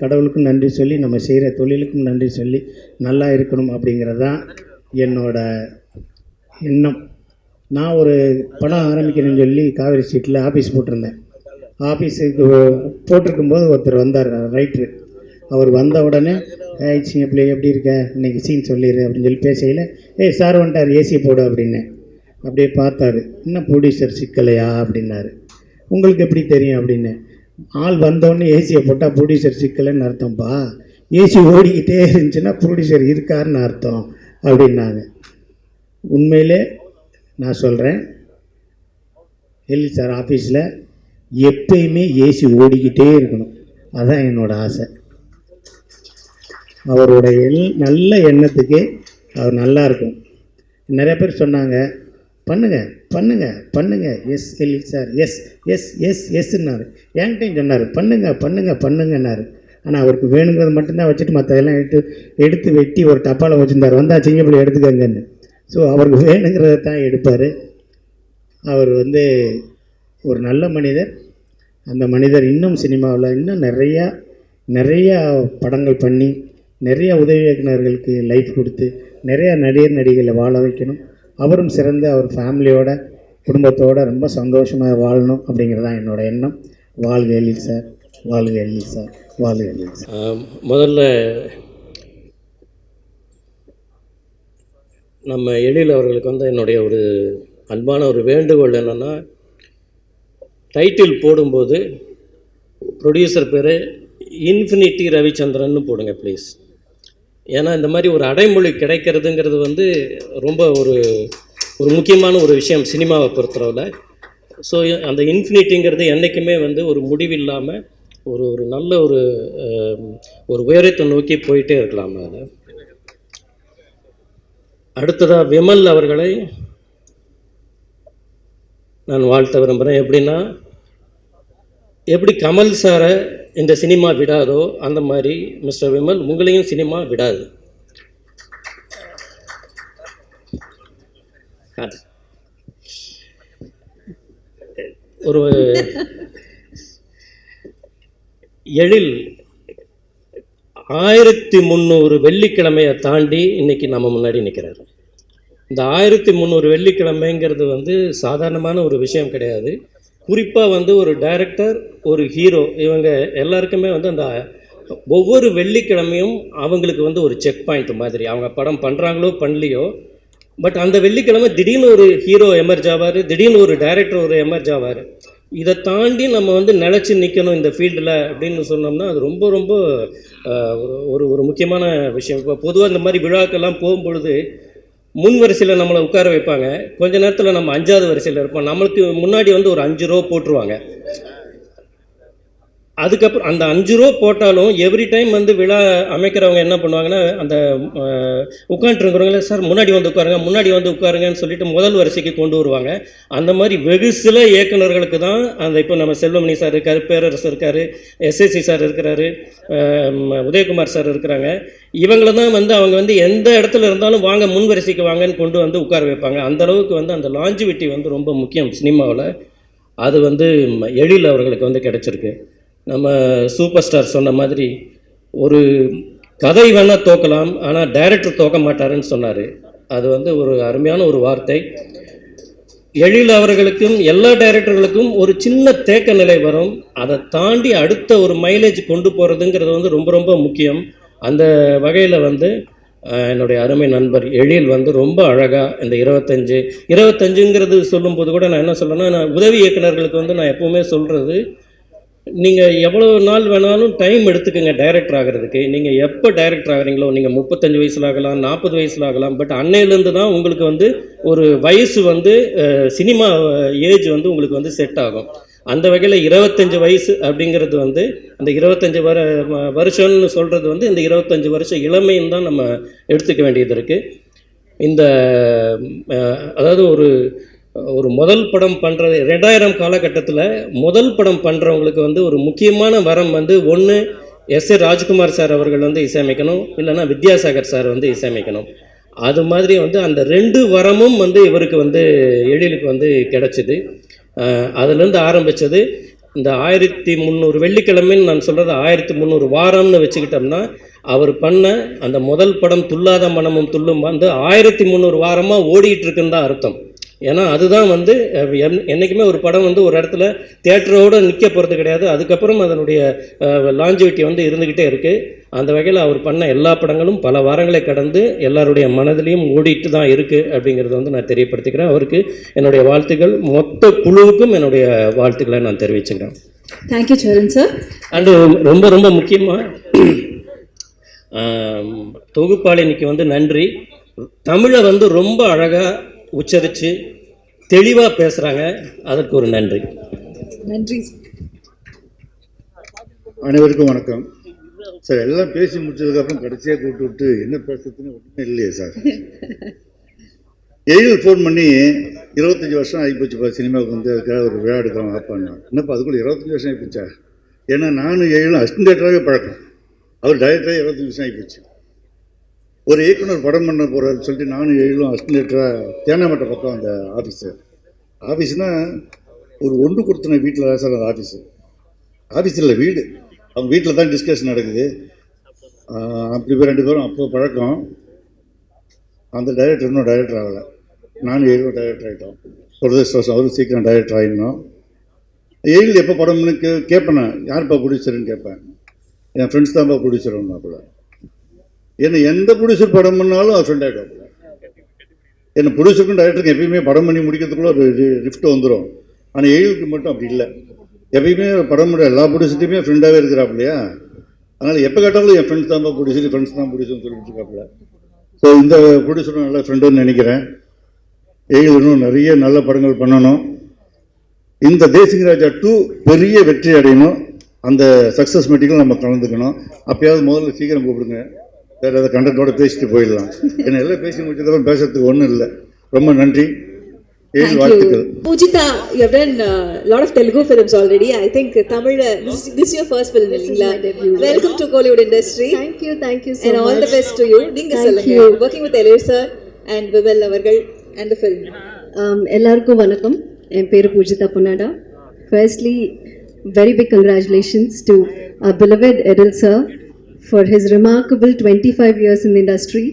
கடவுளுக்கும் நன்றி சொல்லி, நம்ம செய்கிற தொழிலுக்கும் நன்றி சொல்லி நல்லா இருக்கணும் அப்படிங்கிறது தான் என்னோட எண்ணம். நான் ஒரு படம் ஆரம்பிக்கணும்னு சொல்லி காவேரி ஸ்ட்ரீட்டில் ஆஃபீஸ் போட்டிருந்தேன். ஆஃபீஸுக்கு போட்டிருக்கும்போது ஒருத்தர் வந்தார், ரைட்ரு. அவர் வந்த உடனே சின்ன பிள்ளை எப்படி இருக்க, இன்றைக்கி சீன் சொல்லிடு அப்படின்னு சொல்லி பேசையில் சார் வந்துட்டார், ஏசி போடு அப்படின்னு. அப்படியே பார்த்தாரு, இன்னும் ப்ரொடியூசர் சிக்கலையா அப்படின்னாரு. உங்களுக்கு எப்படி தெரியும் அப்படின்னு. ஆள் வந்தோடனே ஏசியை போட்டால் ப்ரொடியூசர் சிக்கலைன்னு அர்த்தம்ப்பா, ஏசி ஓடிக்கிட்டே இருந்துச்சுன்னா ப்ரொடியூசர் இருக்காருன்னு அர்த்தம் அப்படின்னாங்க. உண்மையிலே நான் சொல்கிறேன், எல்வி சார் ஆஃபீஸில் எப்பயுமே ஏசி ஓடிக்கிட்டே இருக்கணும், அதுதான் என்னோடய ஆசை. அவரோட நல்ல எண்ணத்துக்கு அவர் நல்லா இருக்கும். நிறைய பேர் சொன்னாங்க பண்ணுங்க பண்ணுங்க பண்ணுங்க, S LV sir, yes yes yes எஸ்ன்னாரு. என்கிட்டையும் சொன்னார் பண்ணுங்க பண்ணுங்க பண்ணுங்கன்னாரு. ஆனால் அவருக்கு வேணுங்கிறது மட்டும்தான் வச்சுட்டு மற்றதெல்லாம் எடுத்து வெட்டி ஒரு டப்பாவில் வச்சுருந்தார். வந்தால் சிங்கப்பள்ளி எடுத்துக்கங்கன்னு. ஸோ அவருக்கு வேணுங்கிறத தான் எடுப்பார். அவர் ஒரு நல்ல மனிதர். அந்த மனிதர் இன்னும் சினிமாவில் இன்னும் நிறையா படங்கள் பண்ணி நிறைய உதவி இயக்குநர்களுக்கு லைஃப் கொடுத்து நிறையா நடிகர் நடிகளை வாழ வைக்கணும். அவரும் சிறந்த அவர் ஃபேமிலியோட குடும்பத்தோடு ரொம்ப சந்தோஷமாக வாழணும் அப்படிங்கிறதான் என்னோட எண்ணம். வாழ்க எல்வி சார், வாழ்க எல்வி சார், வாழ்க எல்வி சார். முதல்ல நம்ம எழில் அவர்களுக்கு என்னுடைய ஒரு அன்பான ஒரு வேண்டுகோள் என்னென்னா, டைட்டில் போடும்போது ப்ரொடியூசர் பேர் இன்ஃபினிட்டி ரவிச்சந்திரன்னு போடுங்க ப்ளீஸ். ஏன்னா இந்த மாதிரி ஒரு அடைமொழி கிடைக்கிறதுங்கிறது ரொம்ப ஒரு முக்கியமான ஒரு விஷயம் சினிமாவை பொறுத்தளவில். ஸோ அந்த இன்ஃபினிட்டிங்கிறது என்றைக்குமே ஒரு முடிவில்லாமல் ஒரு நல்ல ஒரு உயரத்தை நோக்கி போயிட்டே இருக்கலாம். அதில் அடுத்ததாக விமல் அவர்களை நான் வாழ்த்த விரும்புகிறேன். எப்படின்னா, எப்படி கமல் சாரை இந்த சினிமா விடாதோ அந்த மாதிரி மிஸ்டர் விமல் உங்களையும் சினிமா விடாது. ஒரு எழில் 1300 வெள்ளிக்கிழமையை தாண்டி இன்றைக்கி நம்ம முன்னாடி நிற்கிறாரு. இந்த 1300 வெள்ளிக்கிழமைங்கிறது சாதாரணமான ஒரு விஷயம் கிடையாது. குறிப்பாக ஒரு டைரக்டர், ஒரு ஹீரோ, இவங்க எல்லாருக்குமே அந்த ஒவ்வொரு வெள்ளிக்கிழமையும் அவங்களுக்கு ஒரு செக் பாயிண்ட் மாதிரி. அவங்க படம் பண்ணுறாங்களோ பண்ணலையோ, பட் அந்த வெள்ளிக்கிழமை திடீர்னு ஒரு ஹீரோ எமர்ஜ் ஆவார், திடீர்னு ஒரு டைரக்டர் ஒரு எமர்ஜ் ஆவார். இதை தாண்டி நம்ம நிலச்சி நிற்கணும் இந்த ஃபீல்டில் அப்படின்னு சொன்னோம்னா அது ரொம்ப ரொம்ப ஒரு முக்கியமான விஷயம். இப்போ பொதுவாக இந்த மாதிரி விழாக்கெல்லாம் போகும்பொழுது முன் வரிசையில் நம்மளை உட்கார வைப்பாங்க. கொஞ்ச நேரத்தில் நம்ம 5வது வரிசையில் இருப்போம். நம்மளுக்கு முன்னாடி ஒரு 5 ரூபா போட்டுருவாங்க. அதுக்கப்புறம் அந்த 5 ரூபா போட்டாலும் எவ்ரி டைம் விழா அமைக்கிறவங்க என்ன பண்ணுவாங்கன்னா, அந்த உட்காந்துருக்கிறவங்கள சார் முன்னாடி உட்காருங்க, முன்னாடி உட்காருங்கன்னு சொல்லிட்டு முதல் வரிசைக்கு கொண்டு வருவாங்க. அந்த மாதிரி வெகு சில இயக்குநர்களுக்கு தான் இப்போ நம்ம செல்வமணி சார் இருக்கார், பேரரசு இருக்கார், எஸ்எஸ்சி சார் இருக்கிறாரு, உதயகுமார் சார் இருக்கிறாங்க. இவங்கள தான் அவங்க எந்த இடத்துல இருந்தாலும் வாங்க முன் வரிசைக்கு வாங்கன்னு கொண்டு உட்கார வைப்பாங்க. அந்தளவுக்கு அந்த லாஞ்சிவிட்டி ரொம்ப முக்கியம் சினிமாவில். அது எழில் அவர்களுக்கு கிடைச்சிருக்கு. நம்ம சூப்பர் ஸ்டார் சொன்ன மாதிரி ஒரு கதை வேணால் தோக்கலாம், ஆனால் டைரக்டர் தோக்க மாட்டாருன்னு சொன்னார். அது ஒரு அருமையான ஒரு வார்த்தை. எழில் அவர்களுக்கும் எல்லா டைரக்டர்களுக்கும் ஒரு சின்ன தேக்க நிலை வரும். அதை தாண்டி அடுத்த ஒரு மைலேஜ் கொண்டு போகிறதுங்கிறது ரொம்ப ரொம்ப முக்கியம். அந்த வகையில் என்னுடைய அருமை நண்பர் எழில் ரொம்ப அழகாக இந்த 25ங்கிறது சொல்லும்போது கூட நான் என்ன சொல்கிறேன்னா, நான் உதவி இயக்குநர்களுக்கு நான் எப்போவுமே சொல்கிறது, நீங்கள் எவ்வளோ நாள் வேணாலும் டைம் எடுத்துக்கோங்க டைரக்டர் ஆகிறதுக்கு. நீங்கள் எப்போ டைரக்டர் ஆகிறீங்களோ, நீங்கள் 35 வயசில் ஆகலாம், 40 வயசில் ஆகலாம், பட் அன்னையிலேருந்து தான் உங்களுக்கு ஒரு வயசு சினிமா ஏஜ் உங்களுக்கு செட் ஆகும். அந்த வகையில் 25 வயசு அப்படிங்கிறது அந்த 25 வருஷம்னு சொல்கிறது இந்த 25 வருஷம் இளமைன்னு தான் நம்ம எடுத்துக்க வேண்டியது இருக்குது. இந்த அதாவது ஒரு முதல் படம் பண்ணுறது 2000 காலகட்டத்தில் முதல் படம் பண்ணுறவங்களுக்கு ஒரு முக்கியமான வரம் ஒன்று எஸ் ஏ ராஜ்குமார் சார் அவர்கள் வந்து இசையமைக்கணும், இல்லைன்னா வித்யாசாகர் சார் வந்து இசையமைக்கணும். அது மாதிரி வந்து அந்த 2 வரமும் வந்து இவருக்கு வந்து எழிலுக்கு வந்து கிடச்சிது. அதுலேருந்து ஆரம்பித்தது இந்த 1300 வெள்ளிக்கிழமைன்னு நான் சொல்கிறது 1300 வாரம்னு வச்சுக்கிட்டோம்னா, அவர் பண்ண அந்த முதல் படம் துல்லாத மனமும் துள்ளும் வந்து 1300 வாரமாக ஓடிட்டு இருக்குன்னு தான் அர்த்தம். ஏன்னா அதுதான் வந்து என்றைக்குமே ஒரு படம் வந்து ஒரு இடத்துல தியேட்டரோடு நிற்க போகிறது கிடையாது. அதுக்கப்புறம் அதனுடைய லாஞ்சிவிட்டி வந்து இருந்துக்கிட்டே இருக்குது. அந்த வகையில் அவர் பண்ண எல்லா படங்களும் பல வாரங்களை கடந்து எல்லாருடைய மனதிலையும் ஓடிட்டு தான் இருக்குது அப்படிங்கிறத வந்து நான் தெரியப்படுத்திக்கிறேன். அவருக்கு என்னுடைய வாழ்த்துக்கள், மொத்த குழுவுக்கும் என்னுடைய வாழ்த்துக்களை நான் தெரிவிச்சுக்கிறேன். Thank you Charan sir. அண்டு ரொம்ப ரொம்ப முக்கியமாக தொகுப்பாளினிக்கு வந்து நன்றி. தமிழை வந்து ரொம்ப அழகாக உச்சரித்து தெளிவாக பேசுகிறாங்க, அதற்கு ஒரு நன்றி. நன்றி. அனைவருக்கும் வணக்கம் சார். எல்லாம் பேசி முடிச்சதுக்கப்புறம் கடைசியாக கூப்பிட்டு விட்டு என்ன பேசுறதுன்னு ஒன்றுமே இல்லையே சார். எழில் ஃபோன் பண்ணி 25 வருஷம் ஆகிப்போச்சுப்பா சினிமாவுக்கு வந்து அதுக்காக ஒரு விழா எடுக்கிறோம் ஆப்பான்னா. என்னப்பா அதுக்குள்ள 25 வருஷம் ஆகிப்போச்சா? ஏன்னா நானும் எழிலும் அசிஸ்டன்ட் டைரக்டராகவே பழக்கம், அவர் டைரக்டராக 25 வருஷம் ஆகிப்போச்சு. ஒரு இயக்குனர் படம் பண்ண போகிறாருன்னு சொல்லிட்டு நானும் எழிலும் அசிஸ்டன்ட் டைரக்டராக தேனாமட்டை பக்கம் அந்த ஆஃபீஸ்னால் ஒரு ஒன்று கொடுத்தன வீட்டில் தான் சார் அந்த ஆஃபீஸ் இல்லை வீடு. அவங்க வீட்டில் தான் டிஸ்கஷன் நடக்குது. அப்படி போய் 2 பேரும் அப்போ பழக்கம். அந்த டைரக்டர் இன்னும் டைரக்டர் ஆகலை, நானும் எழிலும் டைரக்டர் ஆகிட்டோம். பிரதேஷ் அவரும் சீக்கிரம் டைரக்டர் ஆகிடணும். எழில் எப்போ படம்னு கேட்பேன், நான் யாருப்பா ப்ரொடியூசருன்னு கேட்பேன். என் ஃப்ரெண்ட்ஸ் தான்ப்பா ப்ரொடியூசர் அப்போ. ஏன்னா எந்த ப்ரொடியூசர் படம் பண்ணாலும் அவர் ஃப்ரெண்ட் ஆகிடுவாங்க. ஏன்னா ப்ரொடியூசருக்கும் டைரக்டருக்கும் எப்பயுமே படம் பண்ணி முடிக்கிறதுக்குள்ள ஒரு ரிஃப்ட் வந்துடும். ஆனால் எழிலுக்கு மட்டும் அப்படி இல்லை, எப்பயுமே படம் பண்ணுற எல்லா ப்ரொடியூசர்ட்டையுமே ஃப்ரெண்டாகவே இருக்கிறாப்லையா. அதனால் எப்போ கேட்டாலும் என் ஃப்ரெண்ட்ஸ் தான்ப்பா ப்ரொடியூசர், ஃப்ரெண்ட்ஸ் தான் ப்ரொடியூசர்னு சொல்லிட்டு இருக்காப்புல. ஸோ இந்த ப்ரொடியூசரும் நல்ல ஃப்ரெண்டுன்னு நினைக்கிறேன். எழில் இன்னும் நிறைய நல்ல படங்கள் பண்ணணும். இந்த தேசிங் ராஜா 2 பெரிய வெற்றி அடையணும். அந்த சக்ஸஸ் மீட்டிங்கில் நம்ம கலந்துக்கணும். அப்பயாவது முதல்ல சீக்கிரம் கூப்பிடுங்க, வேறு ஏதாவது கண்டென்ட்டோட பேசிட்டு போயிடலாம். ஏன்னா எல்லாம் பேசி முடிச்சதுக்கப்புறம் பேசுறதுக்கு ஒன்றும் இல்லை. ரொம்ப நன்றி. வாழ்த்துக்கள். Pujita, you have done a lot of Telugu films already. I think Tamil, this is your first film, illingla? Welcome to Kollywood industry. Thank you so much. And all the best to you. Ninga solunga, working with Elir sir and Vivel avargal and the film. எல்லாருக்கும் வணக்கம். என் பேரு Poojitha பொன்னாடா. Firstly, very big congratulations to our beloved Edil sir for his remarkable 25 years in the industry.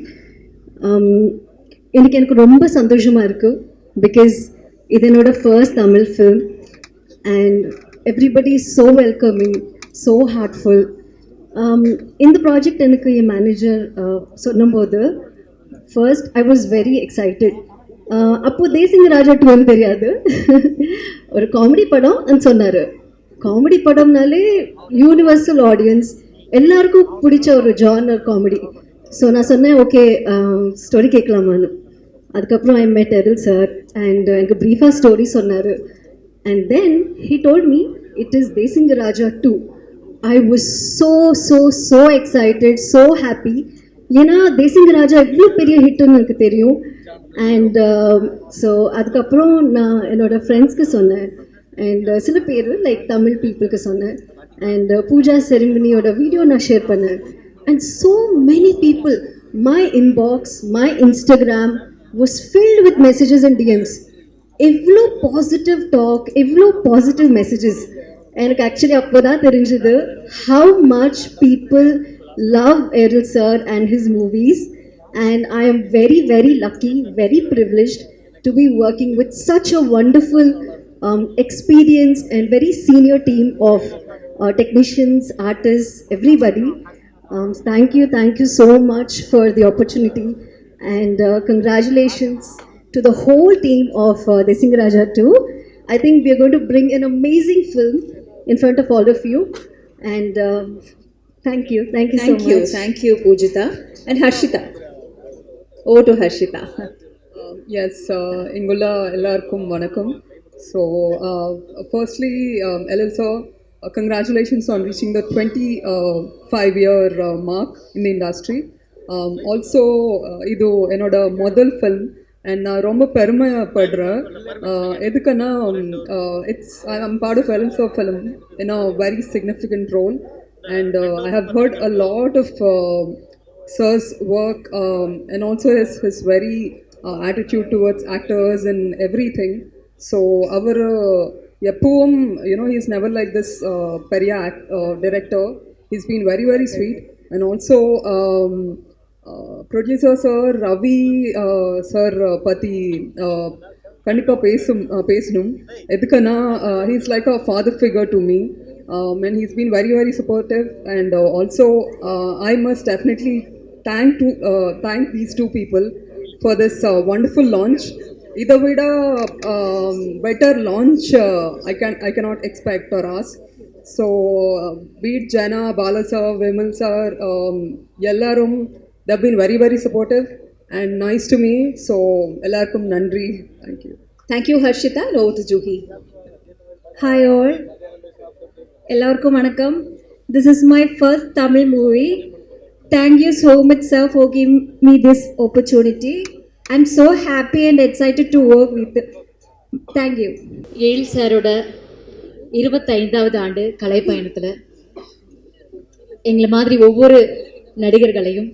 இன்னைக்கு எனக்கு ரொம்ப சந்தோஷமாக இருக்குது, பிகாஸ் இது என்னோட first Tamil film and everybody is so welcoming, so heartful. இந்த ப்ராஜெக்ட் எனக்கு என் மேனேஜர் சொன்னபோது first I was very excited. அப்போது தேசிங் ராஜா 2 தெரியாது, ஒரு காமெடி படம் சொன்னார். காமெடி படம்னாலே யூனிவர்சல் ஆடியன்ஸ் எல்லாருக்கும் பிடிச்ச ஒரு ஜானர் காமெடி. ஸோ நான் சொன்னேன் ஓகே ஸ்டோரி கேட்கலாமான்னு. அதுக்கப்புறம் ஐ மெட் எரில் சார் அண்ட் எனக்கு ப்ரீஃபாக ஸ்டோரி சொன்னார். And then he told me it is Desingh Raja 2. I was so excited, so happy. ஏன்னா தேசிங் ராஜா இவ்வளோ பெரிய ஹிட்டுன்னு எனக்கு தெரியும். அண்ட் ஸோ அதுக்கப்புறம் நான் என்னோடய ஃப்ரெண்ட்ஸ்க்கு சொன்னேன் அண்ட் சில பேர் லைக் தமிழ் பீப்புளுக்கு சொன்னேன். அண்ட் பூஜா செரிமனியோட வீடியோ நான் ஷேர் பண்ணேன். And so many people, my inbox, my Instagram was filled with messages and DMs. எவ்வளோ பாசிட்டிவ் டாக், எவ்வளோ பாசிட்டிவ் மெசேஜஸ். எனக்கு ஆக்சுவலி அப்போ தான் தெரிஞ்சது how much people love Errol sir and his movies, and I am very, very lucky, very privileged to be working with such a wonderful, experienced and very senior team of technicians, artists, everybody. Thank you so much for the opportunity, and congratulations to the whole team of Desing Raja 2. I think we are going to bring an amazing film in front of all of you, and thank you so much. Thank you Pujita. And Harshita, over to Harshita. Yes, Ingula ellarkum vanakkam. So firstly, Elsa, congratulations on reaching the 25-year mark in the industry. Also idu enoda model film and நான் ரொம்ப பெருமைப்படுறேன். எதுக்குன்னா I'm part of Elsa film in a very significant role. and I have heard a lot of Sir's work and also his very attitude towards actors and everything. So our எப்பவும் he's never like this Periya director. He's been very very sweet, and also producer sir Ravi sir பத்தி கண்டிப்பாக பேசணும். எதுக்குன்னா he's like a father figure to me, and he's been very very supportive, and also I must definitely thank these two people for this wonderful launch. Either way, better launch I cannot expect or ask. So be it Jana, Bala sir, Vimal sir, ellarum, they've been very very supportive and nice to me. So ellarkum nandri. Thank you. Thank you, Harshita. Over to Juhi. Hi all. Ellarkum vanakkam. This is my first Tamil movie. Thank you so much, sir, for giving me this opportunity. I'm so happy and excited to work with you. Thank you. எழில் சாரோட 25வது ஆண்டு கலை பயணத்தில் எங்களை மாதிரி ஒவ்வொரு நடிகர்களையும்,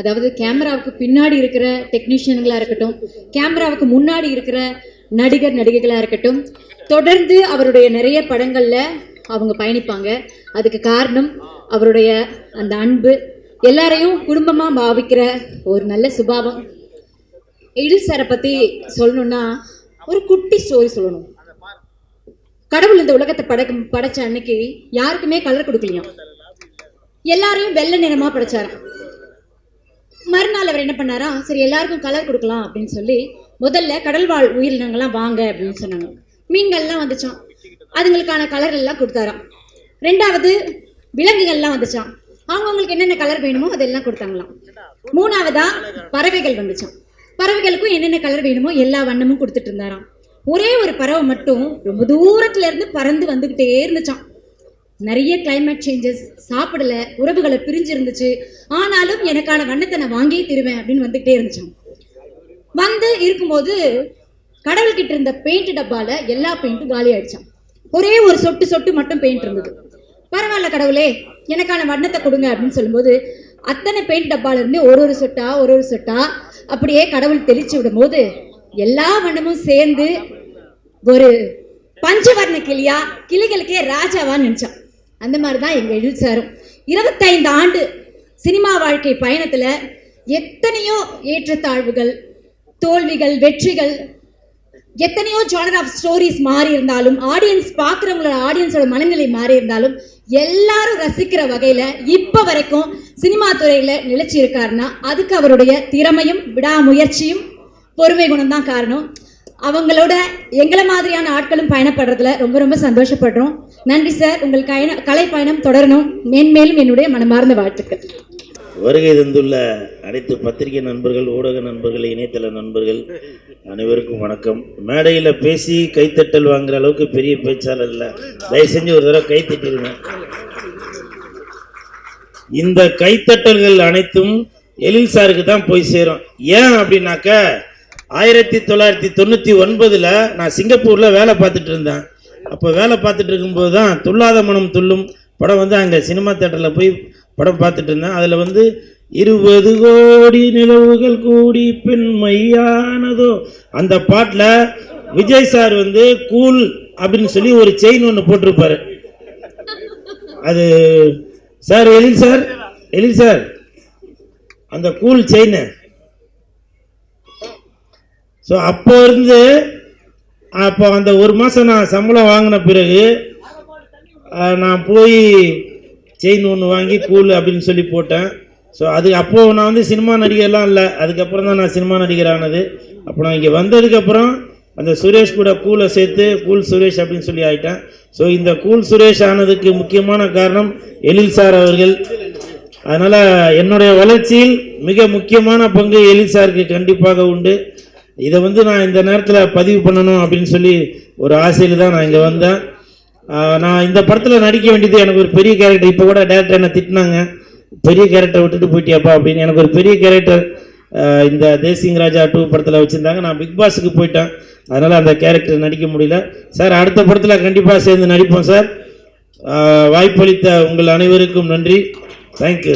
அதாவது கேமராவுக்கு பின்னாடி இருக்கிற டெக்னீஷியன்களாக இருக்கட்டும், கேமராவுக்கு முன்னாடி இருக்கிற நடிகர்களாக இருக்கட்டும், தொடர்ந்து அவருடைய நிறைய படங்களில் அவங்க பயணிப்பாங்க. அதுக்கு காரணம் அவருடைய அந்த அன்பு, எல்லாரையும் குடும்பமாக பாவிக்கிற ஒரு நல்ல சுபாவம். எழில் சாரை பற்றி சொல்லணுன்னா ஒரு குட்டி ஸ்டோரி சொல்லணும். கடவுள் இந்த உலகத்தை படைச்ச அன்னைக்கு யாருக்குமே கலர் கொடுக்கலையாம், எல்லாரையும் வெள்ளை நிறமாக படைச்சாராம். மறுநாள் அவர் என்ன பண்ணாரா, சரி எல்லாருக்கும் கலர் கொடுக்கலாம் அப்படின்னு சொல்லி முதல்ல கடல் வாழ் உயிரினங்கள்லாம் வாங்க அப்படின்னு சொன்னாங்க. மீன்கள்லாம் வந்துச்சான், அதுங்களுக்கான கலர் எல்லாம் கொடுத்தாராம். ரெண்டாவது விலங்குகள்லாம் வந்துச்சான், அவங்கவுங்களுக்கு என்னென்ன கலர் வேணுமோ அதெல்லாம் கொடுத்தாங்களாம். மூணாவதா பறவைகள் வந்துச்சான், பறவைகளுக்கும் என்னென்ன கலர் வேணுமோ எல்லா வண்ணமும் கொடுத்துட்டு இருந்தாராம். ஒரே ஒரு பறவை மட்டும் ரொம்ப தூரத்துல இருந்து பறந்து வந்துகிட்டே இருந்துச்சான். நிறைய கிளைமேட் சேஞ்சஸ், சாப்பிடல, உறவுகளை பிரிஞ்சு இருந்துச்சு, ஆனாலும் எனக்கான வண்ணத்தை நான் வாங்கியே தருவேன் அப்படின்னு வந்துகிட்டே இருந்துச்சான். வந்து இருக்கும்போது கடவுள்கிட்ட இருந்த பெயிண்ட் டப்பால எல்லா பெயிண்ட்டும் காலி ஆயிடுச்சான். ஒரே ஒரு சொட்டு மட்டும் பெயிண்ட் இருந்தது. பரவாயில்ல கடவுளே, எனக்கான வண்ணத்தை கொடுங்க அப்படின்னு சொல்லும்போது அத்தனை பெயிண்ட் டப்பால இருந்து ஒரு சொட்டா அப்படியே கடவுள் தெளிச்சு விடும் போது எல்லா வண்ணமும் சேர்ந்து ஒரு பஞ்சவர்ண கிளியா, கிளிகளுக்கே ராஜாவான்னு நினைச்சான். அந்த மாதிரிதான் எங்க எழில் சாரும் 25 ஆண்டு சினிமா வாழ்க்கை பயணத்துல எத்தனையோ ஏற்றத்தாழ்வுகள், தோல்விகள், வெற்றிகள், எத்தனையோ ஜானர் ஆஃப் ஸ்டோரிஸ் மாறி இருந்தாலும், ஆடியன்ஸ் பார்க்குறவங்களோட ஆடியன்ஸோட மனநிலை மாறி இருந்தாலும் எல்லாரும் ரசிக்கிற வகையில இப்ப வரைக்கும் சினிமா துறையில நிலைச்சி இருக்காருன்னா அதுக்கு அவருடைய திறமையும் விடாமுயற்சியும் பொறுமை குணம் தான் காரணம். அவங்களோட எங்களை மாதிரியான ஆட்களும் பயணப்படுறதுல ரொம்ப ரொம்ப சந்தோஷப்படுறோம். நன்றி சார், உங்கள் கலை பயணம் தொடரணும். மேன்மேலும் என்னுடைய மனமார்ந்த வாழ்த்துக்கள். வருகை தந்துள்ள அனைத்து பத்திரிகை நண்பர்கள், ஊடக நண்பர்கள், இணையதள நண்பர்கள் அனைவருக்கும் வணக்கம். மேடையில் பேசி கைத்தட்டல் வாங்குற அளவுக்கு பெரிய பேச்சாளர் இல்லை, தயவு செஞ்சு ஒரு தடவை கைத்தட்டிருங்க. இந்த கைத்தட்டல்கள் அனைத்தும் எழில் சாருக்கு தான் போய் சேரும். ஏன் அப்படின்னாக்க 1999 நான் சிங்கப்பூரில் வேலை பார்த்துட்டு இருந்தேன். அப்போ வேலை பார்த்துட்டு இருக்கும்போது தான் துள்ளாத மனம் துள்ளும் படம் வந்து அங்கே சினிமா தேட்டரில் போய் படம் பார்த்துட்டு இருந்தேன். அதில் வந்து 20 கோடி நிலவுகள் கூடி பெண்மையானதோ அந்த பாட்டில் விஜய் சார் வந்து கூல் அப்படின்னு சொல்லி ஒரு செயின் ஒன்று போட்டிருப்பாரு. அது சார் எழில் சார் அந்த கூல் செயின். ஸோ அப்போ இருந்து அப்போ அந்த ஒரு மாதம் நான் சம்பளம் வாங்கின பிறகு நான் போய் செயின் ஒன்று வாங்கி கூல் அப்படின்னு சொல்லி போட்டேன். ஸோ அப்போது நான் வந்து சினிமா நடிகர்லாம் இல்லை, அதுக்கப்புறம் தான் நான் சினிமா நடிகர் ஆனது. அப்போ நான் இங்கே வந்ததுக்கப்புறம் அந்த சுரேஷ் கூட கூலை சேர்த்து கூல் சுரேஷ் அப்படின்னு சொல்லி ஆகிட்டேன். ஸோ இந்த கூல் சுரேஷ் ஆனதுக்கு முக்கியமான காரணம் எழில் சார் அவர்கள். அதனால் என்னுடைய வளர்ச்சியில் மிக முக்கியமான பங்கு எழில் சாருக்கு கண்டிப்பாக உண்டு. இதை வந்து நான் இந்த நேரத்தில் பதிவு பண்ணணும் அப்படின்னு சொல்லி ஒரு ஆசையில் தான் நான் இங்கே வந்தேன். நான் இந்த படத்தில் நடிக்க வேண்டியது எனக்கு ஒரு பெரிய கேரக்டர். இப்போ கூட டேரக்டர் என்னை திட்டினாங்க, பெரிய கேரக்டர் விட்டுட்டு போயிட்டியாப்பா அப்படின்னு. எனக்கு ஒரு பெரிய கேரக்டர் இந்த தேசிங் ராஜா 2 படத்தில் வச்சுருந்தாங்க. நான் பிக் பாஸுக்கு போயிட்டேன், அதனால் அந்த கேரக்டர் நடிக்க முடியல. சார் அடுத்த படத்தில் கண்டிப்பாக சேர்ந்து நடிப்போம் சார். வாய்ப்பளித்த உங்கள் அனைவருக்கும் நன்றி. தேங்க்யூ.